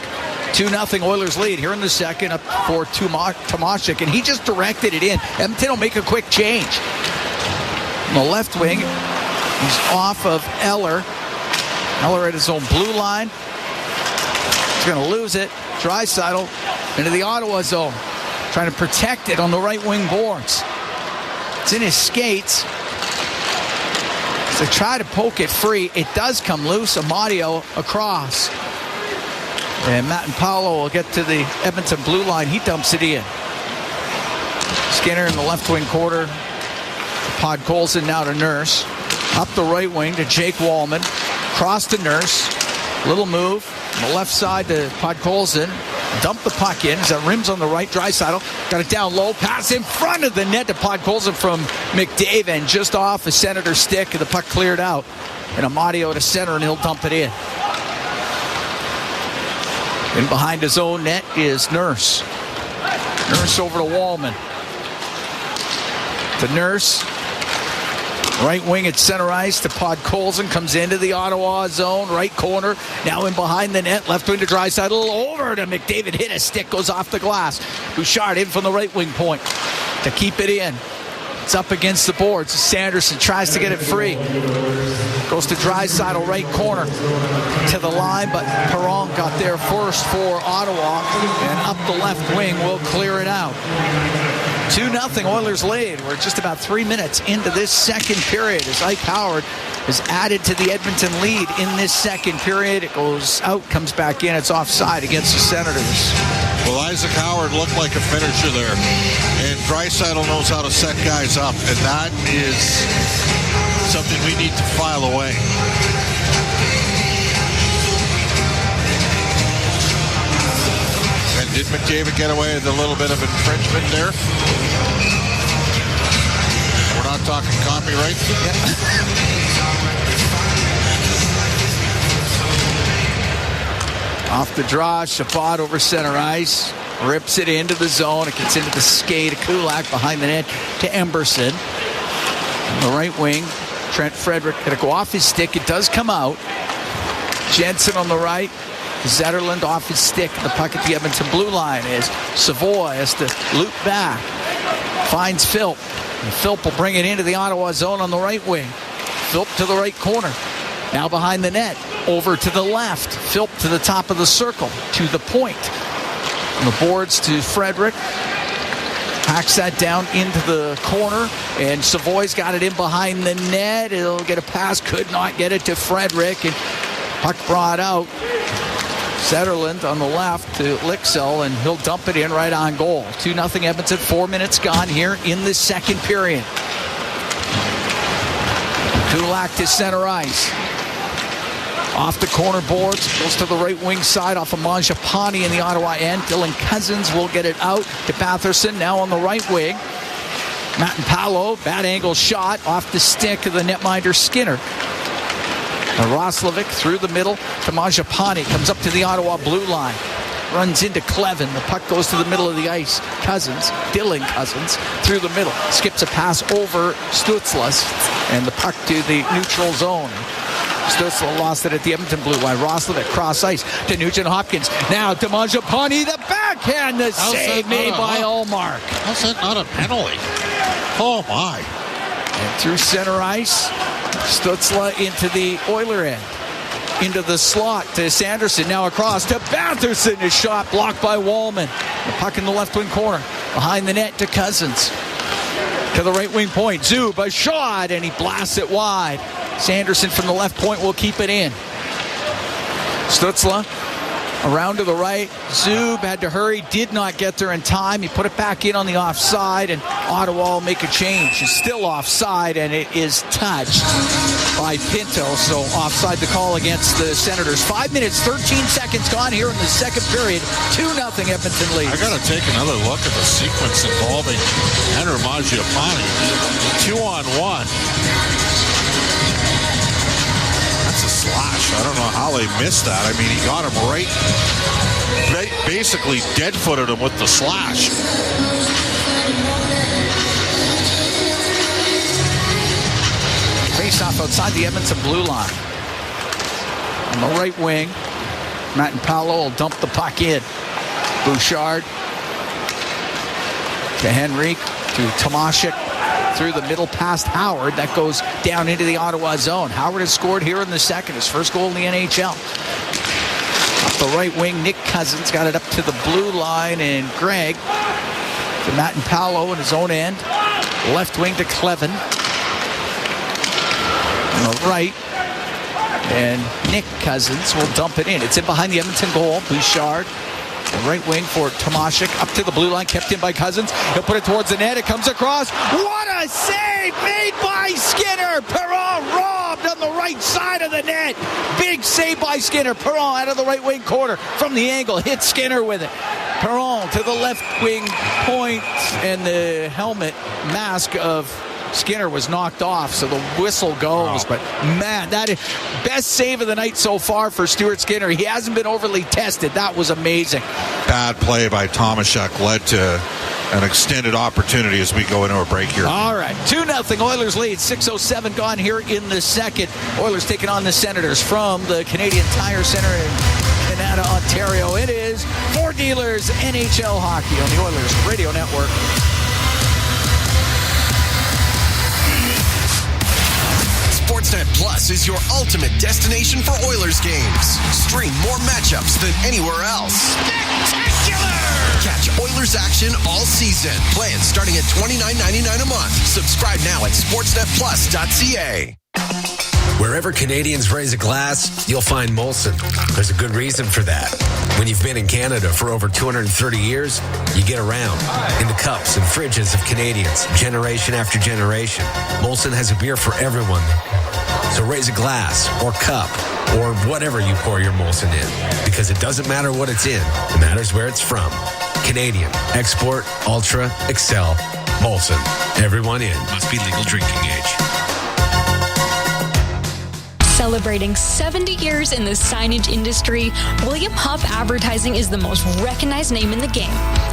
Speaker 16: 2-0 Oilers lead here in the second, up for Tomashik, and he just directed it in. Edmonton will make a quick change. On the left wing, he's off of Eller. Eller at his own blue line. He's going to lose it. Draisaitl into the Ottawa zone. Trying to protect it on the right wing boards. It's in his skates. So try to poke it free. It does come loose. Amadio across. And Matt and Paolo will get to the Edmonton blue line. He dumps it in. Skinner in the left wing quarter. Podkolzin now to Nurse. Up the right wing to Jake Wallman. Cross to Nurse. Little move. On the left side to Podkolzin. Dump the puck in. As that rims on the right. Draisaitl got it down low. Pass in front of the net to Podkolzin from McDavid. Just off the Senator's stick. And the puck cleared out. And Amadio to center, and he'll dump it in. And behind his own net is Nurse. Nurse over to Wallman. To Nurse. Right wing at center ice to Podkolzin. Comes into the Ottawa zone. Right corner. Now in behind the net. Left wing to Draisaitl. Over to McDavid. Hit a stick. Goes off the glass. Bouchard in from the right wing point to keep it in. It's up against the boards. Sanderson tries to get it free. Goes to Draisaitl, right corner to the line, but Perron got there first for Ottawa, and up the left wing will clear it out. 2-0 Oilers lead. We're just about 3 minutes into this second period as Ike Howard is added to the Edmonton lead in this second period. It goes out, comes back in. It's offside against the Senators.
Speaker 1: Well, Isaac Howard looked like a finisher there. And Draisaitl knows how to set guys up. And that is something we need to file away. And did McDavid get away with a little bit of infringement there? We're not talking copyright?
Speaker 16: Off the draw, Chabot over center ice. Rips it into the zone. It gets into the skate of Kulak behind the net to Emberson. On the right wing, Trent Frederick going to go off his stick. It does come out. Jensen on the right. Zetterlund off his stick. The puck at the Edmonton blue line is Savoy has to loop back. Finds Philp. And Philp will bring it into the Ottawa zone on the right wing. Philp to the right corner. Now behind the net. Over to the left. Philp to the top of the circle. To the point. On the boards to Frederick. Hacks that down into the corner. And Savoy's got it in behind the net. He'll get a pass. Could not get it to Frederick. And puck brought out. Zetterlund on the left to Lixell, and he'll dump it in right on goal. 2-0 Edmonton. 4 minutes gone here in the second period. Kulak to center ice. Off the corner boards, goes to the right wing side off of Mangiapane in the Ottawa end. Dylan Cousins will get it out to Batherson, now on the right wing. Matt and Paolo, bad angle shot off the stick of the netminder Skinner. And Roslovic through the middle to Mangiapane, comes up to the Ottawa blue line. Runs into Clevin. The puck goes to the middle of the ice. Cousins, Dylan Cousins, through the middle. Skips a pass over Stutzlas, and the puck to the neutral zone. Stutzla lost it at the Edmonton blue line. Roslovic cross ice to Nugent Hopkins. Now to Mangiapane, the backhand, the save made by Ullmark.
Speaker 1: How's that not a penalty? Oh my.
Speaker 16: And through center ice, Stutzla into the Oiler end. Into the slot to Sanderson. Now across to Batherson. His shot blocked by Wallman. The puck in the left wing corner. Behind the net to Cousins. To the right wing point. Zub, a shot, and he blasts it wide. Sanderson from the left point will keep it in. Stutzla Around to the right. Zub had to hurry, did not get there in time. He put it back in on the offside, and Ottawa will make a change. It's still offside, and it is touched by Pinto. So offside the call against the Senators. 5 minutes, 13 seconds gone here in the second period. 2-0 Edmonton leads.
Speaker 1: I got to take another look at the sequence involving Henry Mangiapane. 2-on-1. That's a slash. I don't know how they missed that. I mean, he got him right, basically dead-footed him with the slash.
Speaker 16: Face-off outside the Edmonton blue line. On the right wing, Matt and Paolo will dump the puck in. Bouchard to Henrique, to Tomashik, through the middle past Howard. That goes down into the Ottawa zone. Howard has scored here in the second, his first goal in the NHL. Up the right wing, Nick Cousins got it up to the blue line, and Greg to Matt and Paolo in his own end. Left wing to Clevin. On the right, and Nick Cousins will dump it in. It's in behind the Edmonton goal. Bouchard, the right wing for Tomashik, up to the blue line, kept in by Cousins. He'll put it towards the net. It comes across. What a save made by Skinner. Perron robbed on the right side of the net. Big save by Skinner. Perron out of the right wing corner from the angle. Hit Skinner with it. Perron to the left wing point, and the helmet mask of Skinner was knocked off, so the whistle goes. Wow. But man, that is best save of the night so far for Stuart Skinner. He hasn't been overly tested. That was amazing.
Speaker 1: Bad play by Tomashek led to an extended opportunity as we go into a break here.
Speaker 16: All right, 2-0 Oilers lead. 6:07 gone here in the second. Oilers taking on the Senators from the Canadian Tire Center in Canada, Ontario. It is for Dealers NHL Hockey on the Oilers Radio Network.
Speaker 3: Sportsnet Plus is your ultimate destination for Oilers games. Stream more matchups than anywhere else. Spectacular! Catch Oilers action all season. Plans starting at $29.99 a month. Subscribe now at sportsnetplus.ca.
Speaker 2: Wherever Canadians raise a glass, you'll find Molson. There's a good reason for that. When you've been in Canada for over 230 years, you get around in the cups and fridges of Canadians, generation after generation. Molson has a beer for everyone. So raise a glass or cup or whatever you pour your Molson in, because it doesn't matter what it's in. It matters where it's from. Canadian, export, ultra, excel, Molson. Everyone in. Must be legal drinking age.
Speaker 17: Celebrating 70 years in the signage industry, William Huff Advertising is the most recognized name in the game.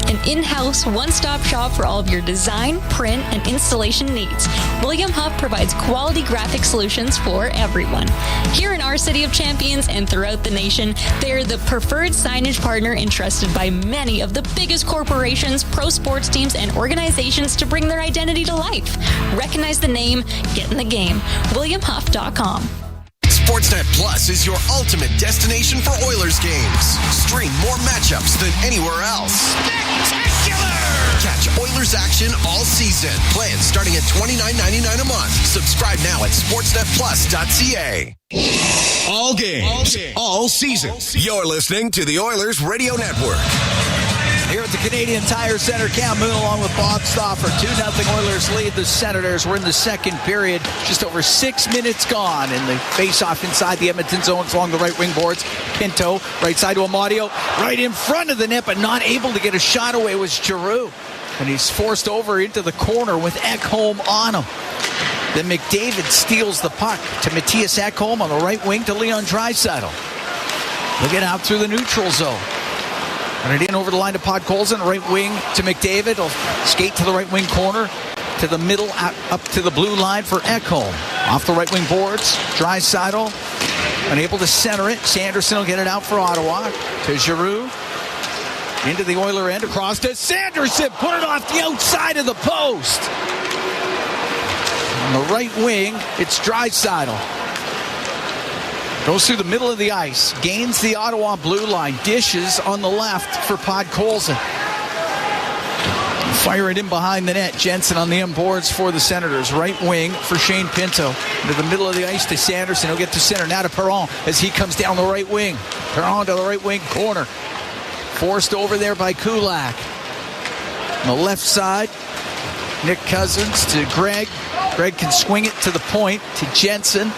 Speaker 17: An in-house, one-stop shop for all of your design, print, and installation needs. William Huff provides quality graphic solutions for everyone. Here in our City of Champions and throughout the nation, they are the preferred signage partner entrusted by many of the biggest corporations, pro sports teams, and organizations to bring their identity to life. Recognize the name, get in the game. WilliamHuff.com.
Speaker 3: Sportsnet Plus is your ultimate destination for Oilers games. Stream more matchups than anywhere else. Spectacular! Catch Oilers action all season. Plans starting at $29.99 a month. Subscribe now at sportsnetplus.ca.
Speaker 5: All games, all season. You're listening to the Oilers Radio Network.
Speaker 16: Here at the Canadian Tire Center, Cam Moon along with Bob Stauffer. 2-0 Oilers lead the Senators. We're in the second period. Just over 6 minutes gone. And the face-off inside the Edmonton zones along the right wing boards. Pinto, right side to Amadio. Right in front of the net, but not able to get a shot away was Giroux. And he's forced over into the corner with Ekholm on him. Then McDavid steals the puck to Matthias Ekholm on the right wing to Leon Draisaitl. Looking out through the neutral zone. And it in over the line to Podkolzin, right wing to McDavid. He'll skate to the right wing corner, to the middle, up to the blue line for Ekholm. Off the right wing boards, Draisaitl unable to center it. Sanderson will get it out for Ottawa to Giroux. Into the Oiler end, across to Sanderson. Put it off the outside of the post. On the right wing, it's Draisaitl. Goes through the middle of the ice, gains the Ottawa blue line, dishes on the left for Podkolzin. Fire it in behind the net. Jensen on the boards for the Senators. Right wing for Shane Pinto. Into the middle of the ice to Sanderson. He'll get to center. Now to Perron as he comes down the right wing. Perron to the right wing corner. Forced over there by Kulak. On the left side, Nick Cousins to Greg. Greg can swing it to the point to Jensen.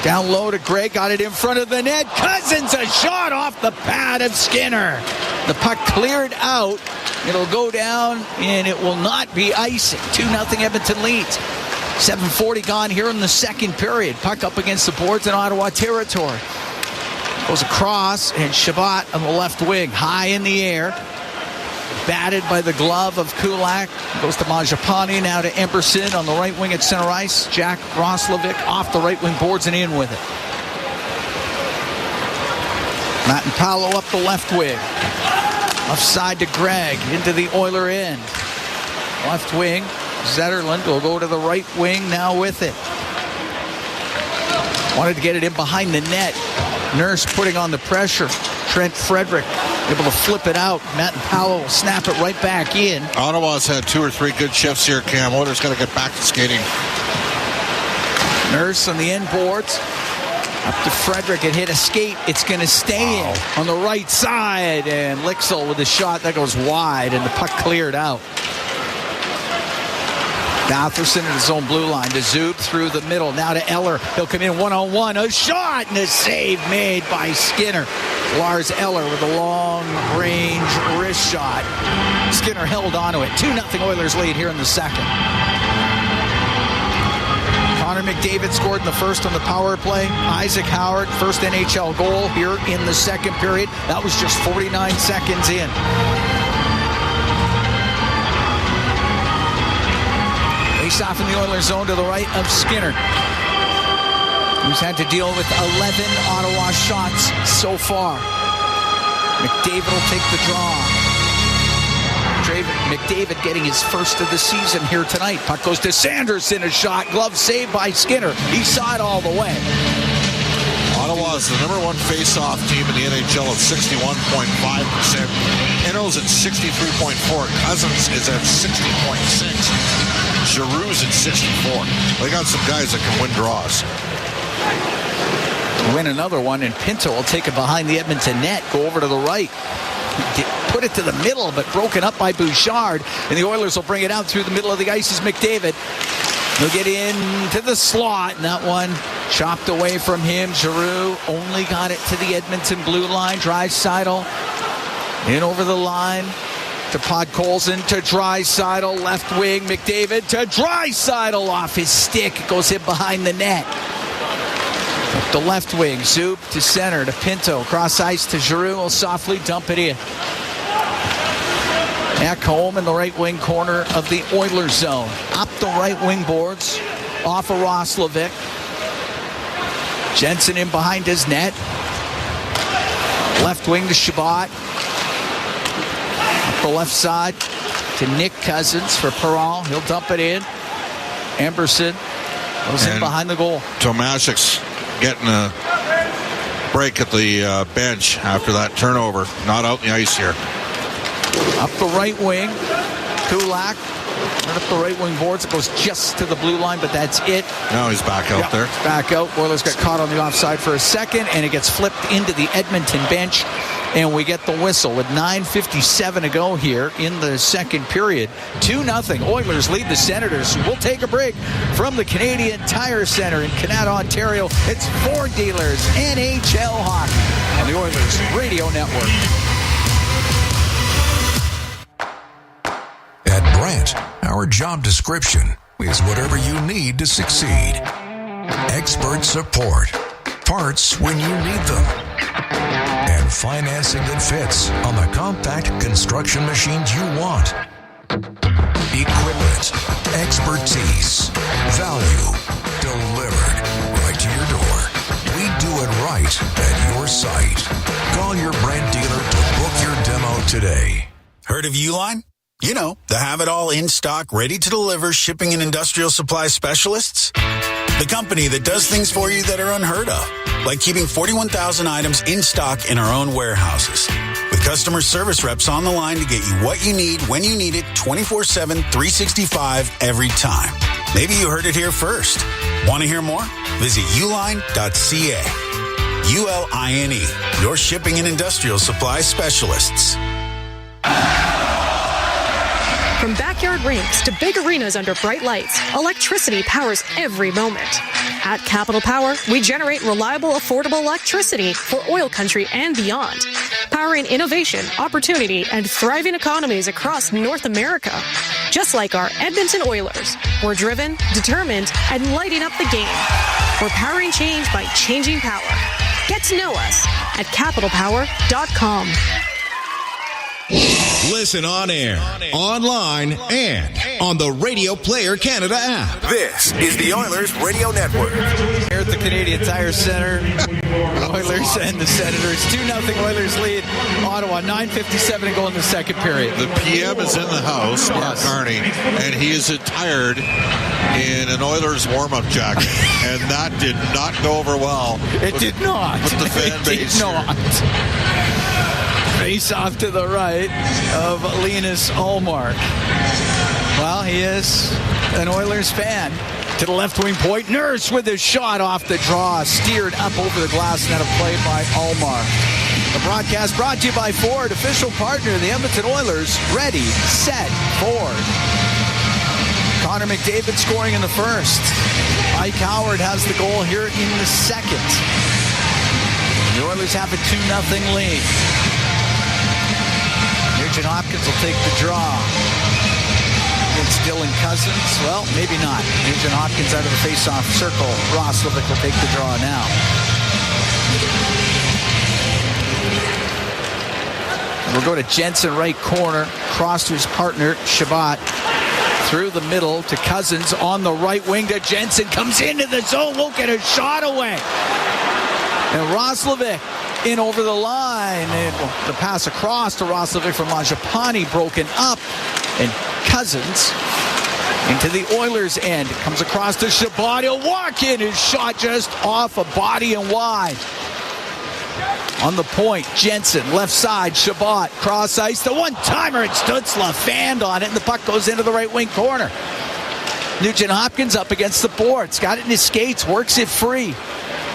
Speaker 16: Down low to Greg. Got it in front of the net. Cousins, a shot off the pad of Skinner. The puck cleared out. It'll go down, and it will not be icing. 2-0 Edmonton leads. 7:40 gone here in the second period. Puck up against the boards in Ottawa territory. Goes across, and Shabbat on the left wing. High in the air. Batted by the glove of Kulak. Goes to Mangiapane, now to Emberson on the right wing at center ice. Jack Roslovic off the right wing boards and in with it. Matt and Paolo up the left wing. Offside to Greg, into the Oiler end. Left wing, Zetterlund will go to the right wing now with it. Wanted to get it in behind the net. Nurse putting on the pressure. Trent Frederick able to flip it out. Matt and Paolo will snap it right back in.
Speaker 1: Ottawa's had 2 or 3 good shifts here, Cam. Oilers got to get back to skating.
Speaker 16: Nurse on the end boards. Up to Frederick, it hit a skate. It's going to stay in on the right side. And Lixel with a shot that goes wide, and the puck cleared out. Batherson in his own blue line to Zub through the middle. Now to Eller. He'll come in one-on-one. A shot and a save made by Skinner. Lars Eller with a long-range wrist shot. Skinner held onto it. 2-0 Oilers lead here in the second. Connor McDavid scored in the first on the power play. Isaac Howard, first NHL goal here in the second period. That was just 49 seconds in. Face off in the Oilers zone to the right of Skinner, who's had to deal with 11 Ottawa shots so far. McDavid will take the draw. McDavid getting his first of the season here tonight. Puck goes to Sanderson, a shot. Glove saved by Skinner. He saw it all the way.
Speaker 1: Ottawa is the #1 face-off team in the NHL at 61.5%. Enno's at 63.4. Cousins is at 60.6. Giroux's at 64. They got some guys that can win draws.
Speaker 16: Win another one, and Pinto will take it behind the Edmonton net. Go over to the right. Put it to the middle, but broken up by Bouchard. And the Oilers will bring it out through the middle of the ice as McDavid. He'll get into the slot, and that one chopped away from him. Giroux only got it to the Edmonton blue line. Draisaitl in over the line to Podkolzin, to Draisaitl, left wing, McDavid to Draisaitl off his stick. It goes in behind the net. Up the left wing, Zub to center, to Pinto, cross ice to Giroux, will softly dump it in. Back home in the right wing corner of the Oilers zone. Up the right wing boards, off of Roslovic. Jensen in behind his net. Left wing to Shabbat. Up the left side to Nick Cousins for Perron. He'll dump it in. Emberson goes in behind the goal.
Speaker 1: Tomaszek's getting a break at the bench after that turnover. Not out in the ice here.
Speaker 16: Up the right wing, Kulak. Right up the right wing boards. It goes just to the blue line, but that's it.
Speaker 1: Now he's back out there.
Speaker 16: Back out. Oilers got caught on the offside for a second, and it gets flipped into the Edmonton bench, and we get the whistle with 9:57 to go here in the second period. 2-0. Oilers lead the Senators. We'll take a break from the Canadian Tire Center in Canada, Ontario. It's Ford Dealers NHL Hockey on the Oilers Radio Network.
Speaker 6: At Brandt, our job description is whatever you need to succeed. Expert support, parts when you need them, and financing that fits on the compact construction machines you want. Equipment, expertise, value, delivered right to your door. We do it right at your site. Call your Brandt dealer to book your demo today.
Speaker 7: Heard of Uline? You know, the have-it-all in-stock, ready-to-deliver shipping and industrial supply specialists. The company that does things for you that are unheard of, like keeping 41,000 items in stock in our own warehouses. With customer service reps on the line to get you what you need when you need it 24/7, 365 every time. Maybe you heard it here first. Want to hear more? Visit uline.ca. ULINE, your shipping and industrial supply specialists.
Speaker 11: From backyard rinks to big arenas under bright lights, electricity powers every moment. At Capital Power, we generate reliable, affordable electricity for oil country and beyond, powering innovation, opportunity, and thriving economies across North America. Just like our Edmonton Oilers, we're driven, determined, and lighting up the game. We're powering change by changing power. Get to know us at capitalpower.com.
Speaker 3: Listen on air, online, and on the Radio Player Canada app.
Speaker 5: This is the Oilers Radio Network.
Speaker 16: Here at the Canadian Tire Center, Oilers and the Senators. 2-0 Oilers lead Ottawa. 9:57 to go in the second period.
Speaker 1: The PM is in the house, Mark Carney, and he is attired in an Oilers warm-up jacket. And that did not go over well.
Speaker 16: It did not.
Speaker 1: With the fan base.
Speaker 16: It did not. Face off to the right of Linus Ullmark. Well, he is an Oilers fan. To the left wing point, Nurse with his shot off the draw, steered up over the glass net of play by Ullmark. The broadcast brought to you by Ford, official partner of the Edmonton Oilers. Ready, set, Ford. Connor McDavid scoring in the first. Mike Howard has the goal here in the second. The Oilers have a 2-0 lead. Nugent Hopkins will take the draw. It's Dylan Cousins. Well, maybe not. Nugent Hopkins out of the face-off circle. Roslovic will take the draw now. We'll go to Jensen, right corner. Cross to his partner, Shabbat. Through the middle to Cousins on the right wing to Jensen. Comes into the zone. Won't get a shot away. And Roslovic in over the line. And the pass across to Roslovic from Mangiapane broken up. And Cousins into the Oilers' end. Comes across to Shabbat. He'll walk in. His shot just off a body and wide. On the point, Jensen, left side, Shabbat, cross ice, the one-timer, and Stutzla fanned on it, and the puck goes into the right wing corner. Nugent Hopkins up against the boards, got it in his skates, works it free.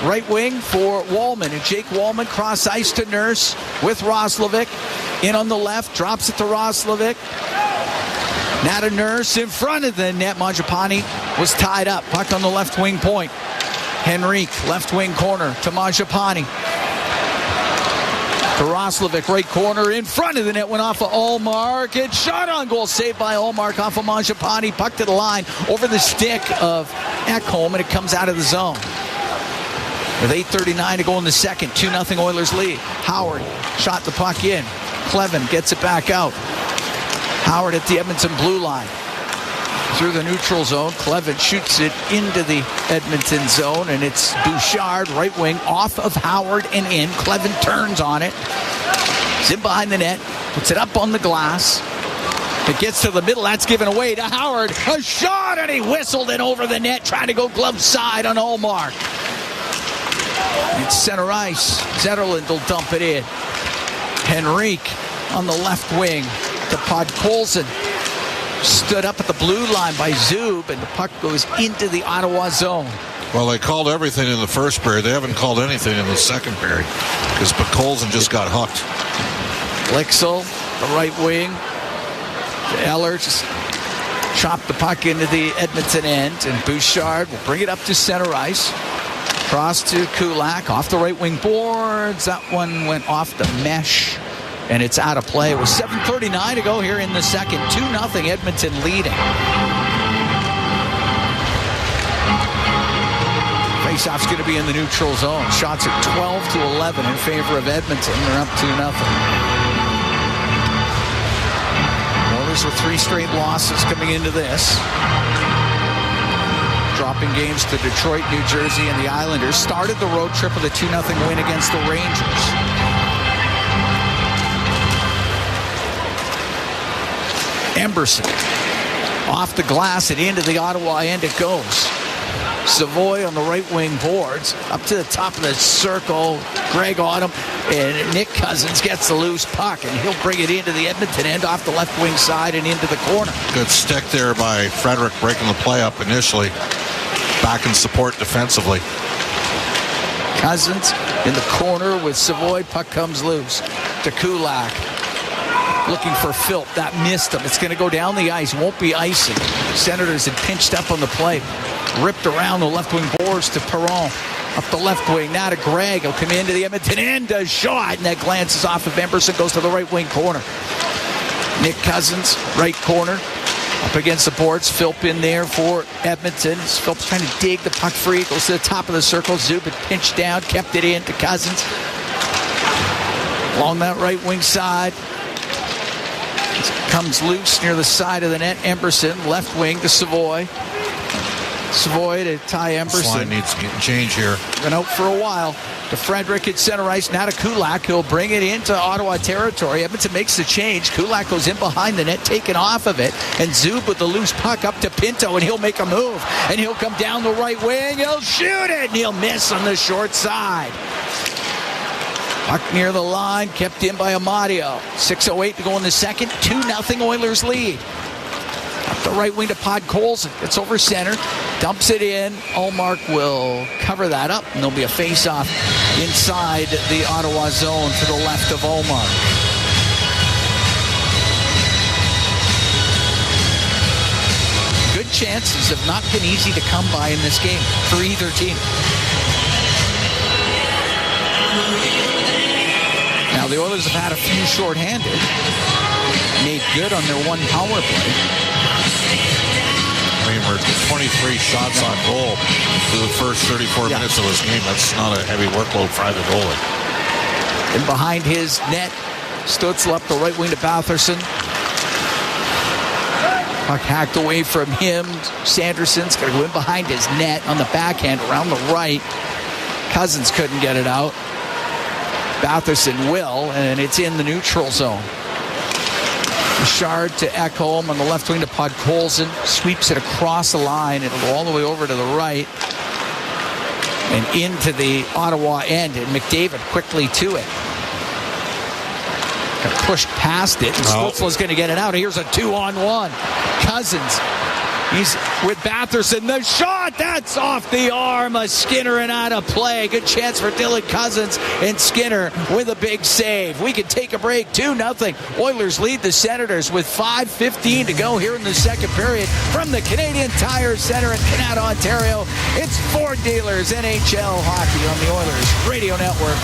Speaker 16: Right wing for Wallman, and Jake Wallman cross ice to Nurse with Roslovic. In on the left, drops it to Roslovic. Now to Nurse in front of the net. Mangiapane was tied up, puck on the left wing point. Henrique, left wing corner to Mangiapane. To Roslovic, right corner, in front of the net, went off of Ullmark, and shot on goal, saved by Ullmark off of Mangiapane, puck to the line, over the stick of Ekholm, and it comes out of the zone. With 8:39 to go in the second, 2-0 Oilers lead. Howard shot the puck in. Clevin gets it back out. Howard at the Edmonton blue line. Through the neutral zone, Clevin shoots it into the Edmonton zone, and it's Bouchard, right wing, off of Howard and in. Clevin turns on it. He's in behind the net, puts it up on the glass. It gets to the middle, that's given away to Howard. A shot, and he whistled it over the net, trying to go glove side on Ullmark. It's center ice. Zetterlund will dump it in. Henrique on the left wing to Podkolzin. Stood up at the blue line by Zub, and the puck goes into the Ottawa zone.
Speaker 1: Well, they called everything in the first period. They haven't called anything in the second period because Podkolzin just got hooked.
Speaker 16: Lixel, the right wing. Eller just chopped the puck into the Edmonton end, and Bouchard will bring it up to center ice. Cross to Kulak, off the right wing boards. That one went off the mesh, and it's out of play. It was 7:39 to go here in the second. 2-0 Edmonton leading. Faceoff's going to be in the neutral zone. Shots are 12-11 in favor of Edmonton. They're up 2-0. Oilers with 3 straight losses coming into this. Dropping games to Detroit, New Jersey, and the Islanders. Started the road trip with a 2-0 win against the Rangers. Emberson off the glass and into the Ottawa end it goes. Savoy on the right wing boards. Up to the top of the circle. Greg on him. And Nick Cousins gets the loose puck. And he'll bring it into the Edmonton end off the left wing side and into the corner.
Speaker 1: Good stick there by Frederick breaking the play up initially. Back in support defensively.
Speaker 16: Cousins in the corner with Savoy. Puck comes loose to Kulak. Looking for Philp. That missed him. It's going to go down the ice. Won't be icing. Senators had pinched up on the play. Ripped around the left wing boards to Perron. Up the left wing. Now to Gregg. He'll come into the Edmonton end. A shot. And that glances off of Emberson. Goes to the right wing corner. Nick Cousins, right corner. Up against the boards. Philp in there for Edmonton. Philp's trying to dig the puck free. Goes to the top of the circle. Zub had pinched down. Kept it in to Cousins. Along that right wing side. Comes loose near the side of the net. Emberson, left wing to Savoy. Savoy to Ty Emberson.
Speaker 1: This line needs to get change here.
Speaker 16: Been out for a while. To Frederick at center ice. Now to Kulak. He'll bring it into Ottawa territory. Edmonton makes the change. Kulak goes in behind the net, taken off of it. And Zub with the loose puck up to Pinto, and he'll make a move. And he'll come down the right wing. He'll shoot it, and he'll miss on the short side. Puck near the line, kept in by Amadio. 6:08 to go in the second. 2-0 Oilers lead. Up the right wing to Podkolzin. It's over center. Dumps it in. Ullmark will cover that up. And there'll be a face-off inside the Ottawa zone to the left of Ullmark. Good chances have not been easy to come by in this game for either team. Now, the Oilers have had a few shorthanded. Made good on their one power play.
Speaker 1: I mean, we're 23 shots on goal for the first 34 minutes of this game. That's not a heavy workload for either goalie.
Speaker 16: And behind his net, Stützle up the right wing to Batherson. Puck hacked away from him. Sanderson's going to go in behind his net on the backhand around the right. Cousins couldn't get it out. Batherson will, and it's in the neutral zone. Richard to Ekholm on the left wing to Podkolzin. Sweeps it across the line. It'll go all the way over to the right and into the Ottawa end. And McDavid quickly to it. Got pushed past it. And Stützle's going to get it out. Here's a 2-on-1. Cousins. He's with Batherson. The shot, that's off the arm of Skinner and out of play. Good chance for Dylan Cousins, and Skinner with a big save. We can take a break. 2-0. Oilers lead the Senators with 5:15 to go here in the second period. From the Canadian Tire Center in Canada, Ontario, it's Ford Dealers NHL Hockey on the Oilers Radio Network.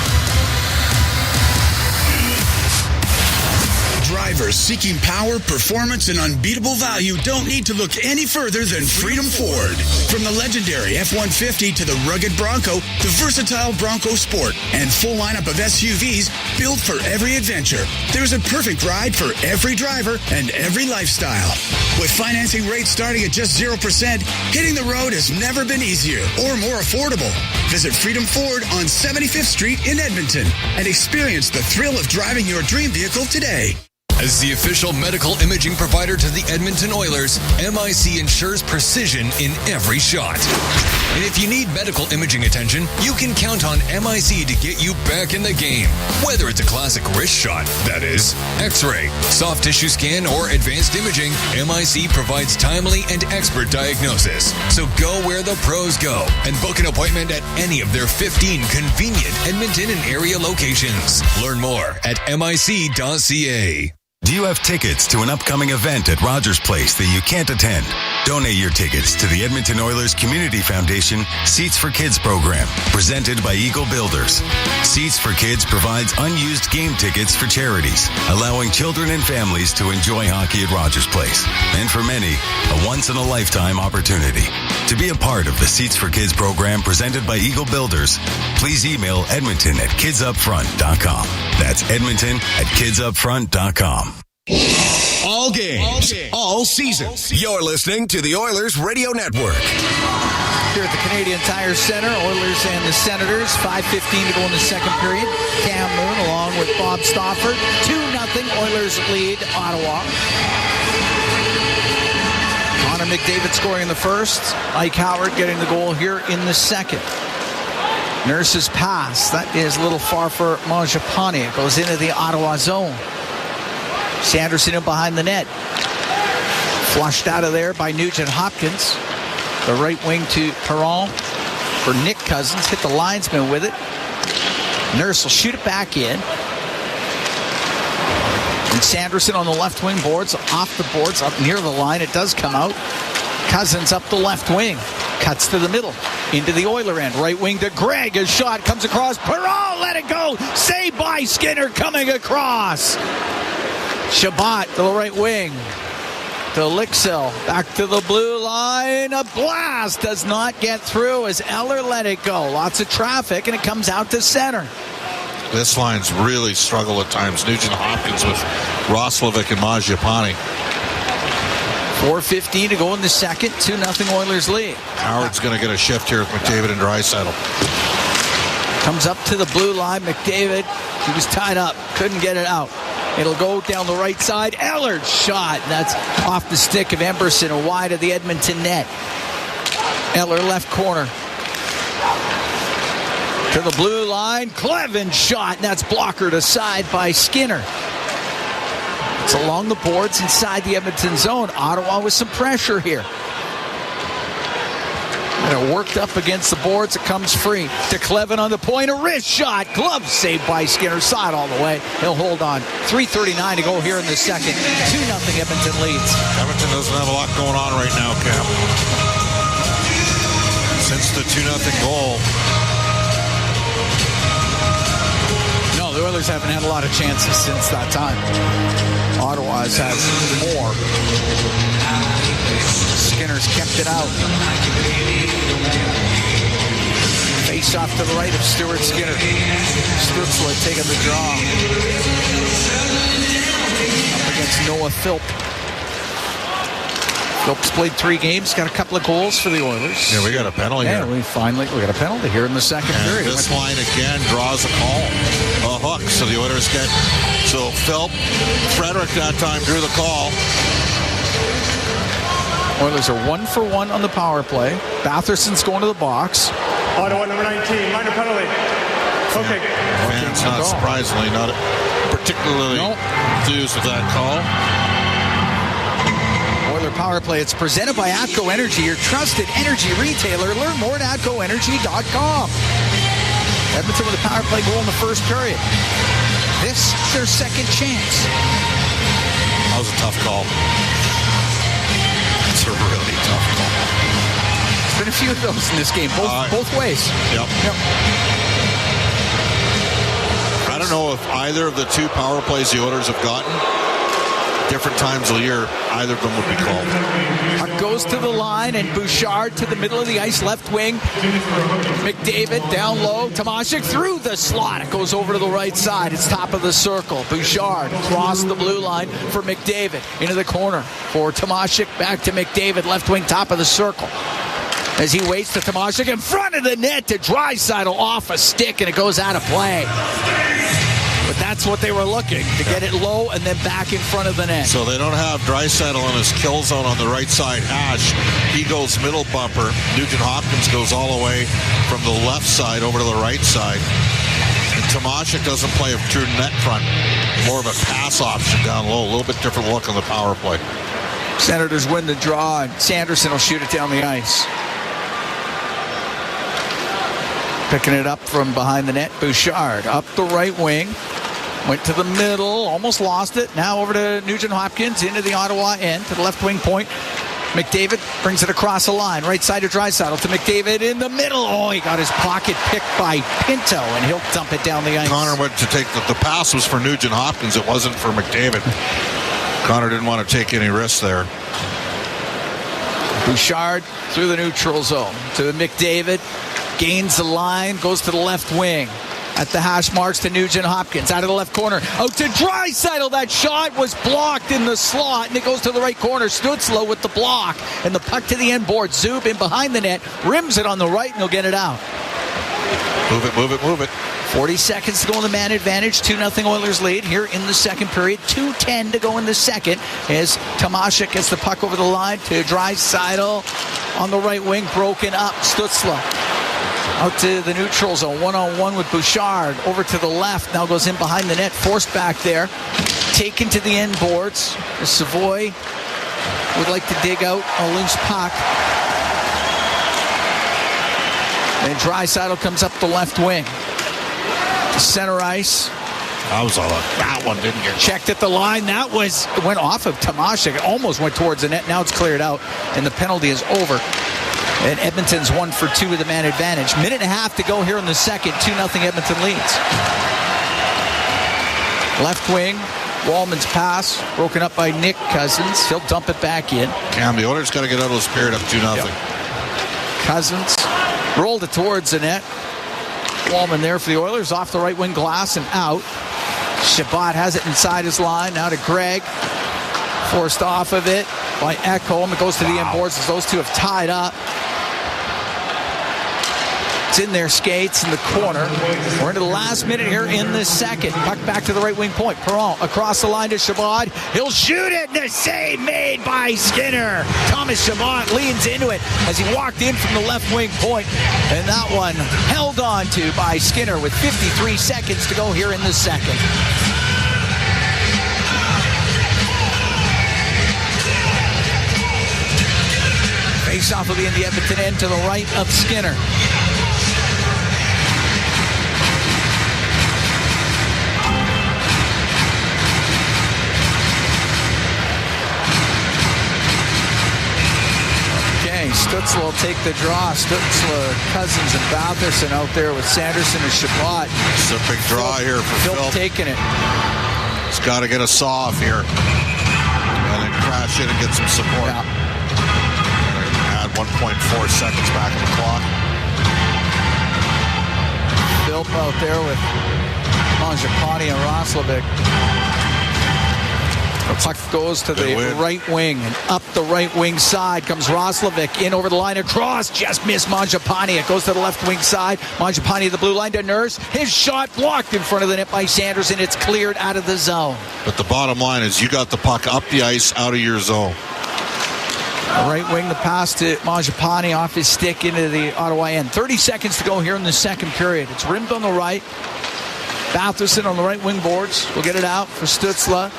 Speaker 12: Drivers seeking power, performance, and unbeatable value don't need to look any further than Freedom Ford. From the legendary F-150 to the rugged Bronco, the versatile Bronco Sport, and full lineup of SUVs built for every adventure, there's a perfect ride for every driver and every lifestyle. With financing rates starting at just 0%, hitting the road has never been easier or more affordable. Visit Freedom Ford on 75th Street in Edmonton and experience the thrill of driving your dream vehicle today.
Speaker 18: As the official medical imaging provider to the Edmonton Oilers, MIC ensures precision in every shot. And if you need medical imaging attention, you can count on MIC to get you back in the game. Whether it's a classic wrist shot, that is, X-ray, soft tissue scan, or advanced imaging, MIC provides timely and expert diagnosis. So go where the pros go and book an appointment at any of their 15 convenient Edmonton and area locations. Learn more at mic.ca.
Speaker 5: Do you have tickets to an upcoming event at Rogers Place that you can't attend? Donate your tickets to the Edmonton Oilers Community Foundation Seats for Kids program, presented by Eagle Builders. Seats for Kids provides unused game tickets for charities, allowing children and families to enjoy hockey at Rogers Place. And for many, a once-in-a-lifetime opportunity. To be a part of the Seats for Kids program presented by Eagle Builders, please email edmonton@kidsupfront.com. That's edmonton@kidsupfront.com.
Speaker 12: All games, all seasons. You're listening to the Oilers Radio Network.
Speaker 16: Here at the Canadian Tire Center, Oilers and the Senators, 5:15 to go in the second period. Cam Moon along with Bob Stauffer. 2-0 Oilers lead Ottawa. Connor McDavid scoring in the first. Mike Howard getting the goal here in the second. Nurse's pass. That is a little far for Mangiapane. It goes into the Ottawa zone. Sanderson in behind the net. Flushed out of there by Nugent Hopkins. The right wing to Perron for Nick Cousins. Hit the linesman with it. Nurse will shoot it back in. And Sanderson on the left wing boards. Off the boards. Up near the line. It does come out. Cousins up the left wing. Cuts to the middle. Into the Oiler end. Right wing to Gregg. His shot comes across. Perron, let it go. Saved by Skinner coming across. Shabbat to the right wing. To Lixell. Back to the blue line. A blast does not get through as Eller let it go. Lots of traffic, and it comes out to center.
Speaker 1: This line's really struggled at times. Nugent Hopkins with Roslovic and Mangiapane.
Speaker 16: 4:15 to go in the second. 2-0 Oilers lead.
Speaker 1: Howard's going to get a shift here with McDavid and Draisaitl.
Speaker 16: Comes up to the blue line. McDavid, he was tied up. Couldn't get it out. It'll go down the right side. Eller's shot. That's off the stick of Emberson and wide of the Edmonton net. Eller left corner. To the blue line. Cleven shot. And that's blockered aside by Skinner. It's along the boards inside the Edmonton zone. Ottawa with some pressure here. And it worked up against the boards. It comes free to Cleven on the point. A wrist shot. Glove saved by Skinner. Saw it all the way. He'll hold on. 3:39 to go here in the second. 2-0 Edmonton leads.
Speaker 1: Edmonton doesn't have a lot going on right now, Cam. Since the 2-0 goal.
Speaker 16: No, the Oilers haven't had a lot of chances since that time. Ottawa's has more. Skinner's kept it out. Face off to the right of Stuart Skinner. Stutzla taking the draw. Up against Noah Philp. Philp's played 3 games, got a couple of goals for the Oilers.
Speaker 1: Yeah, we got a penalty here.
Speaker 16: We got a penalty here in the second period.
Speaker 1: This line again draws a call. A hook, so the Oilers get... So Philp, Frederick that time drew the call.
Speaker 16: Oilers are 1 for 1 on the power play. Batherson's going to the box.
Speaker 13: Ottawa number 19, minor penalty. Okay.
Speaker 1: Fans, not surprisingly, not particularly enthused with that call.
Speaker 16: Oiler power play. It's presented by ATCO Energy, your trusted energy retailer. Learn more at ATCOenergy.com. Edmonton with a power play goal in the first period. This is their second chance.
Speaker 1: That was a tough call. It's a really tough call.
Speaker 16: There's been a few of those in this game, both ways.
Speaker 1: Yep. I don't know if either of the 2 power plays the Oilers have gotten, different times of the year, either of them would be called.
Speaker 16: Goes to the line, and Bouchard to the middle of the ice, left wing. McDavid down low. Tomashik through the slot. It goes over to the right side. It's top of the circle. Bouchard across the blue line for McDavid. Into the corner for Tomashik. Back to McDavid, left wing, top of the circle. As he waits to Tomashik in front of the net to Draisaitl off a stick, and it goes out of play. But that's what they were looking, to get it low and then back in front of the net.
Speaker 1: So they don't have Draisaitl in his kill zone on the right side hash. He goes middle bumper. Nugent Hopkins goes all the way from the left side over to the right side. And Tomashik doesn't play a true net front. More of a pass option down low. A little bit different look on the power play.
Speaker 16: Senators win the draw, and Sanderson will shoot it down the ice. Picking it up from behind the net. Bouchard up the right wing. Went to the middle, almost lost it. Now over to Nugent Hopkins, into the Ottawa end, to the left wing point. McDavid brings it across the line. Right side of Draisaitl to McDavid in the middle. Oh, he got his pocket picked by Pinto, and he'll dump it down the ice.
Speaker 1: Connor went to take the pass was for Nugent Hopkins. It wasn't for McDavid. Connor didn't want to take any risks there.
Speaker 16: Bouchard through the neutral zone to McDavid. Gains the line, goes to the left wing. At the hash marks to Nugent Hopkins. Out of the left corner. Out to Draisaitl. That shot was blocked in the slot, and it goes to the right corner. Stutzla with the block. And the puck to the end board. Zub in behind the net. Rims it on the right, and he'll get it out.
Speaker 1: Move it, move it, move it.
Speaker 16: 40 seconds to go in the man advantage. 2-0 Oilers lead here in the second period. 2:10 to go in the second as Tomaszek gets the puck over the line to Draisaitl on the right wing. Broken up. Stützle out to the neutral zone. One-on-one with Bouchard. Over to the left. Now goes in behind the net. Forced back there. Taken to the end boards. Savoy would like to dig out a loose puck. And Draisaitl comes up the left wing. Center ice.
Speaker 1: That was all that one didn't get
Speaker 16: checked at the line. That went off of Tomaszek. It almost went towards the net. Now it's cleared out, and the penalty is over. And Edmonton's 1 for 2 with the man advantage. Minute and a half to go here in the second. 2-0 Edmonton leads. Left wing. Wallman's pass broken up by Nick Cousins. He'll dump it back in.
Speaker 1: Cam, the Oilers got to get out of this period up 2-0.
Speaker 16: Yep. Cousins rolled it towards the net. Wallman there for the Oilers, off the right wing glass and out. Shabbat has it inside his line. Now to Greg. Forced off of it by Ekholm. It goes to the end boards as those two have tied up. It's in their skates in the corner. We're into the last minute here in the second. Puck back to the right wing point. Perron across the line to Shabbat. He'll shoot it. The save made by Skinner. Thomas Shabbat leans into it as he walked in from the left wing point. And that one held on to by Skinner with 53 seconds to go here in the second. Face-off will be in the Edmonton end to the right of Skinner. Stützle will take the draw. Stützle, Cousins, and Batherson out there with Sanderson and Shabbat.
Speaker 1: It's a big draw here for Phil.
Speaker 16: Taking it.
Speaker 1: He's got to get a saw off here. And then crash in and get some support.
Speaker 16: Yeah.
Speaker 1: Add 1.4 seconds back on the clock.
Speaker 16: Philp out there with Mangiapane and Roslovic. The puck goes to the right wing, and up the right wing side comes Roslovic in over the line across. Just missed Mangiapane. It goes to the left wing side. Mangiapane, the blue line to Nurse. His shot blocked in front of the net by Sanderson. It's cleared out of the zone.
Speaker 1: But the bottom line is you got the puck up the ice, out of your zone.
Speaker 16: The right wing, the pass to Mangiapane off his stick into the Ottawa end. 30 seconds to go here in the second period. It's rimmed on the right. Batherson on the right wing boards. We'll get it out for Stützle.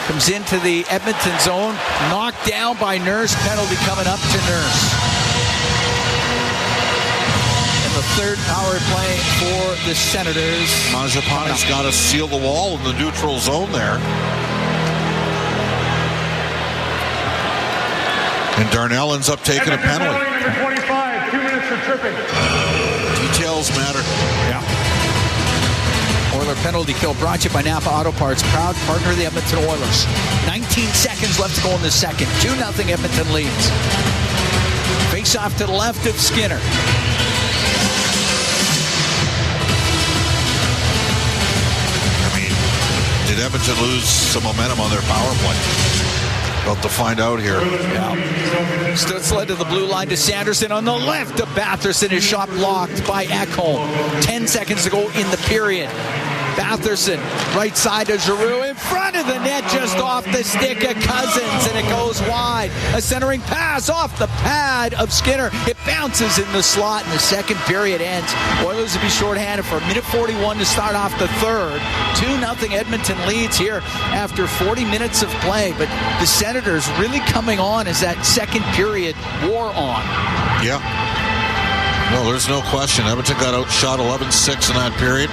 Speaker 16: Comes into the Edmonton zone. Knocked down by Nurse. Penalty coming up to Nurse. And the third power play for the Senators.
Speaker 1: Mangiapane's got to seal the wall in the neutral zone there. And Darnell ends up taking a penalty.
Speaker 13: Number 25, 2 minutes for tripping.
Speaker 1: Details matter.
Speaker 16: Yeah. Oiler penalty kill brought to you by Napa Auto Parts, proud partner of the Edmonton Oilers. 19 seconds left to go in the second. 2-0 Edmonton leads. Face off to the left of Skinner.
Speaker 1: I mean, did Edmonton lose some momentum on their power play? About to find out here.
Speaker 16: Yeah. Stützle to the blue line to Sanderson on the left of Batherson. His shot blocked by Ekholm. 10 seconds to go in the period. Batherson, right side of Giroux, in front of the net, just off the stick of Cousins, and it goes wide. A centering pass off the pad of Skinner. It bounces in the slot, and the second period ends. Oilers will be shorthanded for 1:41 to start off the third. 2-0 Edmonton leads here after 40 minutes of play, but the Senators really coming on as that second period wore on.
Speaker 1: Yeah. No, there's no question. Edmonton got outshot 11-6 in that period.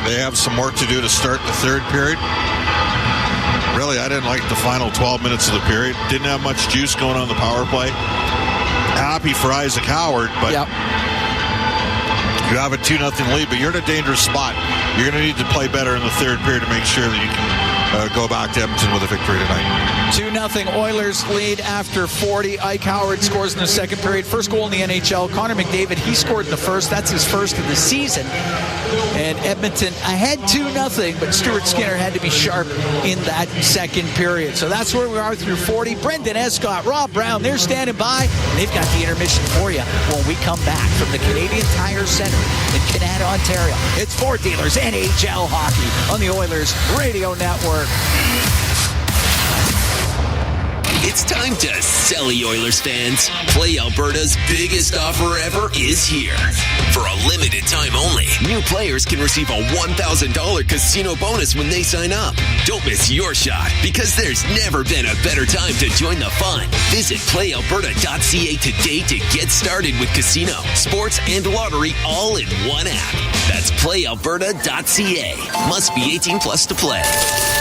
Speaker 1: They have some work to do to start the third period. Really, I didn't like the final 12 minutes of the period. Didn't have much juice going on the power play. Happy for Isaac Howard, but
Speaker 16: yep.
Speaker 1: You have a 2-0 lead, but you're in a dangerous spot. You're going to need to play better in the third period to make sure that you can go back to Edmonton with a victory tonight.
Speaker 16: 2-0 Oilers lead after 40. Ike Howard scores in the second period. First goal in the NHL. Connor McDavid, he scored in the first. That's his first of the season. And Edmonton ahead 2-0, but Stuart Skinner had to be sharp in that second period. So that's where we are through 40. Brendan Escott, Rob Brown, they're standing by, and they've got the intermission for you when we come back from the Canadian Tire Centre in Canada, Ontario. It's Ford Dealers NHL Hockey on the Oilers Radio Network.
Speaker 22: It's time to sell, Oilers fans. Play Alberta's biggest offer ever is here. For a limited time only, new players can receive a $1,000 casino bonus when they sign up. Don't miss your shot, because there's never been a better time to join the fun. Visit playalberta.ca today to get started with casino, sports, and lottery all in one app. That's playalberta.ca. Must be 18 plus to play.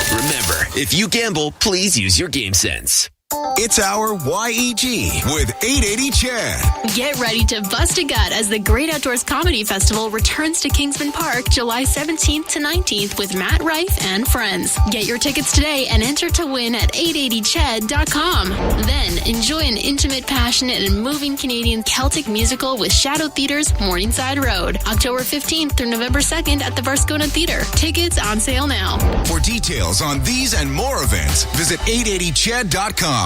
Speaker 22: Remember, if you gamble, please use your game sense.
Speaker 5: It's our YEG with 880 Chad.
Speaker 10: Get ready to bust a gut as the Great Outdoors Comedy Festival returns to Kingsman Park July 17th to 19th with Matt Rife and friends. Get your tickets today and enter to win at 880ched.com. Then enjoy an intimate, passionate, and moving Canadian Celtic musical with Shadow Theatre's Morningside Road, October 15th through November 2nd at the Varscona Theatre. Tickets on sale now.
Speaker 5: For details on these and more events, visit 880ched.com.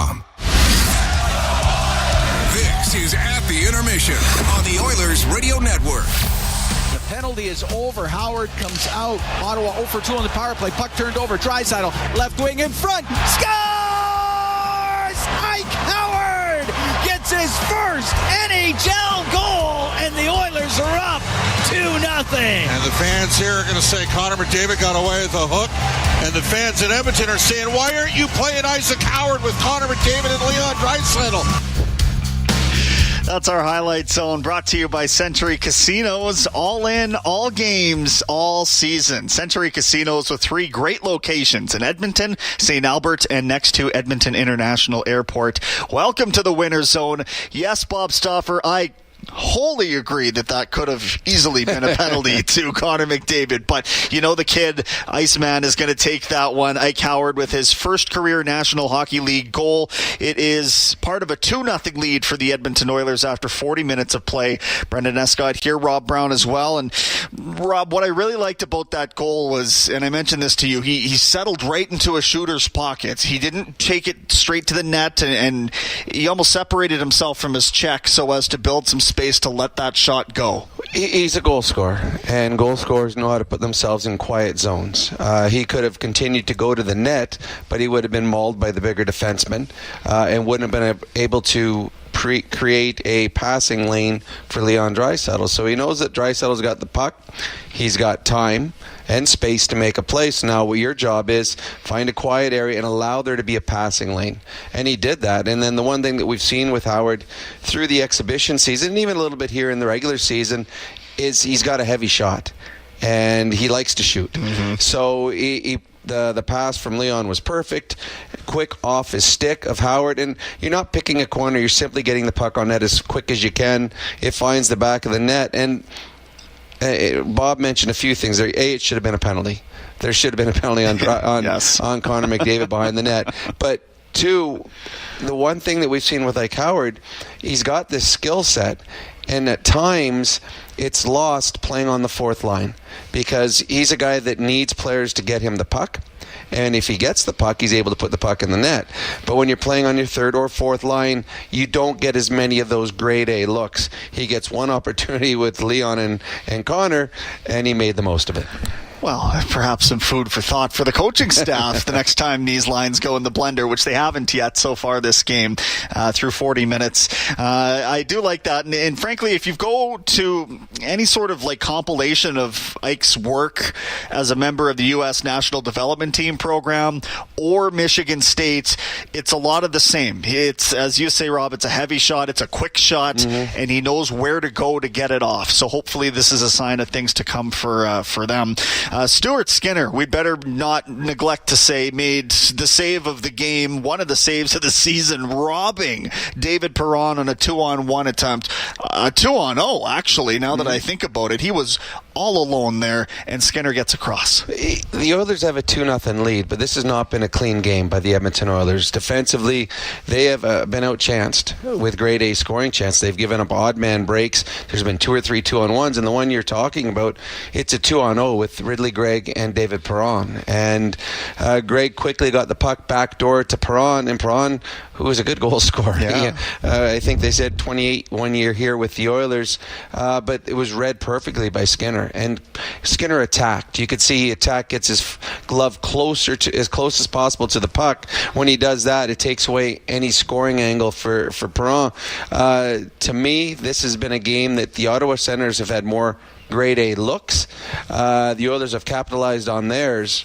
Speaker 5: This is At the Intermission on the Oilers Radio Network.
Speaker 16: The penalty is over. Howard comes out. Ottawa 0 for 2 on the power play. Puck turned over. Draisaitl, left wing in front. Scores! Ike Howard gets his first NHL goal, and the Oilers are up 2-0.
Speaker 1: And the fans here are going to say Connor McDavid got away with a hook. And the fans in Edmonton are saying, why aren't you playing Isaac Howard with Connor McDavid and Leon Draisaitl?
Speaker 4: That's our highlight zone, brought to you by Century Casinos. All in, all games, all season. Century Casinos with 3 great locations in Edmonton, St. Albert, and next to Edmonton International Airport. Welcome to the winner's zone. Yes, Bob Stauffer, I wholly agree that could have easily been a penalty to Connor McDavid, but you know the kid, Iceman, is going to take that one. Ike Howard with his first career National Hockey League goal. It is part of a 2-0 lead for the Edmonton Oilers after 40 minutes of play. Brendan Escott here, Rob Brown as well. And Rob, what I really liked about that goal was, and I mentioned this to you, he settled right into a shooter's pockets. He didn't take it straight to the net, and he almost separated himself from his check so as to build some space to let that shot go.
Speaker 14: He's a goal scorer, and goal scorers know how to put themselves in quiet zones. He could have continued to go to the net, but he would have been mauled by the bigger defenseman and wouldn't have been able to create a passing lane for Leon Draisaitl. So he knows that Draisaitl's got the puck. He's got time and space to make a play. So now what your job is, find a quiet area and allow there to be a passing lane. And he did that. And then the one thing that we've seen with Howard through the exhibition season, and even a little bit here in the regular season, is he's got a heavy shot. And he likes to shoot. Mm-hmm. So the pass from Leon was perfect, quick off his stick of Howard, and you're not picking a corner, you're simply getting the puck on net as quick as you can. It finds the back of the net, and Bob mentioned a few things there. A, it should have been a penalty. There should have been a penalty on yes. on Connor McDavid behind the net. But 2, the one thing that we've seen with Ike Howard, he's got this skill set, and at times it's lost playing on the fourth line because he's a guy that needs players to get him the puck. And if he gets the puck, he's able to put the puck in the net. But when you're playing on your third or fourth line, you don't get as many of those grade A looks. He gets one opportunity with Leon and Connor, and he made the most of it.
Speaker 4: Well, perhaps some food for thought for the coaching staff the next time these lines go in the blender, which they haven't yet so far this game through 40 minutes. I do like that. And frankly, if you go to any sort of like compilation of Ike's work as a member of the U.S. National Development Team program or Michigan State, it's a lot of the same. It's, as you say, Rob, it's a heavy shot. It's a quick shot, and he knows where to go to get it off. So hopefully this is a sign of things to come for them. Stuart Skinner, we better not neglect to say, made the save of the game, one of the saves of the season, robbing David Perron on a 2-on-1 attempt. 2-0, actually, now that I think about it. He was all alone there, and Skinner gets across.
Speaker 14: The Oilers have a 2-0 lead, but this has not been a clean game by the Edmonton Oilers. Defensively, they have been outchanced with grade A scoring chance. They've given up odd man breaks. There's been 2 or 3 2-on-1s, and the one you're talking about, it's a 2-0 with Ridley Gregg and David Perron. And Gregg quickly got the puck backdoor to Perron, and Perron, who was a good goal scorer.
Speaker 4: Yeah.
Speaker 14: I think they said 28 1 year here with the Oilers, but it was read perfectly by Skinner. And Skinner attacked. You could see attack gets his glove as close as possible to the puck. When he does that, it takes away any scoring angle for Perron. To me, this has been a game that the Ottawa Senators have had more grade A looks. The Oilers have capitalized on theirs,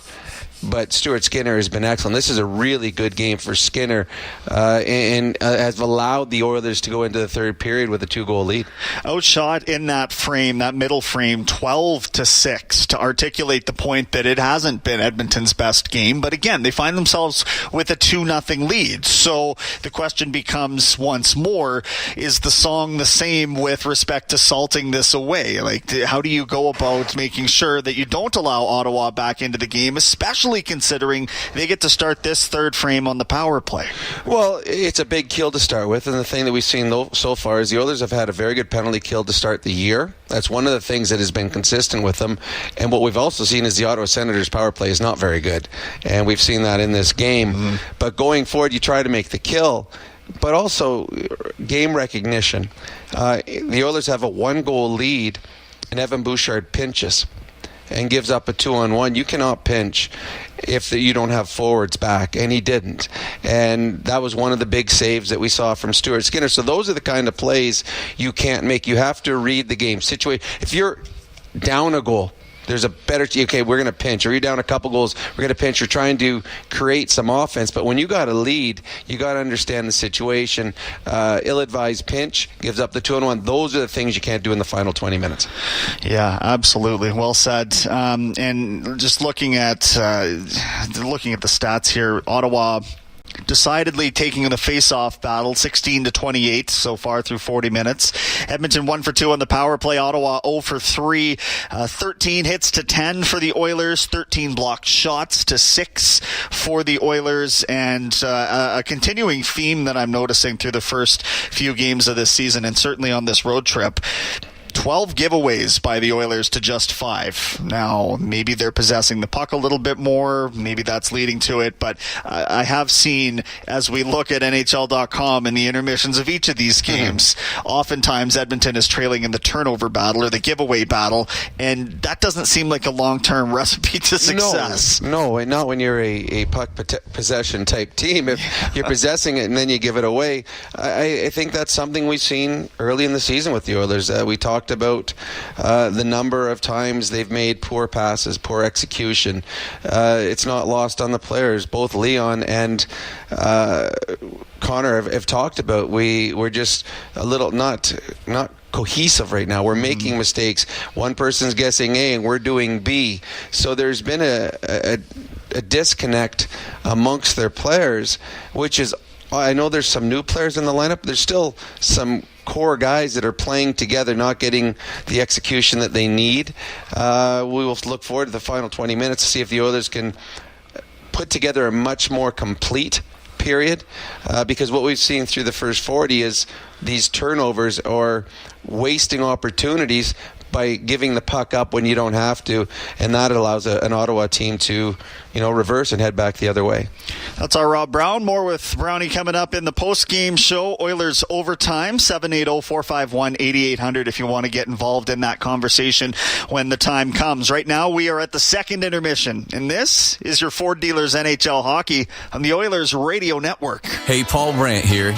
Speaker 14: but Stuart Skinner has been excellent. This is a really good game for Skinner, and has allowed the Oilers to go into the third period with a 2-goal lead.
Speaker 4: Outshot in that frame, that middle frame, 12-6, to articulate the point that it hasn't been Edmonton's best game. But again, they find themselves with a 2-0 lead. So the question becomes once more, is the song the same with respect to salting this away? Like, how do you go about making sure that you don't allow Ottawa back into the game, especially considering they get to start this third frame on the power play?
Speaker 14: Well, it's a big kill to start with, and the thing that we've seen so far is the Oilers have had a very good penalty kill to start the year. That's one of the things that has been consistent with them. And what we've also seen is the Ottawa Senators' power play is not very good, and we've seen that in this game. Mm-hmm. But going forward, you try to make the kill, but also game recognition. The Oilers have a 1-goal lead, and Evan Bouchard pinches and gives up a 2-on-1. You cannot pinch if you don't have forwards back, and he didn't. And that was one of the big saves that we saw from Stuart Skinner. So those are the kind of plays you can't make. You have to read the game situation. If you're down a goal, there's a better, okay, we're going to pinch. Or you're down a couple goals, we're going to pinch. You're trying to create some offense. But when you got a lead, you got to understand the situation. Ill-advised pinch gives up the 2-on-1. Those are the things you can't do in the final 20 minutes.
Speaker 4: Yeah, absolutely. Well said. And just looking at the stats here, Ottawa decidedly taking the face-off battle, 16-28 so far through 40 minutes. Edmonton 1 for 2 on the power play. Ottawa 0 for 3. 13 hits to 10 for the Oilers. 13 blocked shots to 6 for the Oilers. And a continuing theme that I'm noticing through the first few games of this season, and certainly on this road trip, 12 giveaways by the Oilers to just 5. Now, maybe they're possessing the puck a little bit more. Maybe that's leading to it. But I have seen, as we look at NHL.com in the intermissions of each of these games, oftentimes Edmonton is trailing in the turnover battle or the giveaway battle, and that doesn't seem like a long-term recipe to success.
Speaker 14: No, and not when you're a puck possession type team. If you're possessing it and then you give it away, I think that's something we've seen early in the season with the Oilers. We talked about the number of times they've made poor passes, poor execution. It's not lost on the players. Both Leon and Connor have talked about we're just a little not cohesive right now. We're making mistakes. One person's guessing A and we're doing B. So there's been a disconnect amongst their players, which is, I know there's some new players in the lineup. There's still some core guys that are playing together, not getting the execution that they need. We will look forward to the final 20 minutes to see if the Oilers can put together a much more complete period, because what we've seen through the first 40 is these turnovers or wasting opportunities by giving the puck up when you don't have to, and that allows an Ottawa team to, reverse and head back the other way.
Speaker 4: That's our Rob Brown. More with Brownie coming up in the post-game show. Oilers overtime, 780-451-8800 if you want to get involved in that conversation when the time comes. Right now, we are at the second intermission, and this is your Ford Dealers NHL Hockey on the Oilers Radio Network.
Speaker 19: Hey, Paul Brandt here.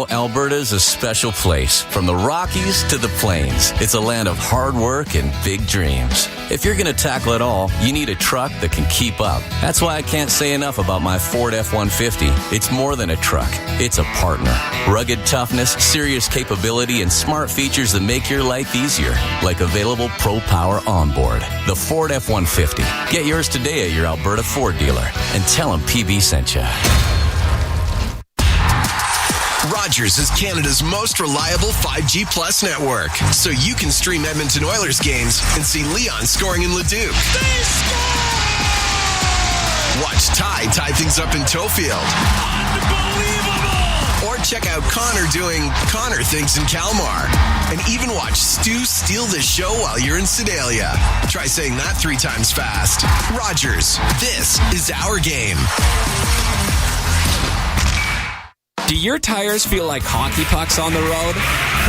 Speaker 19: Alberta's a special place. From the Rockies to the Plains, it's a land of hard work and big dreams. If you're going to tackle it all, you need a truck that can keep up. That's why I can't say enough about my Ford F-150. It's more than a truck. It's a partner. Rugged toughness, serious capability, and smart features that make your life easier, like available Pro Power onboard. The Ford F-150. Get yours today at your Alberta Ford dealer and tell them PB sent you.
Speaker 22: Rogers is Canada's most reliable 5G Plus network, so you can stream Edmonton Oilers games and see Leon scoring in Leduc. Watch Ty tie things up in Tofield. Unbelievable! Or check out Connor doing Connor things in Kalmar. And even watch Stu steal the show while you're in Sedalia. Try saying that 3 times fast. Rogers, this is our game.
Speaker 15: Do your tires feel like hockey pucks on the road?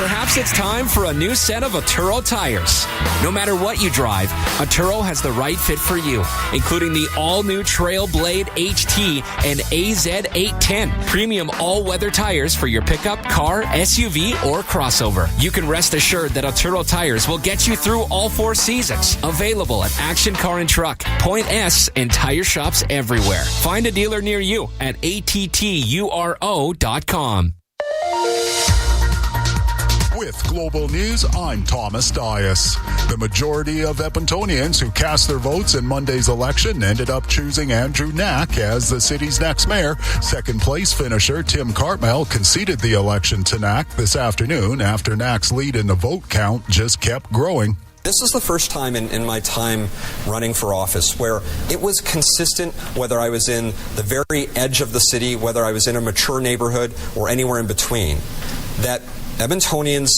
Speaker 15: Perhaps it's time for a new set of OTTAWA tires. No matter what you drive, OTTAWA has the right fit for you, including the all-new Trailblade HT and AZ810, premium all-weather tires for your pickup, car, SUV, or crossover. You can rest assured that OTTAWA tires will get you through all 4 seasons. Available at Action Car and Truck, Point S, and tire shops everywhere. Find a dealer near you at atturo.com.
Speaker 20: With Global News, I'm Thomas Dias. The majority of Edmontonians who cast their votes in Monday's election ended up choosing Andrew Knack as the city's next mayor. Second-place finisher Tim Cartmel conceded the election to Knack this afternoon after Knack's lead in the vote count just kept growing.
Speaker 21: This is the first time in my time running for office where it was consistent whether I was in the very edge of the city, whether I was in a mature neighborhood, or anywhere in between, that Edmontonians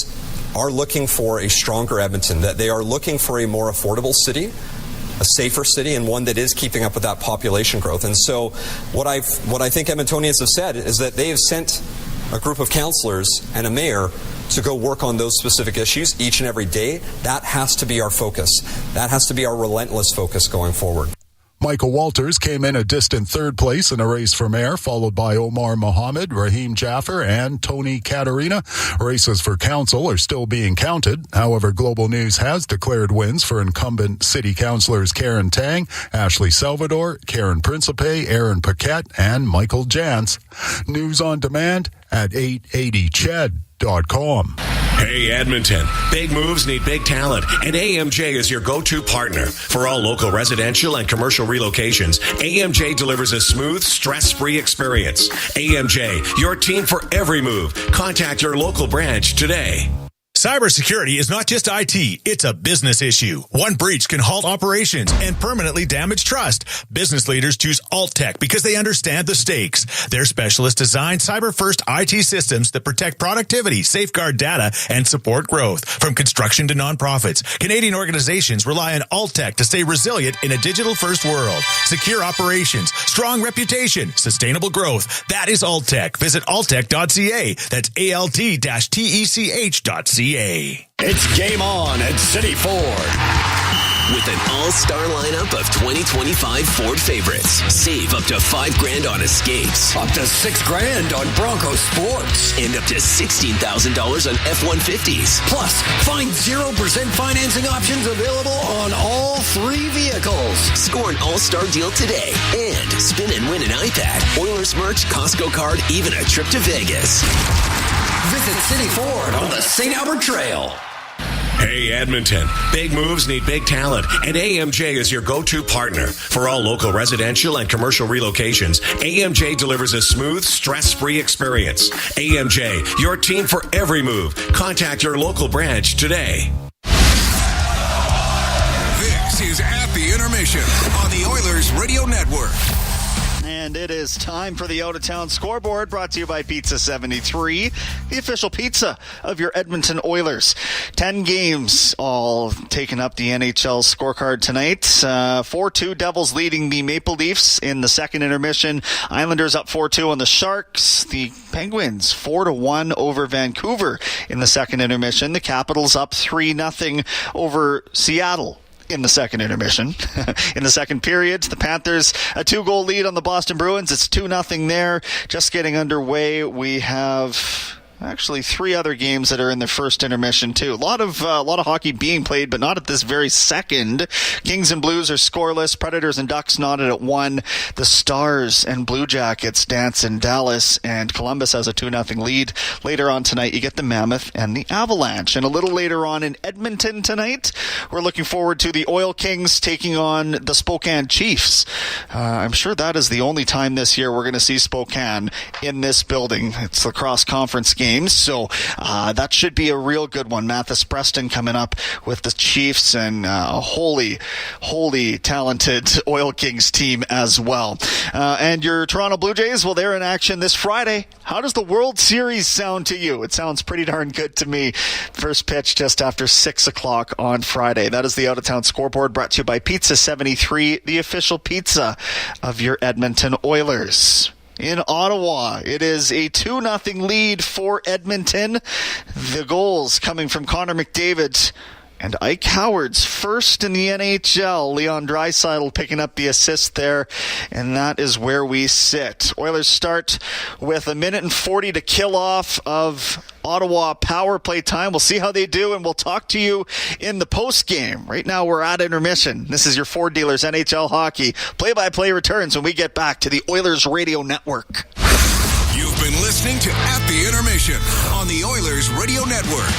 Speaker 21: are looking for a stronger Edmonton, that they are looking for a more affordable city, a safer city, and one that is keeping up with that population growth. And so what I think Edmontonians have said is that they have sent a group of councillors and a mayor to go work on those specific issues each and every day. That has to be our focus. That has to be our relentless focus going forward.
Speaker 20: Michael Walters came in a distant third place in a race for mayor, followed by Omar Mohammed, Raheem Jaffer, and Tony Katerina. Races for council are still being counted. However, Global News has declared wins for incumbent city councillors Karen Tang, Ashley Salvador, Karen Principe, Aaron Paquette, and Michael Jantz. News on demand at 880ched.com.
Speaker 23: Hey Edmonton, big moves need big talent, and AMJ is your go-to partner. For all local residential and commercial relocations, AMJ delivers a smooth, stress-free experience. AMJ, your team for every move. Contact your local branch today.
Speaker 3: Cybersecurity is not just IT, it's a business issue. One breach can halt operations and permanently damage trust. Business leaders choose AltTech because they understand the stakes. Their specialists design cyber-first IT systems that protect productivity, safeguard data, and support growth. From construction to nonprofits, Canadian organizations rely on AltTech to stay resilient in a digital-first world. Secure operations, strong reputation, sustainable growth. That is AltTech. Visit altech.ca. That's alt-tech.ca.
Speaker 22: It's game on at City Ford. With an all-star lineup of 2025 Ford favorites. Save up to $5,000 on Escapes.
Speaker 24: Up to $6,000 on Bronco Sports.
Speaker 22: And up to $16,000 on F-150s.
Speaker 24: Plus, find 0% financing options available on all 3 vehicles.
Speaker 22: Score an all-star deal today. And spin and win an iPad, Oilers merch, Costco card, even a trip to Vegas.
Speaker 24: Visit City Ford on the St. Albert Trail.
Speaker 23: Hey Edmonton, big moves need big talent, and AMJ is your go-to partner. For all local residential and commercial relocations, AMJ delivers a smooth, stress-free experience. AMJ, your team for every move. Contact your local branch today.
Speaker 5: This is At the Intermission on the Oilers Radio Network.
Speaker 4: And it is time for the out-of-town scoreboard, brought to you by Pizza 73, the official pizza of your Edmonton Oilers. 10 games all taking up the NHL scorecard tonight. 4-2 Devils leading the Maple Leafs in the second intermission. Islanders up 4-2 on the Sharks. The Penguins 4-1 over Vancouver in the second intermission. The Capitals up 3-0 over Seattle in the second intermission. In the second period, the Panthers a 2-goal lead on the Boston Bruins. It's 2-0 there. Just getting underway. We have Actually, 3 other games that are in the first intermission, too. A lot of hockey being played, but not at this very second. Kings and Blues are scoreless. Predators and Ducks knotted at 1. The Stars and Blue Jackets dance in Dallas, and Columbus has a 2-0 lead. Later on tonight, you get the Mammoth and the Avalanche. And a little later on in Edmonton tonight, we're looking forward to the Oil Kings taking on the Spokane Chiefs. I'm sure that is the only time this year we're going to see Spokane in this building. It's the cross-conference game. So that should be a real good one. Mathis Preston coming up with the Chiefs, and a wholly talented Oil Kings team as well. And your Toronto Blue Jays, well, they're in action this Friday. How does the World Series sound to you? It sounds pretty darn good to me. First pitch just after 6 o'clock on Friday. That is the out-of-town scoreboard, brought to you by Pizza 73, the official pizza of your Edmonton Oilers. In Ottawa, it is a 2-0 lead for Edmonton. The goals coming from Connor McDavid and Ike Howard's first in the NHL. Leon Draisaitl picking up the assist there, and that is where we sit. Oilers start with 1:40 to kill off of Ottawa power play time. We'll see how they do, and we'll talk to you in the post game. Right now, we're at intermission. This is your Ford Dealers NHL Hockey. Play-by-play returns when we get back to the Oilers Radio Network.
Speaker 5: You've been listening to At the Intermission on the Oilers Radio Network.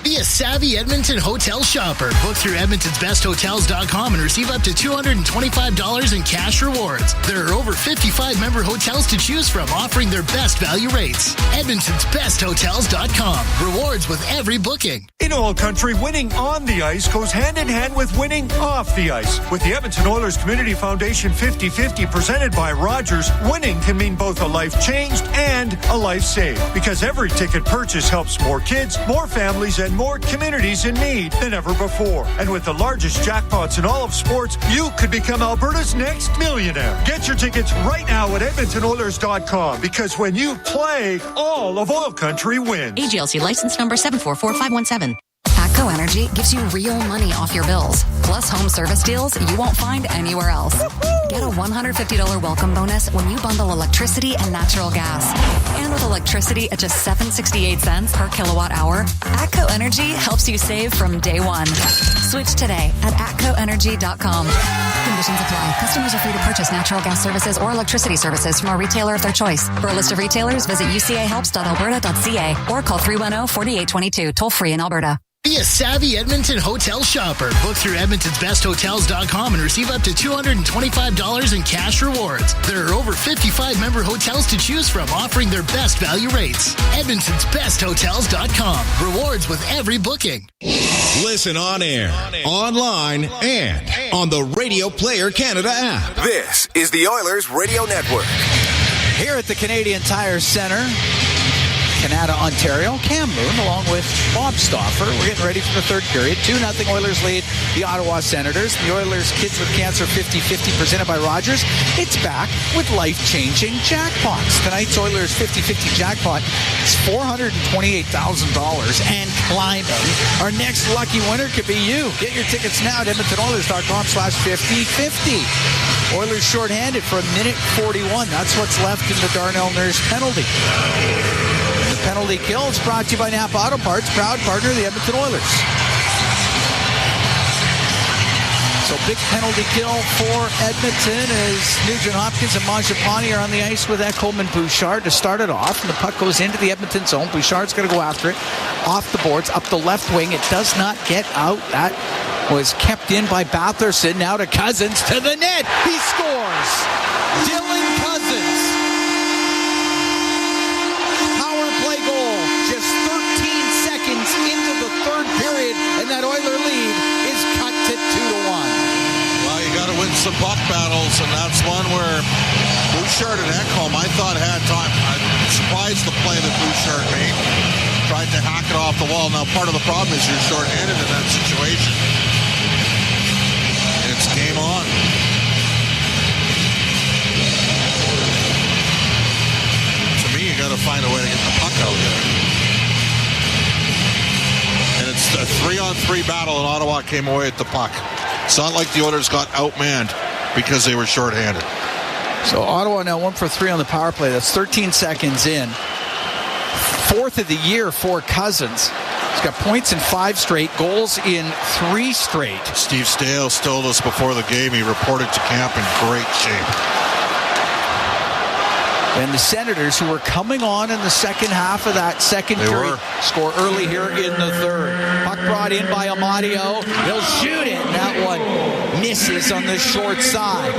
Speaker 2: Be a savvy Edmonton hotel shopper. Book through Edmonton'sBestHotels.com and receive up to $225 in cash rewards. There are over 55 member hotels to choose from, offering their best value rates. Edmonton'sBestHotels.com. Rewards with every booking.
Speaker 8: In Oil Country, winning on the ice goes hand in hand with winning off the ice. With the Edmonton Oilers Community Foundation 50-50 presented by Rogers, winning can mean both a life changed and a life saved. Because every ticket purchase helps more kids, more families, and more communities in need than ever before. And with the largest jackpots in all of sports, you could become Alberta's next millionaire. Get your tickets right now at EdmontonOilers.com, because when you play, all of Oil Country wins.
Speaker 9: AGLC license number 744517. ATCO Energy gives you real money off your bills, plus home service deals you won't find anywhere else. Get a $150 welcome bonus when you bundle electricity and natural gas. And with electricity at just 7.68 cents per kilowatt hour, ATCO Energy helps you save from day one. Switch today at atcoenergy.com. Conditions apply. Customers are free to purchase natural gas services or electricity services from a retailer of their choice. For a list of retailers, visit ucahelps.alberta.ca or call 310-4822, toll free in Alberta.
Speaker 2: Be a savvy Edmonton hotel shopper. Book through Edmonton'sBestHotels.com and receive up to $225 in cash rewards. There are over 55 member hotels to choose from, offering their best value rates. Edmonton'sBestHotels.com. Rewards with every booking.
Speaker 3: Listen on air, online, and on the Radio Player Canada app.
Speaker 5: This is the Oilers Radio Network.
Speaker 16: Here at the Canadian Tire Center, Canada, Ontario, Cam Moon, along with Bob Stauffer. We're getting ready for the third period. 2-0 Oilers lead the Ottawa Senators. The Oilers Kids with Cancer 50-50 presented by Rogers. It's back with life-changing jackpots. Tonight's Oilers 50-50 jackpot is $428,000 and climbing. Our next lucky winner could be you. Get your tickets now at EdmontonOilers.com/50-50. Oilers shorthanded for 1:41. That's what's left in the Darnell Nurse penalty. The penalty kill is brought to you by Napa Auto Parts, proud partner of the Edmonton Oilers. So big penalty kill for Edmonton as Nugent Hopkins and Mangiapane are on the ice with Ekholm and Bouchard to start it off. And the puck goes into the Edmonton zone. Bouchard's going to go after it. Off the boards, up the left wing. It does not get out. That was kept in by Batherson. Now to Cousins to the net. He scores. Dylan Cousins. Power play goal. Just 13 seconds into the third period, and that Oiler lead is cut to 2-1.
Speaker 1: Well, you got to win some puck battles, and that's one where Bouchard and Ekholm, I thought, had time. I'm surprised the play that Bouchard made. Tried to hack it off the wall. Now, part of the problem is you're short-handed in that situation. It's game on. To me, you got to find a way to get the puck out there. And it's a 3-on-3 battle, and Ottawa came away at the puck. It's not like the Oilers got outmanned because they were short-handed.
Speaker 16: So Ottawa now 1 for 3 on the power play. That's 13 seconds in. 4th of the year for Cousins. He's got points in 5 straight, goals in 3 straight.
Speaker 1: Steve Stales told us before the game he reported to camp in great shape.
Speaker 16: And the Senators, who were coming on in the second half of that second period, score early here in the third. Puck brought in by Amadio. He'll shoot it. That one misses on the short side.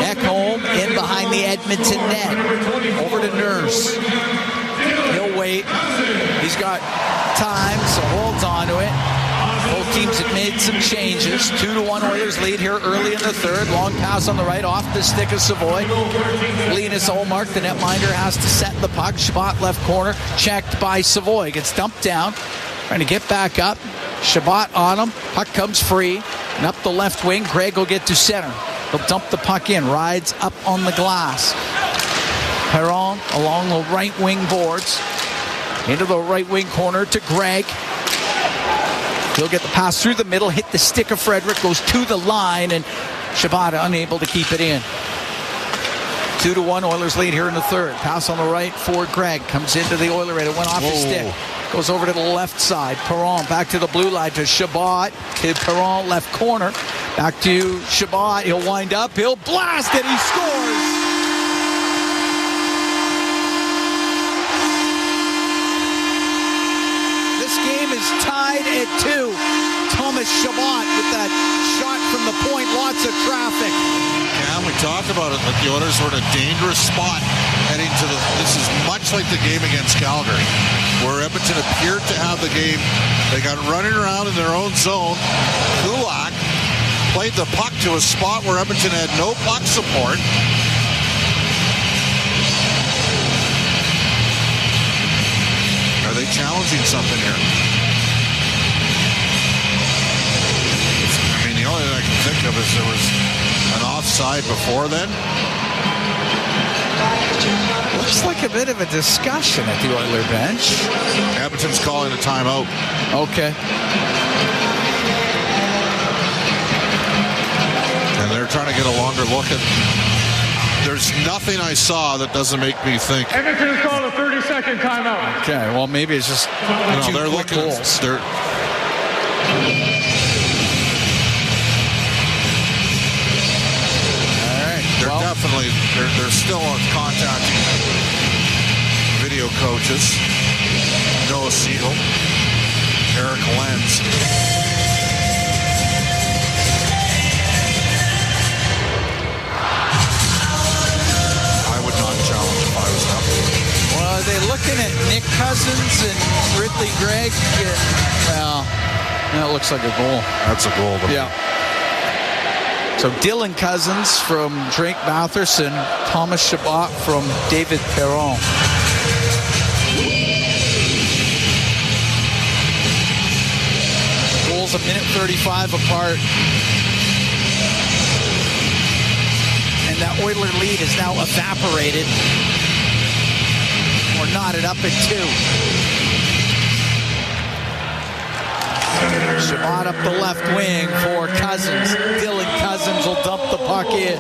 Speaker 16: Ekholm in behind the Edmonton net. Over to Nurse. He'll wait. He's got time, so holds on to it. Both teams have made some changes. 2-1 Oilers lead here early in the third. Long pass on the right off the stick of Savoy. Linus Ullmark, the netminder, has to set the puck. Shabbat left corner, checked by Savoy. Gets dumped down, trying to get back up. Shabbat on him. Puck comes free. And up the left wing, Gregg will get to center. He'll dump the puck in. Rides up on the glass. Perron along the right wing boards. Into the right wing corner to Gregg. He'll get the pass through the middle, hit the stick of Frederick, goes to the line, and Shabbat unable to keep it in. 2-1 Oilers lead here in the third. Pass on the right for Gregg. Comes into the Oiler rate. It went off his stick. Goes over to the left side. Perron back to the blue line to Shabbat. To Perron left corner. Back to Shabbat. He'll wind up. He'll blast it. He scores. Tied at 2. Thomas Shabbat with that shot from the point. Lots of traffic.
Speaker 1: Yeah, we talked about it, but the Oilers were in a dangerous spot heading to the... This is much like the game against Calgary, where Edmonton appeared to have the game. They got running around in their own zone. Kulak played the puck to a spot where Edmonton had no puck support. Are they challenging something here? The only thing I can think of is there was an offside before then.
Speaker 16: Looks like a bit of a discussion at the Oiler bench.
Speaker 1: Edmonton's calling a timeout.
Speaker 16: Okay.
Speaker 1: And they're trying to get a longer look at... There's nothing I saw that doesn't make me think...
Speaker 13: Edmonton has called a 30-second timeout.
Speaker 16: Okay, well, maybe it's just
Speaker 1: they're looking
Speaker 16: goals.
Speaker 1: They're still contacting video coaches. Noah Siegel, Eric Lenz. I would not challenge if I was them.
Speaker 16: Well, are they looking at Nick Cousins and Ridley Gregg? Well, that looks like a goal.
Speaker 1: That's a goal.
Speaker 16: Yeah. So Dylan Cousins from Drake Matherson, Thomas Shabbat from David Perron. Goals a minute 35 apart. And that Oiler lead is now evaporated. Or knotted up at 2. Shabbat up the left wing for Cousins. Dylan Cousins will dump the puck in.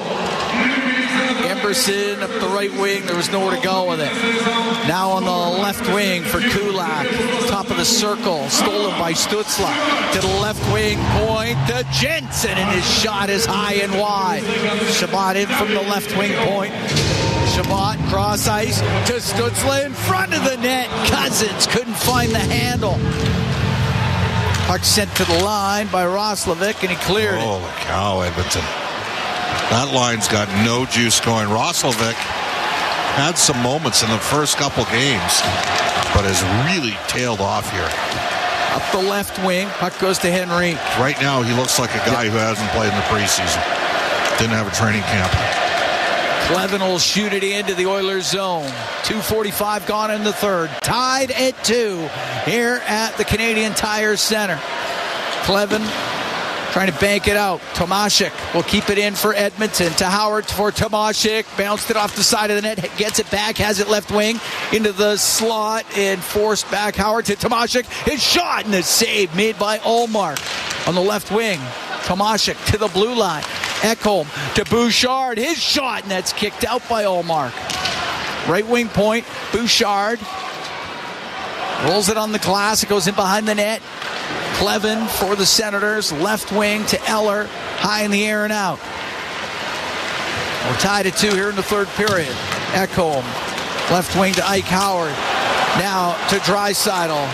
Speaker 16: Emberson up the right wing. There was nowhere to go with it. Now on the left wing for Kulak. Top of the circle. Stolen by Stützle. To the left wing point to Jensen. And his shot is high and wide. Shabbat in from the left wing point. Shabbat cross ice to Stützle in front of the net. Cousins couldn't find the handle. Puck sent to the line by Roslovic, and he cleared it.
Speaker 1: Holy cow, Edmonton. That line's got no juice going. Roslovic had some moments in the first couple games, but has really tailed off here.
Speaker 16: Up the left wing, puck goes to Henry.
Speaker 1: Right now, he looks like a guy who hasn't played in the preseason. Didn't have a training camp.
Speaker 16: Clevin will shoot it into the Oilers zone. 2:45 gone in the third. Tied at 2 here at the Canadian Tire Center. Clevin trying to bank it out. Tomashik will keep it in for Edmonton. To Howard for Tomashik. Bounced it off the side of the net. Gets it back. Has it left wing into the slot and forced back. Howard to Tomashik. His shot and the save made by Ullmark on the left wing. Tomashik to the blue line. Ekholm to Bouchard. His shot, and that's kicked out by Ullmark. Right wing point. Bouchard Rolls it on the glass. It goes in behind the net. Clevin for the Senators. Left wing to Eller. High in the air and out. We're tied at 2 here in the third period. Ekholm. Left wing to Ike Howard. Now to Draisaitl.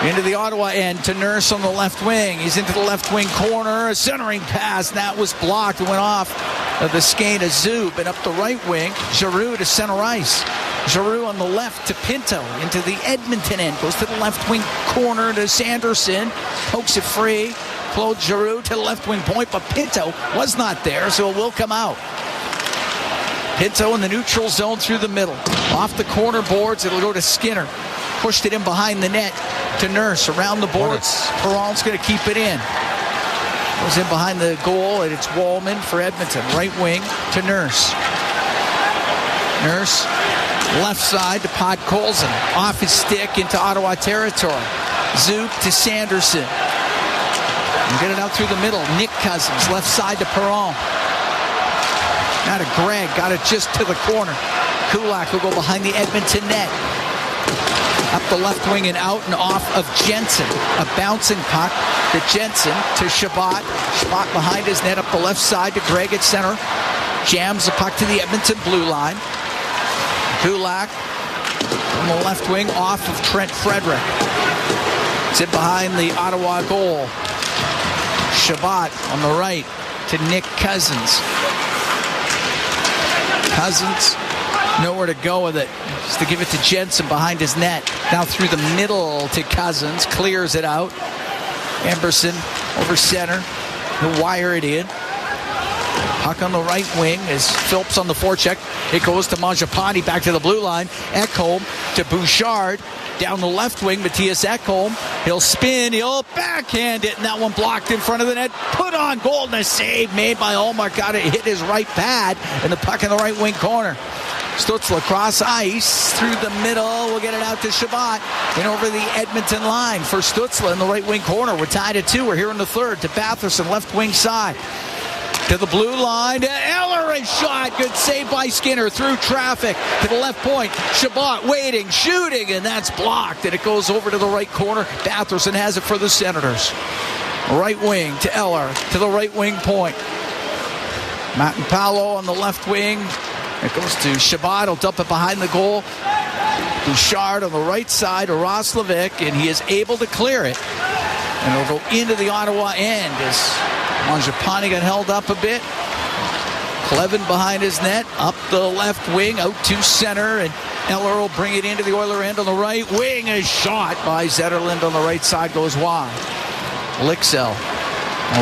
Speaker 16: Into the Ottawa end to Nurse on the left wing. He's into the left wing corner. A centering pass. That was blocked and went off of the skate of Zub. And up the right wing, Giroux to center ice. Giroux on the left to Pinto. Into the Edmonton end. Goes to the left wing corner to Sanderson. Pokes it free. Claude Giroux to the left wing point. But Pinto was not there, so it will come out. Pinto in the neutral zone through the middle. Off the corner boards, it'll go to Skinner. Pushed it in behind the net to Nurse. Around the boards, Perron's going to keep it in. Goes in behind the goal, and it's Wallman for Edmonton. Right wing to Nurse. Nurse, left side to Podkolzin. Off his stick into Ottawa territory. Zoop to Sanderson. And get it out through the middle. Nick Cousins, left side to Perron. Now to Gregg, got it just to the corner. Kulak will go behind the Edmonton net. Up the left wing and out and off of Jensen. A bouncing puck to Jensen to Shabbat. Shabbat behind his net up the left side to Gregg at center. Jams the puck to the Edmonton blue line. Kulak on the left wing off of Trent Frederick. It's in behind the Ottawa goal. Shabbat on the right to Nick Cousins. Cousins, nowhere to go with it. Just to give it to Jensen behind his net. Now through the middle to Cousins. Clears it out. Emberson over center. He'll wire it in. Puck on the right wing is Phillips on the forecheck. It goes to Mangiapane back to the blue line. Ekholm to Bouchard. Down the left wing, Matthias Ekholm. He'll spin. He'll backhand it. And that one blocked in front of the net. Put on goal and a save made by Ullmark. Got it. Hit his right pad. And the puck in the right wing corner. Stützle across ice through the middle. We'll get it out to Shabbat and over the Edmonton line for Stützle in the right wing corner. We're tied at 2. We're here in the third to Batherson, left wing side. To the blue line, to Eller, a shot. Good save by Skinner through traffic to the left point. Shabbat waiting, shooting, and that's blocked. And it goes over to the right corner. Batherson has it for the Senators. Right wing to Eller, to the right wing point. Matt and Paolo on the left wing. It goes to Shabbat. He'll dump it behind the goal. Bouchard on the right side to Roslovic, and he is able to clear it. And it'll go into the Ottawa end as Mangiapane got held up a bit. Clevin behind his net, up the left wing, out to center, and Eller will bring it into the Oiler end on the right wing. A shot by Zetterlund on the right side goes wide. Lixell,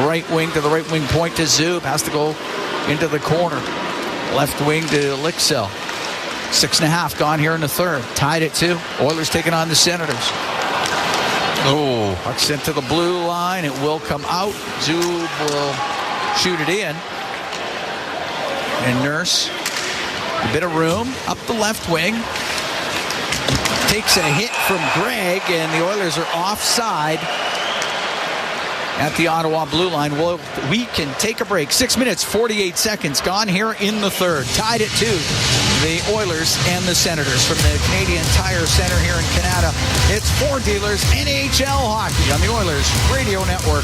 Speaker 16: right wing to the right wing point to Zub, has to go into the corner. Left wing to Lixell. 6.5 gone here in the third. Tied at 2. Oilers taking on the Senators. Oh, puck sent to the blue line. It will come out. Zub will shoot it in. And Nurse, a bit of room up the left wing. Takes a hit from Gregg, and the Oilers are offside at the Ottawa blue line. Well, we can take a break. 6 minutes, 48 seconds gone here in the third. Tied at 2. The Oilers and the Senators from the Canadian Tire Center here in Canada. It's Ford Dealers NHL Hockey on the Oilers Radio Network.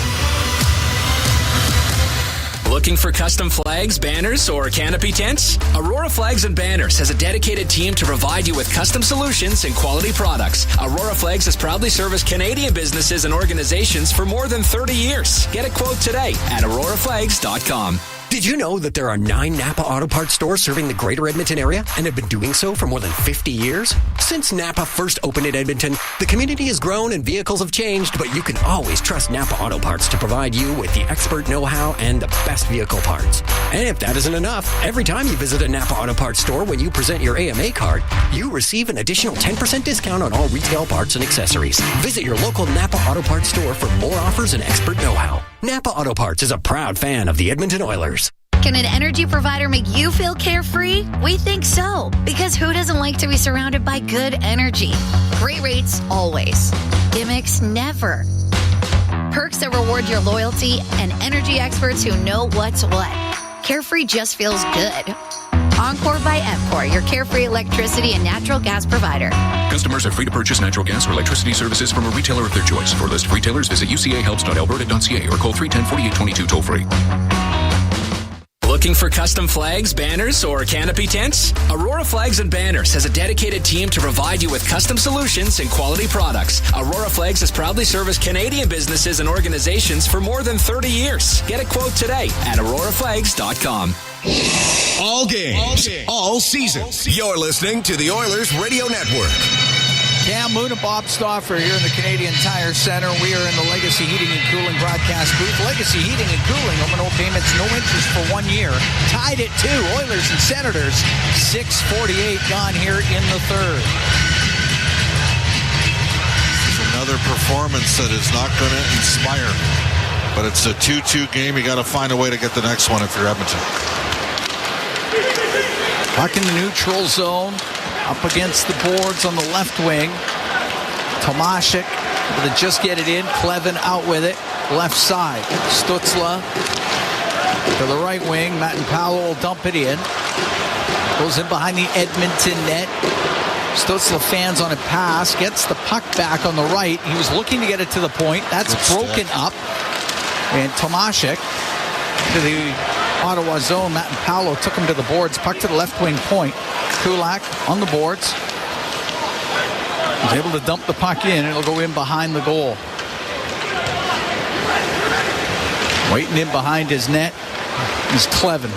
Speaker 15: Looking for custom flags, banners, or canopy tents? Aurora Flags and Banners has a dedicated team to provide you with custom solutions and quality products. Aurora Flags has proudly serviced Canadian businesses and organizations for more than 30 years. Get a quote today at auroraflags.com.
Speaker 6: Did you know that there are 9 Napa Auto Parts stores serving the greater Edmonton area and have been doing so for more than 50 years? Since Napa first opened in Edmonton, the community has grown and vehicles have changed, but you can always trust Napa Auto Parts to provide you with the expert know-how and the best vehicle parts. And if that isn't enough, every time you visit a Napa Auto Parts store when you present your AMA card, you receive an additional 10% discount on all retail parts and accessories. Visit your local Napa Auto Parts store for more offers and expert know-how. Napa Auto Parts is a proud fan of the Edmonton Oilers.
Speaker 7: Can an energy provider make you feel carefree? We think so, because who doesn't like to be surrounded by good energy? Great rates always. Gimmicks never. Perks that reward your loyalty and energy experts who know what's what. Carefree just feels good. Encore by EPCOR, your carefree electricity and natural gas provider.
Speaker 11: Customers are free to purchase natural gas or electricity services from a retailer of their choice. For a list of retailers, visit ucahelps.alberta.ca or call 310-4822 toll-free.
Speaker 15: Looking for custom flags, banners, or canopy tents? Aurora Flags and Banners has a dedicated team to provide you with custom solutions and quality products. Aurora Flags has proudly serviced Canadian businesses and organizations for more than 30 years. Get a quote today at auroraflags.com.
Speaker 5: All games, all season. You're listening to the Oilers Radio Network.
Speaker 16: Cam Moon and Bob Stauffer here in the Canadian Tire Center. We are in the Legacy Heating and Cooling broadcast booth. Legacy Heating and Cooling, no payments, no interest for 1 year. Tied at 2, Oilers and Senators. 6:48 gone here in the third.
Speaker 1: Another performance that is not going to inspire. But it's a 2-2 game. You got to find a way to get the next one if you're Edmonton.
Speaker 16: Puck in the neutral zone. Up against the boards on the left wing. Tomashik able to just get it in. Clevin out with it. Left side. Stützle to the right wing. Matt and Powell will dump it in. Goes in behind the Edmonton net. Stützle fans on a pass. Gets the puck back on the right. He was looking to get it to the point. That's broken up. And Tomashik to the Ottawa zone. Matt and Paolo took him to the boards. Puck to the left wing point. Kulak on the boards. He's able to dump the puck in. It'll go in behind the goal. Waiting in behind his net is Clevin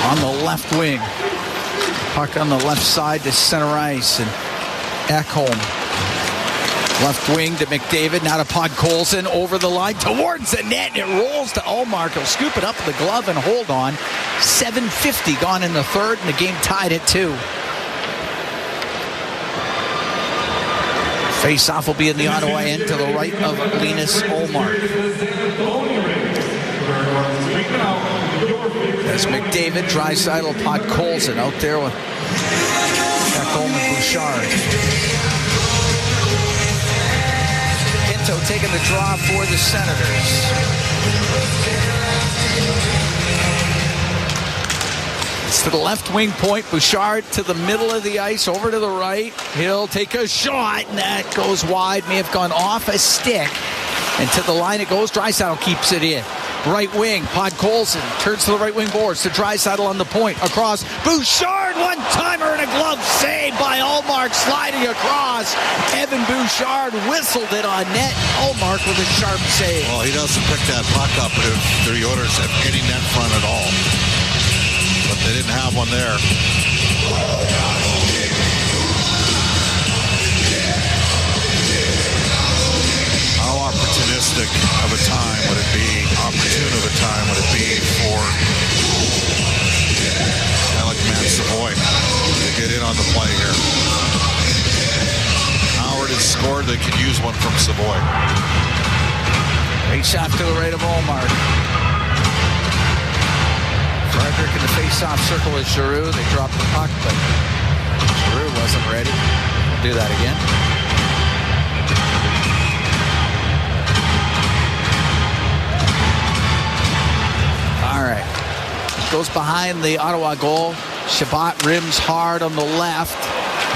Speaker 16: on the left wing. Puck on the left side to center ice, and Ekholm. Left wing to McDavid, now to Podkolzin, over the line towards the net, and it rolls to Ullmark. He'll scoop it up with the glove and hold on. 7:50 gone in the third, and the game tied at 2. Face-off will be in the Ottawa end to the right of Linus Ullmark. That's McDavid, Draisaitl, Podkolzin out there with Ekholm and Bouchard. Taking the draw for the Senators. It's to the left wing point. Bouchard to the middle of the ice, over to the right. He'll take a shot, and that goes wide. May have gone off a stick. And to the line it goes. Draisaitl keeps it in. Right wing, Podkolzin turns to the right wing boards to Draisaitl on the point. Across, Bouchard, one-timer and a glove save by Ullmark, sliding across. Evan Bouchard whistled it on net. Ullmark with a sharp save.
Speaker 1: Well, he doesn't pick that puck up if the Oilers have any net front at all. But they didn't have one there. Opportunistic of a time would it be? Opportune of a time would it be for Alec Savoy to get in on the play here? Howard has scored. They could use one from Savoy.
Speaker 16: Face-off to the right of Ullmark. Frederick in the face-off circle with Giroux. They dropped the puck, but Giroux wasn't ready. We'll do that again. All right. Goes behind the Ottawa goal. Shabbat rims hard on the left.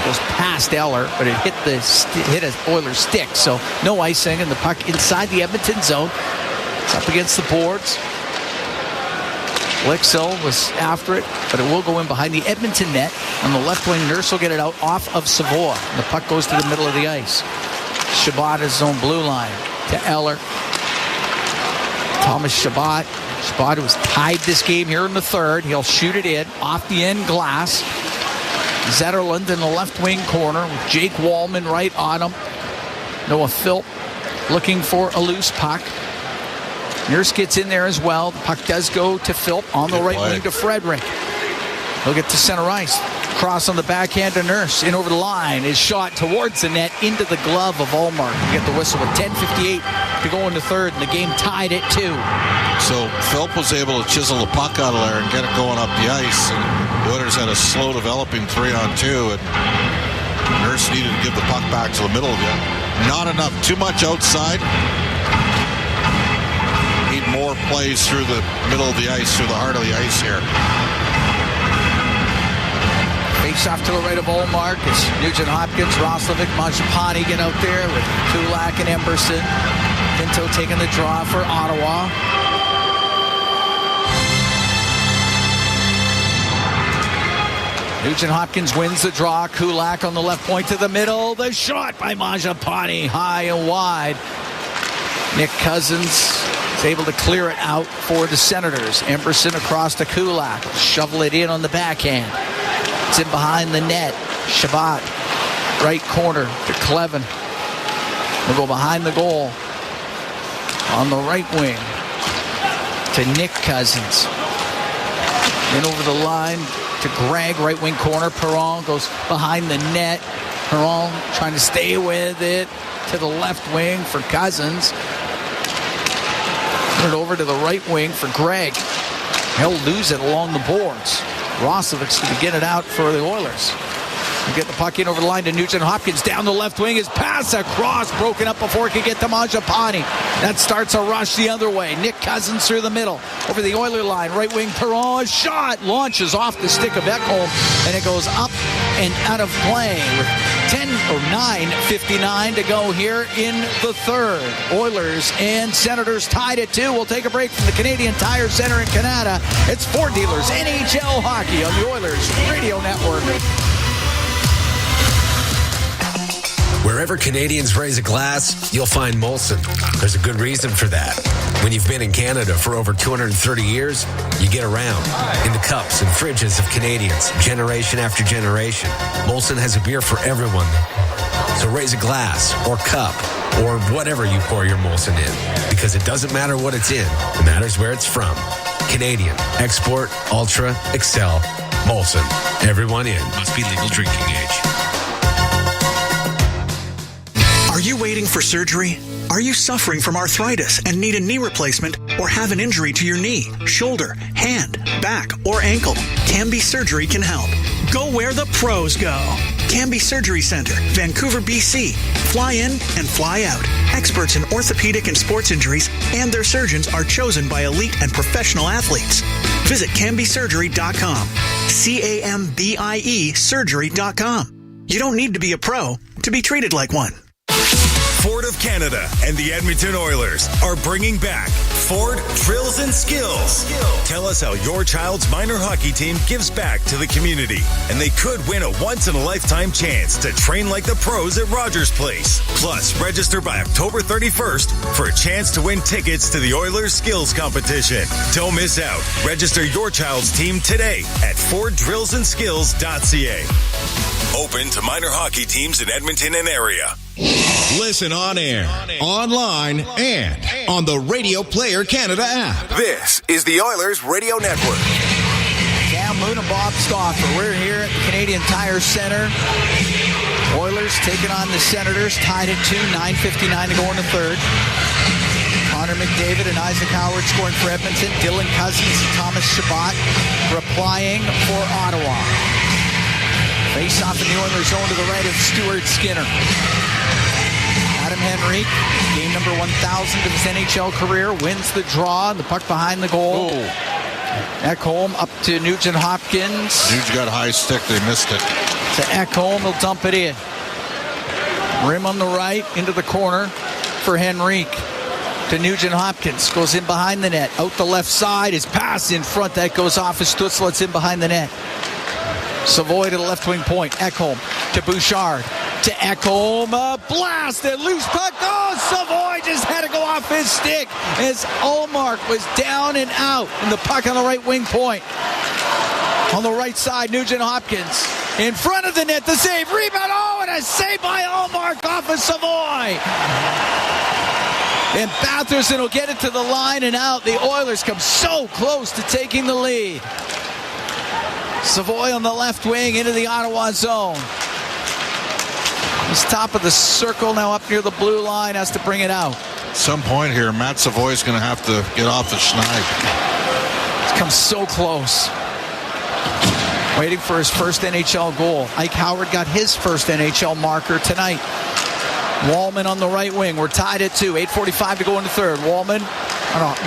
Speaker 16: Goes past Eller, but it hit an Oilers stick, so no icing, and the puck inside the Edmonton zone. It's up against the boards. Blixell was after it, but it will go in behind the Edmonton net. On the left wing, Nurse will get it out off of Savoy. And the puck goes to the middle of the ice. Shabbat is zone blue line to Eller. Thomas Shabbat. Shabbat was tied this game here in the third. He'll shoot it in off the end glass. Zetterlund in the left wing corner with Jake Wallman right on him. Noah Philp looking for a loose puck. Nurse gets in there as well. The puck does go to Philp on the right wing to Frederick. He'll get to center ice. Cross on the backhand to Nurse. In over the line. His shot towards the net into the glove of Ullmark. We get the whistle with 10:58 to go in the third, and the game tied at 2.
Speaker 1: So Philp was able to chisel the puck out of there and get it going up the ice. And the Oilers had a slow developing 3-on-2, and Nurse needed to give the puck back to the middle again. Not enough. Too much outside. Need more plays through the middle of the ice, through the heart of the ice here.
Speaker 16: Face off to the right of Olmark. It's Nugent Hopkins, Roslovic, Mangiapane get out there with Kulak and Emberson. Pinto taking the draw for Ottawa. Nugent Hopkins wins the draw. Kulak on the left point to the middle. The shot by Mangiapane, high and wide. Nick Cousins is able to clear it out for the Senators. Emberson across to Kulak. Shovel it in on the backhand. It's in behind the net. Shabbat, right corner to Clevin. We'll go behind the goal. On the right wing to Nick Cousins. In over the line to Greg, right wing corner. Perron goes behind the net. Perron trying to stay with it to the left wing for Cousins. Turn it over to the right wing for Greg. He'll lose it along the boards. Roslovic's going to get it out for the Oilers. We'll get the puck in over the line to Nugent Hopkins. Down the left wing. His pass across, broken up before it could get to Mangiapane. That starts a rush the other way. Nick Cousins through the middle. Over the Oiler line. Right wing Perron. A shot. Launches off the stick of Ekholm. And it goes up and out of play with 9:59 to go here in the third. Oilers and Senators tied at 2. We'll take a break from the Canadian Tire Center in Canada. It's Ford Dealers NHL Hockey on the Oilers Radio Network.
Speaker 10: Wherever Canadians raise a glass, you'll find Molson. There's a good reason for that. When you've been in Canada for over 230 years, you get around in the cups and fridges of Canadians, generation after generation. Molson has a beer for everyone. So raise a glass or cup or whatever you pour your Molson in, because it doesn't matter what it's in. It matters where it's from. Canadian, export, ultra, excel, Molson. Everyone in. Must be legal drinking age.
Speaker 12: Are you waiting for surgery? Are you suffering from arthritis and need a knee replacement or have an injury to your knee, shoulder, hand, back, or ankle? Cambie Surgery can help. Go where the pros go. Cambie Surgery Center, Vancouver, BC. Fly in and fly out. Experts in orthopedic and sports injuries and their surgeons are chosen by elite and professional athletes. Visit CambieSurgery.com. CAMBIE Surgery.com. You don't need to be a pro to be treated like one.
Speaker 5: Ford of Canada and the Edmonton Oilers are bringing back Ford Drills and Skills. Tell us how your child's minor hockey team gives back to the community, and they could win a once-in-a-lifetime chance to train like the pros at Rogers Place. Plus, register by October 31st for a chance to win tickets to the Oilers Skills Competition. Don't miss out. Register your child's team today at FordDrillsandSkills.ca. Open to minor hockey teams in Edmonton and area.
Speaker 3: Listen on air, online, and on the Radio Player Canada app.
Speaker 5: This is the Oilers Radio Network.
Speaker 16: Cam Moon and Bob Stauffer. We're here at the Canadian Tire Center. Oilers taking on the Senators, tied at 2, 9:59 to go in the third. Connor McDavid and Isaac Howard scoring for Edmonton. Dylan Cousins and Thomas Shabbat replying for Ottawa. Face off in the Oilers zone to the right of Stuart Skinner. Adam Henrique, game number 1,000 of his NHL career, wins the draw, and the puck behind the goal. Ekholm up to Nugent Hopkins.
Speaker 1: Nugent got a high stick, they missed it.
Speaker 16: To Ekholm, he'll dump it in. Rim on the right, into the corner for Henrique. To Nugent Hopkins, goes in behind the net. Out the left side, his pass in front, that goes off his Stützle, it's in behind the net. Savoy to the left wing point. Ekholm to Bouchard. To Ekholm. A blast. A loose puck. Oh, Savoy just had to go off his stick as Olmark was down and out. And the puck on the right wing point. On the right side, Nugent Hopkins. In front of the net. The save. Rebound. Oh, and a save by Olmark off of Savoy. And Batherson will get it to the line and out. The Oilers come so close to taking the lead. Savoy on the left wing into the Ottawa zone. He's top of the circle now up near the blue line, has to bring it out.
Speaker 1: At some point here, Matt Savoy's going to have to get off the schneid.
Speaker 16: He's come so close. Waiting for his first NHL goal. Ike Howard got his first NHL marker tonight. Wallman on the right wing. We're tied at 2. 8:45 to go in the third. Wallman,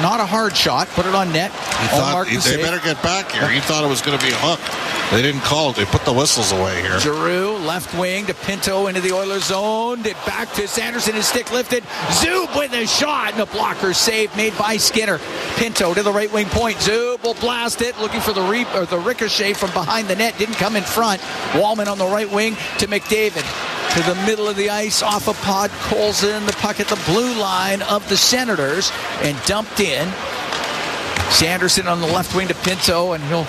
Speaker 16: not a hard shot. Put it on net.
Speaker 1: He thought they better get back here. He thought it was going to be a hook. They didn't call it. They put the whistles away here.
Speaker 16: Giroux, left wing to Pinto into the Oilers zone. Back to Sanderson, his stick lifted. Zub with a shot, and a blocker save made by Skinner. Pinto to the right wing point. Zub will blast it, looking for the ricochet from behind the net. Didn't come in front. Wallman on the right wing to McDavid. To the middle of the ice, off of Podkolzin. The puck at the blue line of the Senators, and dumped in. Sanderson on the left wing to Pinto, and he'll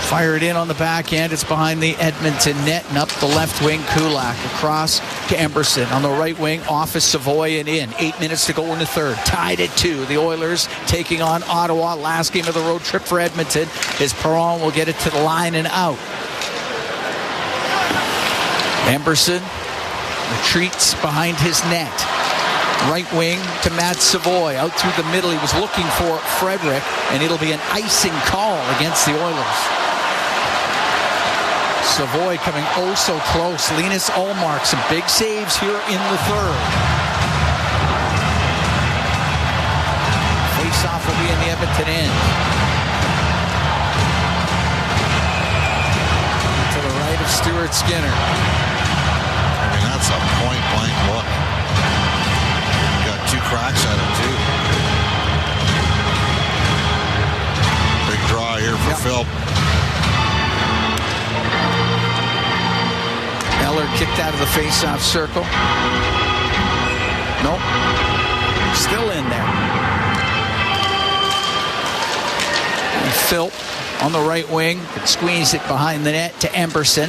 Speaker 16: fire it in on the back end. It's behind the Edmonton net, and up the left wing, Kulak. Across to Emberson. On the right wing, off is Savoy and in. 8 minutes to go in the third. Tied at 2. The Oilers taking on Ottawa. Last game of the road trip for Edmonton, as Perron will get it to the line and out. Emberson retreats behind his net. Right wing to Matt Savoy. Out through the middle. He was looking for Frederick, and it'll be an icing call against the Oilers. Savoy coming oh so close. Linus Ullmark, some big saves here in the third. Face-off will be in the Edmonton end. To the right of Stuart Skinner.
Speaker 1: I mean, that's a point-blank look. You got 2 cracks at him, too. Big draw here for Phil.
Speaker 16: Eller kicked out of the face-off circle. Nope. Still in there. And Phil on the right wing could squeeze it behind the net to Emberson.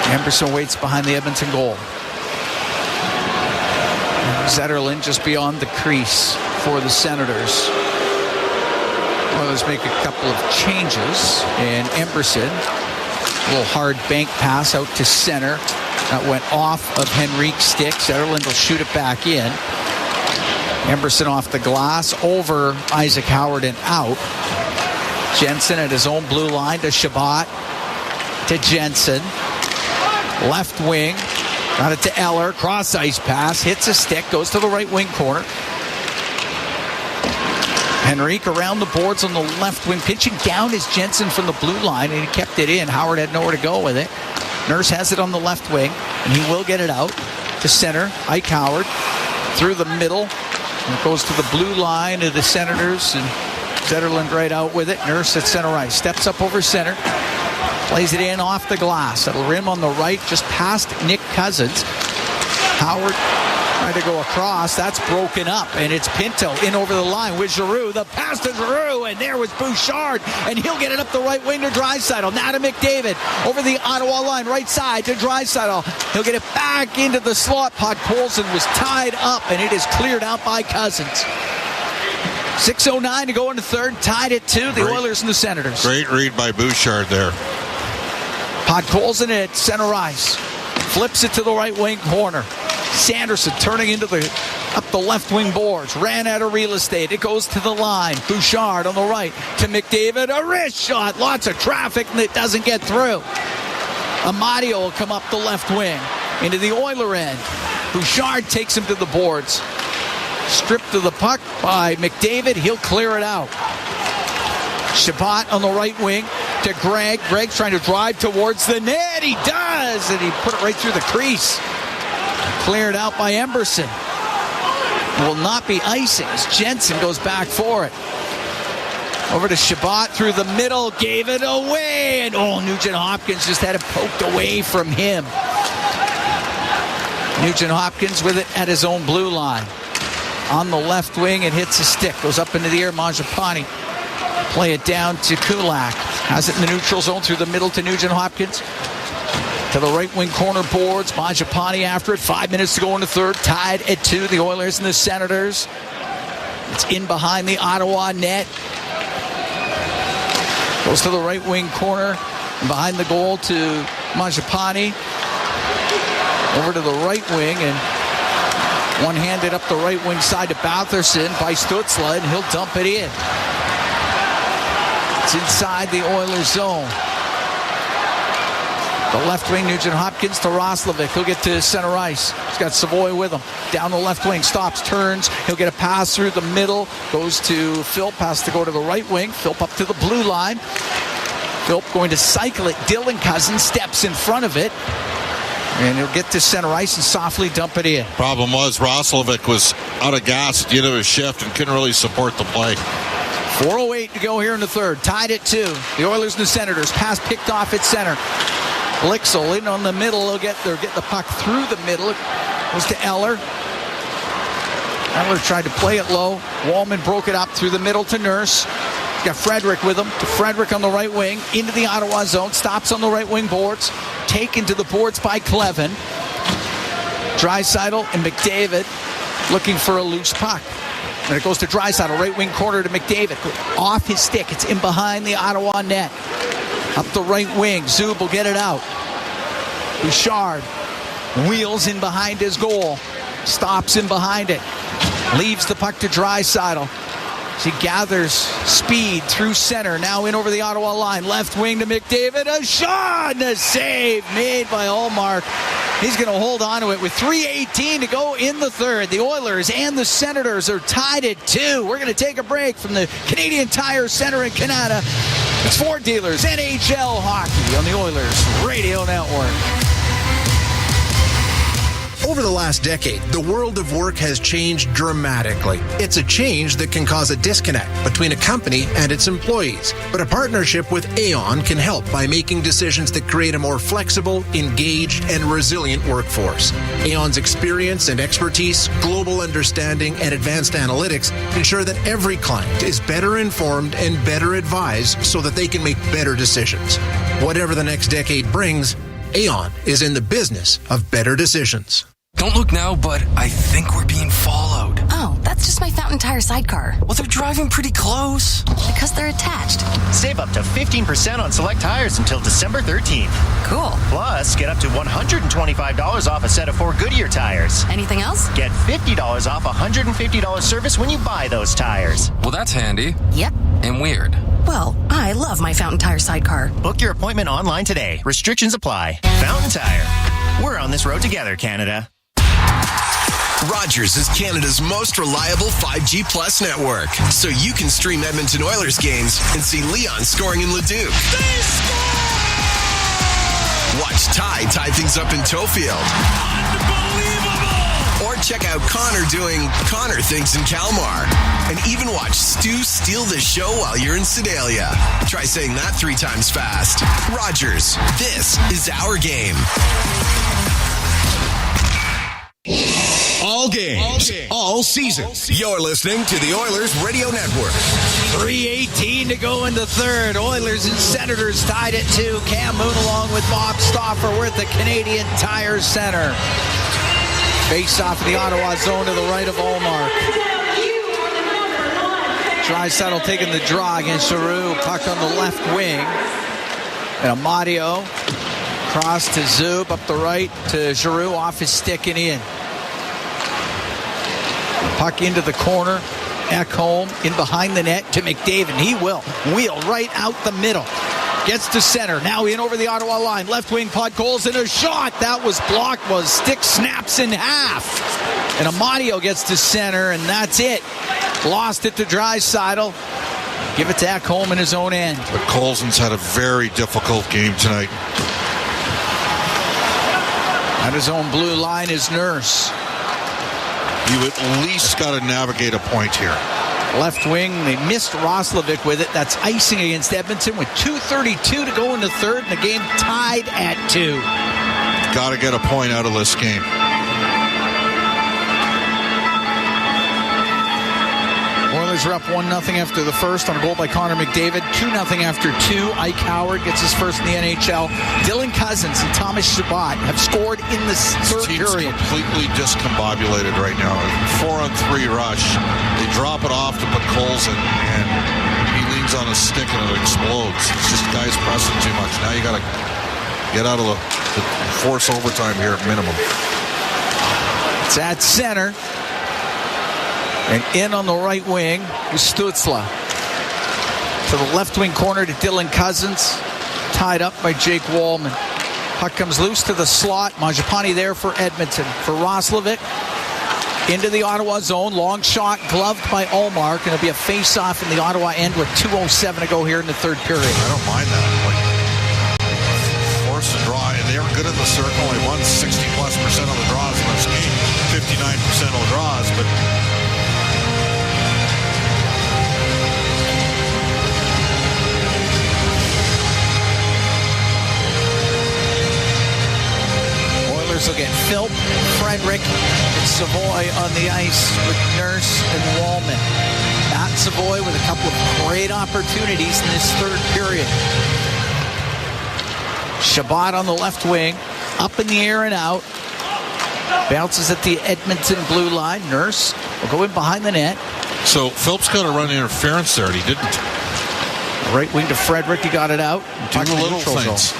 Speaker 16: Emberson waits behind the Edmonton goal. Zetterlund just beyond the crease for the Senators. Oilers make a couple of changes, and Emberson, a little hard bank pass out to center. That went off of Henrique's stick. Zetterlund will shoot it back in. Emberson off the glass, over Isaac Howard and out. Jensen at his own blue line to Shabbat. To Jensen. Left wing. Got it to Eller. Cross ice pass. Hits a stick. Goes to the right wing corner. Henrique around the boards on the left wing. Pitching down is Jensen from the blue line, and he kept it in. Howard had nowhere to go with it. Nurse has it on the left wing, and he will get it out to center. Ike Howard through the middle. And it goes to the blue line of the Senators, and Zetterlund right out with it. Nurse at center ice. Steps up over center. Plays it in off the glass. That'll rim on the right, just past Nick Cousins. Howard trying to go across. That's broken up, and it's Pinto in over the line with Giroux. The pass to Giroux, and there was Bouchard, and he'll get it up the right wing to Draisaitl. Now to McDavid over the Ottawa line, right side to Draisaitl. He'll get it back into the slot. Podkolzin was tied up, and it is cleared out by Cousins. 6:09 to go in the third. Tied at 2. The Oilers and the Senators.
Speaker 1: Great read by Bouchard there.
Speaker 16: Podkolzin at center ice. Flips it to the right wing corner. Sanderson turning into up the left wing boards. Ran out of real estate. It goes to the line. Bouchard on the right to McDavid. A wrist shot. Lots of traffic, and it doesn't get through. Amadio will come up the left wing into the Oiler end. Bouchard takes him to the boards. Stripped of the puck by McDavid. He'll clear it out. Shabbat on the right wing to Greg. Greg's trying to drive towards the net. He does, and he put it right through the crease. Cleared out by Emberson. Will not be icing as Jensen goes back for it. Over to Shabbat through the middle. Gave it away. And Nugent Hopkins just had it poked away from him. Nugent Hopkins with it at his own blue line. On the left wing, it hits a stick. Goes up into the air. Mangiapane. Play it down to Kulak. Has it in the neutral zone through the middle to Nugent Hopkins. To the right wing corner boards. Mangiapane after it. 5 minutes to go in the third. Tied at 2. The Oilers and the Senators. It's in behind the Ottawa net. Goes to the right wing corner. And behind the goal to Mangiapane. Over to the right wing, and one-handed up the right wing side to Batherson by Stützle, and he'll dump it in. It's inside the Oilers zone. The left wing, Nugent Hopkins to Roslovic. He'll get to center ice. He's got Savoy with him. Down the left wing, stops, turns. He'll get a pass through the middle. Goes to Philp, has to go to the right wing. Philp up to the blue line. Philp going to cycle it. Dylan Cousins steps in front of it. And he'll get to center ice and softly dump it in.
Speaker 1: Problem was Roslovic was out of gas at the end of his shift and couldn't really support the play.
Speaker 16: 4:08 to go here in the third. Tied at 2. The Oilers and the Senators. Pass picked off at center. Blixel in on the middle. They'll get the puck through the middle. It goes to Eller. Eller tried to play it low. Wallman broke it up through the middle to Nurse. Got Frederick with him. To Frederick on the right wing. Into the Ottawa zone. Stops on the right wing boards. Taken to the boards by Clevin. Draisaitl and McDavid looking for a loose puck. And it goes to Draisaitl. Right wing corner to McDavid. Off his stick. It's in behind the Ottawa net. Up the right wing. Zub will get it out. Bouchard wheels in behind his goal. Stops in behind it. Leaves the puck to Draisaitl. She gathers speed through center. Now in over the Ottawa line. Left wing to McDavid. A shot and a save made by Ullmark. He's going to hold on to it with 3:18 to go in the third. The Oilers and the Senators are tied at 2. We're going to take a break from the Canadian Tire Center in Canada. It's Ford Dealers NHL Hockey on the Oilers Radio Network.
Speaker 14: Over the last decade, the world of work has changed dramatically. It's a change that can cause a disconnect between a company and its employees. But a partnership with Aon can help by making decisions that create a more flexible, engaged, and resilient workforce. Aon's experience and expertise, global understanding, and advanced analytics ensure that every client is better informed and better advised so that they can make better decisions. Whatever the next decade brings, Aon is in the business of better decisions.
Speaker 17: Don't look now, but I think we're being followed.
Speaker 9: Oh, that's just my Fountain Tire sidecar.
Speaker 17: Well, they're driving pretty close.
Speaker 9: Because they're attached.
Speaker 18: Save up to 15% on select tires until December 13th.
Speaker 9: Cool.
Speaker 18: Plus, get up to $125 off a set of 4 Goodyear tires.
Speaker 9: Anything else?
Speaker 18: Get $50 off $150 service when you buy those tires.
Speaker 17: Well, that's handy.
Speaker 9: Yep.
Speaker 17: And weird.
Speaker 9: Well, I love my Fountain Tire sidecar.
Speaker 18: Book your appointment online today. Restrictions apply. Fountain Tire. We're on this road together, Canada.
Speaker 22: Rogers is Canada's most reliable 5G Plus network, so you can stream Edmonton Oilers games and see Leon scoring in Leduc. Watch Ty tie things up in Tofield. Or check out Connor doing Connor things in Kalmar. And even watch Stu steal the show while you're in Sedalia. Try saying that 3 times fast. Rogers, this is our game.
Speaker 3: All games, all season. You're listening to the Oilers Radio Network.
Speaker 16: 3:18 to go in the third. Oilers and Senators tied at 2. Cam Moon along with Bob Stauffer. We're at the Canadian Tire Center. Face off in the Ottawa zone to the right of Ullmark. Draisaitl taking the draw against Giroux. Puck on the left wing. And Amadio cross to Zub up the right to Giroux off his stick and in. Puck into the corner. Ekholm in behind the net to McDavid. He will wheel right out the middle. Gets to center. Now in over the Ottawa line. Left wing Podkolzin and a shot. That was blocked. Was stick snaps in half. And Amadio gets to center, and that's it. Lost it to Draisaitl. Give it to Ekholm in his own end.
Speaker 1: But Colson's had a very difficult game tonight.
Speaker 16: At his own blue line is Nurse.
Speaker 1: You at least got to navigate a point here.
Speaker 16: Left wing, they missed Roslovic with it. That's icing against Edmonton with 2:32 to go in the third, and the game tied at 2.
Speaker 1: Got to get a point out of this game.
Speaker 16: Oilers are up 1-0 after the first on a goal by Connor McDavid. 2-0 after 2. Ike Howard gets his first in the NHL. Dylan Cousins and Thomas Chabot have scored in the third period.
Speaker 1: Completely discombobulated right now. 4-on-3 rush. They drop it off to Podkolzin, and he leans on a stick and it explodes. It's just guys pressing too much. Now you got to get out of the force overtime here at minimum.
Speaker 16: It's at center. And in on the right wing is Stützle. To the left wing corner to Dylan Cousins. Tied up by Jake Wallman. Puck comes loose to the slot. Mangiapane there for Edmonton. For Roslovic. Into the Ottawa zone. Long shot gloved by Ullmark. And it'll be a face-off in the Ottawa end with 2:07 to go here in the third period.
Speaker 1: I don't mind that. Forced to draw. And they were good in the circle. They won 60+% of the draws in this game. 59% of the draws. But
Speaker 16: Will get Philp, Frederick, and Savoy on the ice with Nurse and Wallman. Matt Savoy with a couple of great opportunities in this third period. Shabbat on the left wing, up in the air and out. Bounces at the Edmonton blue line. Nurse will go in behind the net.
Speaker 1: So Philp's got to run interference there, and he didn't.
Speaker 16: Right wing to Frederick, he got it out.
Speaker 1: Do the little things.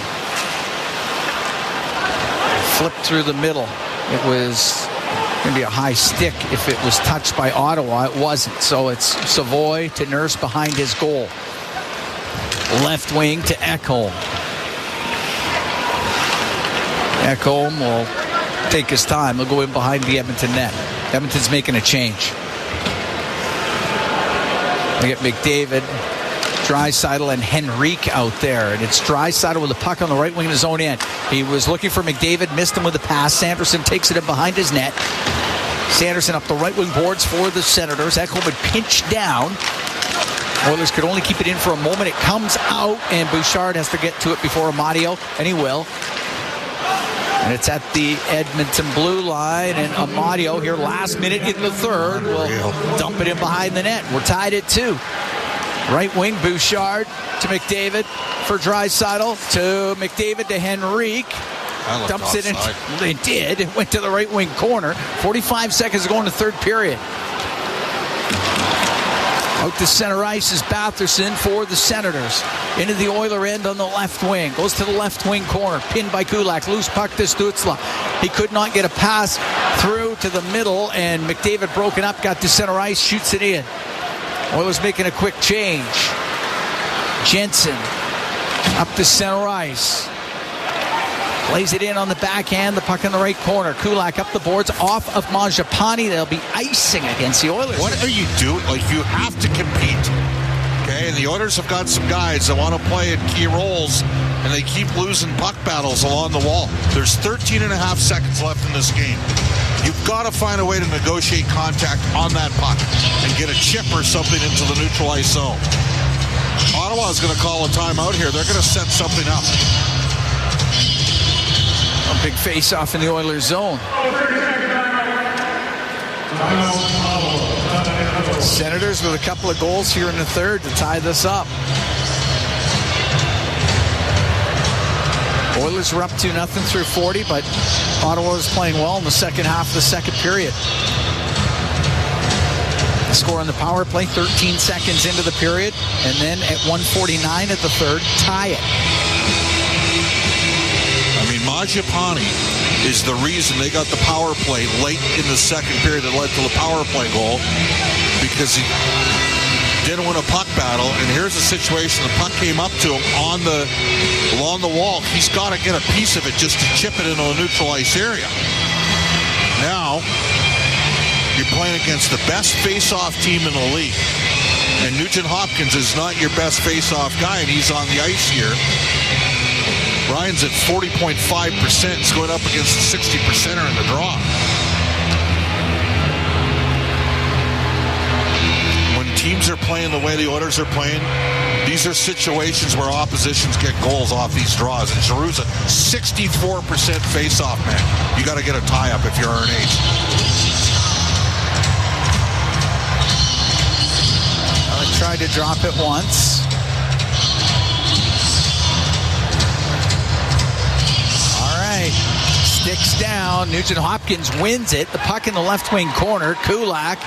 Speaker 16: Flipped through the middle. It was going to be a high stick if it was touched by Ottawa. It wasn't. So it's Savoy to Nurse behind his goal. Left wing to Ekholm. Ekholm will take his time. He'll go in behind the Edmonton net. Edmonton's making a change. They get McDavid, Draisaitl, and Henrique out there. And it's Draisaitl with the puck on the right wing of his own end. He was looking for McDavid, missed him with the pass. Sanderson takes it in behind his net. Sanderson up the right wing boards for the Senators. Ekholm would pinch down. Oilers could only keep it in for a moment. It comes out, and Bouchard has to get to it before Amadio, and he will. And it's at the Edmonton blue line, and Amadio here last minute in the third will dump it in behind the net. We're tied at 2. Right wing, Bouchard to McDavid for Draisaitl, to McDavid to Henrique. Dumps it in. They did. It went to the right wing corner. 45 seconds to go in the third period. Out to center ice is Batherson for the Senators. Into the Oiler end on the left wing. Goes to the left wing corner. Pinned by Kulak. Loose puck to Stützle. He could not get a pass through to the middle, and McDavid broken up, got to center ice, shoots it in. Oilers making a quick change. Jensen up to center ice. Plays it in on the backhand. The puck in the right corner. Kulak up the boards off of Mangiapane. They'll be icing against the Oilers.
Speaker 1: What are you doing? Like, you have to compete. Okay, and the Oilers have got some guys that want to play in key roles, and they keep losing puck battles along the wall. There's 13 and a half seconds left in this game. You've got to find a way to negotiate contact on that puck and get a chip or something into the neutral ice zone. Ottawa's going to call a timeout here. They're going to set something up.
Speaker 16: A big face-off in the Oilers zone. Senators with a couple of goals here in the third to tie this up. Oilers were up 2-0 through 40, but Ottawa was playing well in the second half of the second period. The score on the power play, 13 seconds into the period, and then at 1:49 at the third, tie it.
Speaker 1: I mean, Mangiapane is the reason they got the power play late in the second period that led to the power play goal, because he didn't win a puck battle. And here's a situation: the puck came up to him along the wall. He's got to get a piece of it just to chip it into a neutral ice area. Now you're playing against the best face-off team in the league, and Nugent Hopkins is not your best face-off guy, and he's on the ice here. Ryan's at 40.5%. He's going up against the 60%er in the draw. When teams are playing the way the Oilers are playing, these are situations where oppositions get goals off these draws. And Giroux's a 64% face-off man. You got to get a tie-up if you're RNH.
Speaker 16: I tried to drop it once. Sticks down. Nugent Hopkins wins it. The puck in the left wing corner. Kulak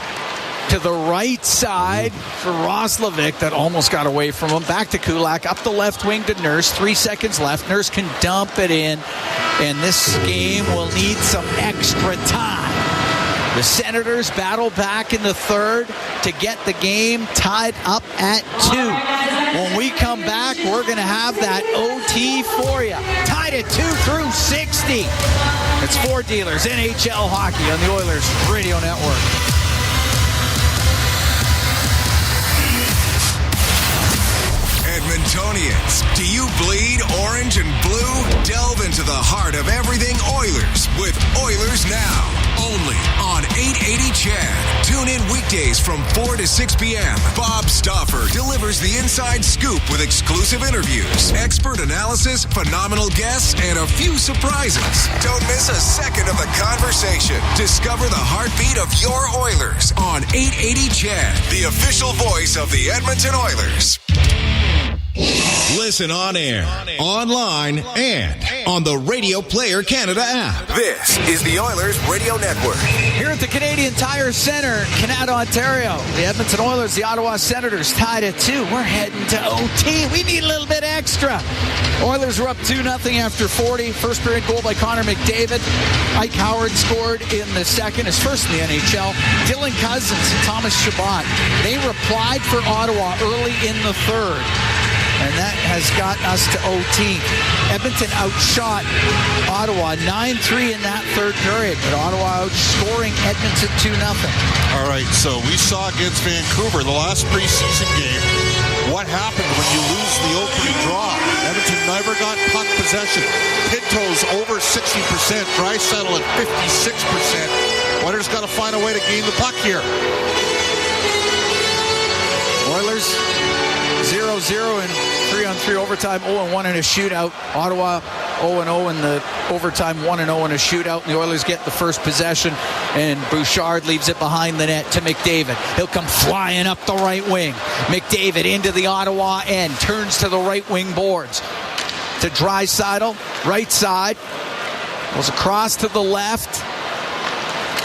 Speaker 16: to the right side for Roslovic. That almost got away from him. Back to Kulak. Up the left wing to Nurse. 3 seconds left. Nurse can dump it in. And this game will need some extra time. The Senators battle back in the third to get the game tied up at 2. When we come back, we're going to have that OT for you. Tied at 2 through 60. It's Four Dealers, NHL Hockey on the Oilers Radio Network.
Speaker 5: Edmontonians, do you bleed orange and blue? Delve into the heart of everything Oilers with Oilers Now. Only on 880 CHED. Tune in weekdays from 4 to 6 p.m. Bob Stauffer delivers the inside scoop with exclusive interviews, expert analysis, phenomenal guests, and a few surprises. Don't miss a second of the conversation. Discover the heartbeat of your Oilers on 880 CHED, the official voice of the Edmonton Oilers.
Speaker 3: Listen on air, online, and on the Radio Player Canada app.
Speaker 5: This is the Oilers Radio Network.
Speaker 16: Here at the Canadian Tire Center, Canada, Ontario, the Edmonton Oilers, the Ottawa Senators tied at 2. We're heading to OT. We need a little bit extra. Oilers were up 2-0 after 40. First period goal by Connor McDavid. Ike Howard scored in the second, his first in the NHL. Dylan Cousins and Thomas Chabot, they replied for Ottawa early in the third. And that has got us to OT. Edmonton outshot Ottawa 9-3 in that third period, but Ottawa outscoring Edmonton 2-0.
Speaker 1: All right, so we saw against Vancouver the last preseason game what happened when you lose the opening draw. Edmonton never got puck possession. Pinto's over 60%, Draisaitl at 56%. Oilers got to find a way to gain the puck here.
Speaker 16: Oilers 0-0 and 3-on-3 overtime, 0-1 in a shootout. Ottawa 0-0 in the overtime, 1-0 in a shootout. And the Oilers get the first possession, and Bouchard leaves it behind the net to McDavid. He'll come flying up the right wing. McDavid into the Ottawa end, turns to the right wing boards. To Draisaitl, right side. Goes across to the left.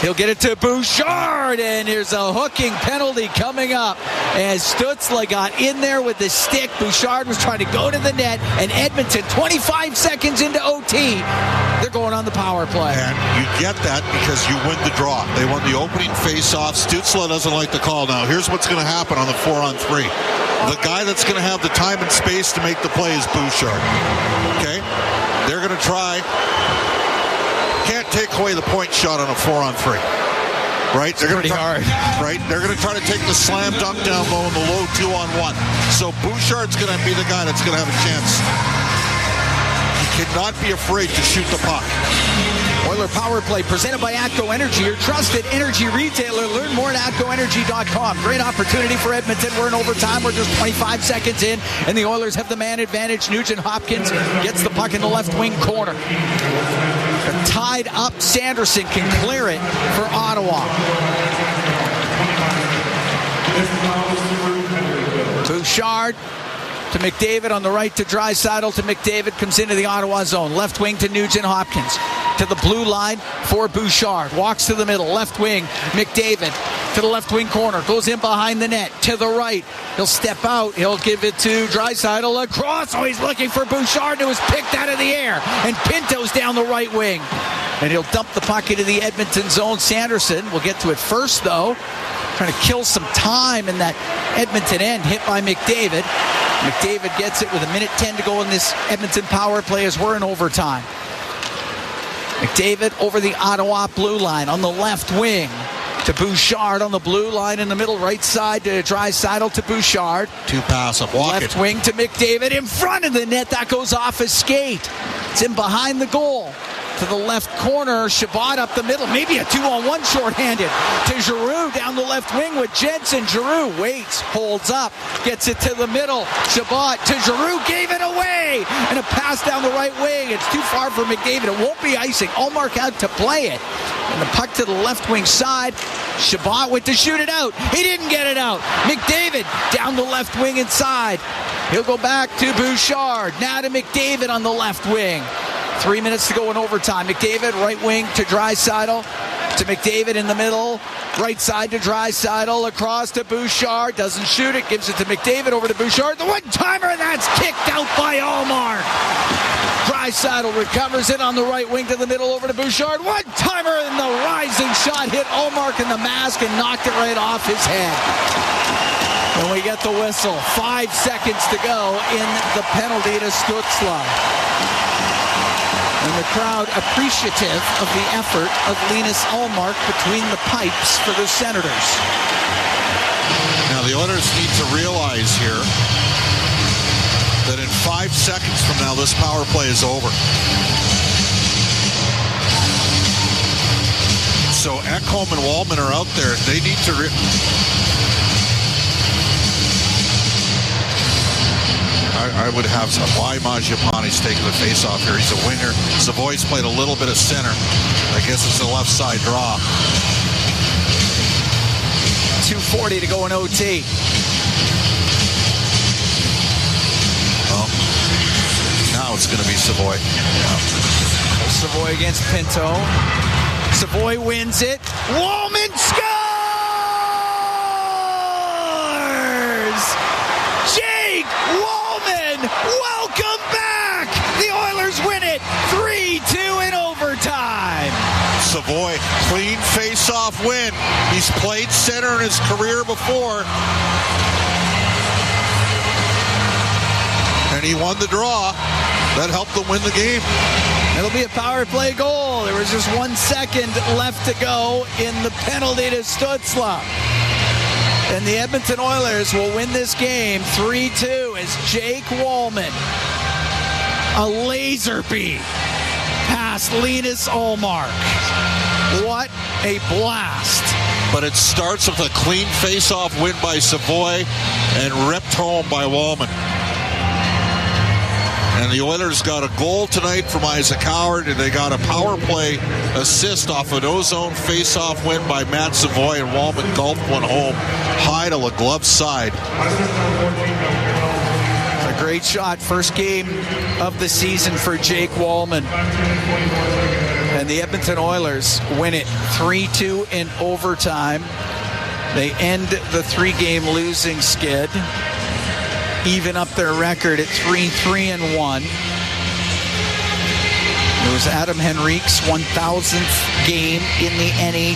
Speaker 16: He'll get it to Bouchard, and there's a hooking penalty coming up as Stützle got in there with the stick. Bouchard was trying to go to the net, and Edmonton, 25 seconds into OT, they're going on the power play.
Speaker 1: And you get that because you win the draw. They won the opening face-off. Stützle doesn't like the call. Now, here's what's going to happen on the 4-on-3. The guy that's going to have the time and space to make the play is Bouchard. Okay? They're going to try... Can't take away the point shot on a 4-on-3, right? They're going to hard, right? They're going to try to take the slam dunk down low in the low 2-on-1. So Bouchard's going to be the guy that's going to have a chance. He cannot be afraid to shoot the puck.
Speaker 16: Oiler Power Play presented by ATCO Energy, your trusted energy retailer. Learn more at atcoenergy.com. Great opportunity for Edmonton. We're in overtime. We're just 25 seconds in, and the Oilers have the man advantage. Nugent Hopkins gets the puck in the left wing corner. Tied up, Sanderson can clear it for Ottawa. Bouchard to McDavid on the right to Draisaitl to McDavid, comes into the Ottawa zone. Left wing to Nugent Hopkins. To the blue line for Bouchard. Walks to the middle. Left wing, McDavid to the left wing corner. Goes in behind the net. To the right. He'll step out. He'll give it to Draisaitl across. Oh, he's looking for Bouchard. It was picked out of the air. And Pinto's down the right wing. And he'll dump the puck into the Edmonton zone. Sanderson will get to it first, though. Trying to kill some time in that Edmonton end. Hit by McDavid. McDavid gets it with 1:10 to go in this Edmonton power play as we're in overtime. McDavid over the Ottawa blue line on the left wing to Bouchard on the blue line in the middle, right side to Draisaitl to Bouchard.
Speaker 1: Two pass up, walk
Speaker 16: left wing to McDavid in front of the net. That goes off his skate. It's in behind the goal. To the left corner, Chabot up the middle. Maybe a 2-on-1 shorthanded. To Giroux down the left wing with Jensen. Giroux waits, holds up, gets it to the middle. Chabot to Giroux, gave it away. And a pass down the right wing. It's too far for McDavid. It won't be icing. Allmark out to play it. And the puck to the left wing side. Chabot went to shoot it out. He didn't get it out. McDavid down the left wing inside. He'll go back to Bouchard. Now to McDavid on the left wing. 3 minutes to go in overtime. McDavid, right wing to Draisaitl. To McDavid in the middle. Right side to Draisaitl. Across to Bouchard. Doesn't shoot it. Gives it to McDavid. Over to Bouchard. The one-timer. That's kicked out by Allmark. Draisaitl recovers it on the right wing to the middle. Over to Bouchard. One-timer in the rise Closing shot hit Ullmark in the mask and knocked it right off his head. And we get the whistle. 5 seconds to go in the penalty to Stützle. And the crowd appreciative of the effort of Linus Ullmark between the pipes for the Senators.
Speaker 1: Now the Oilers need to realize here that in 5 seconds from now, this power play is over. So Ekholm and Wallman are out there. They need to... I would have some. Why Mangiapane's taking the face-off here? He's a winger. Savoy's played a little bit of center. I guess it's a left side draw.
Speaker 16: 2:40 to go in OT.
Speaker 1: Well, now it's going to be Savoy. Yeah.
Speaker 16: Savoy against Pinto. Savoy wins it. Wallman scores! Jake Wallman, welcome back! The Oilers win it 3-2 in overtime.
Speaker 1: Savoy, clean face-off win. He's played center in his career before. And he won the draw. That helped them win the game.
Speaker 16: It'll be a power play goal. There was just 1 second left to go in the penalty to Stützle. And the Edmonton Oilers will win this game 3-2 as Jake Wallman, a laser beam past Linus Ullmark. What a blast.
Speaker 1: But it starts with a clean face-off win by Savoy and ripped home by Wallman. And the Oilers got a goal tonight from Isaac Howard, and they got a power play assist off an ozone face-off win by Matt Savoy, and Wallman gulped one home high to the glove side.
Speaker 16: A great shot. First game of the season for Jake Wallman. And the Edmonton Oilers win it 3-2 in overtime. They end the 3-game losing skid. Even up their record at 3-3-1. It was Adam Henrique's 1,000th game in the NHL.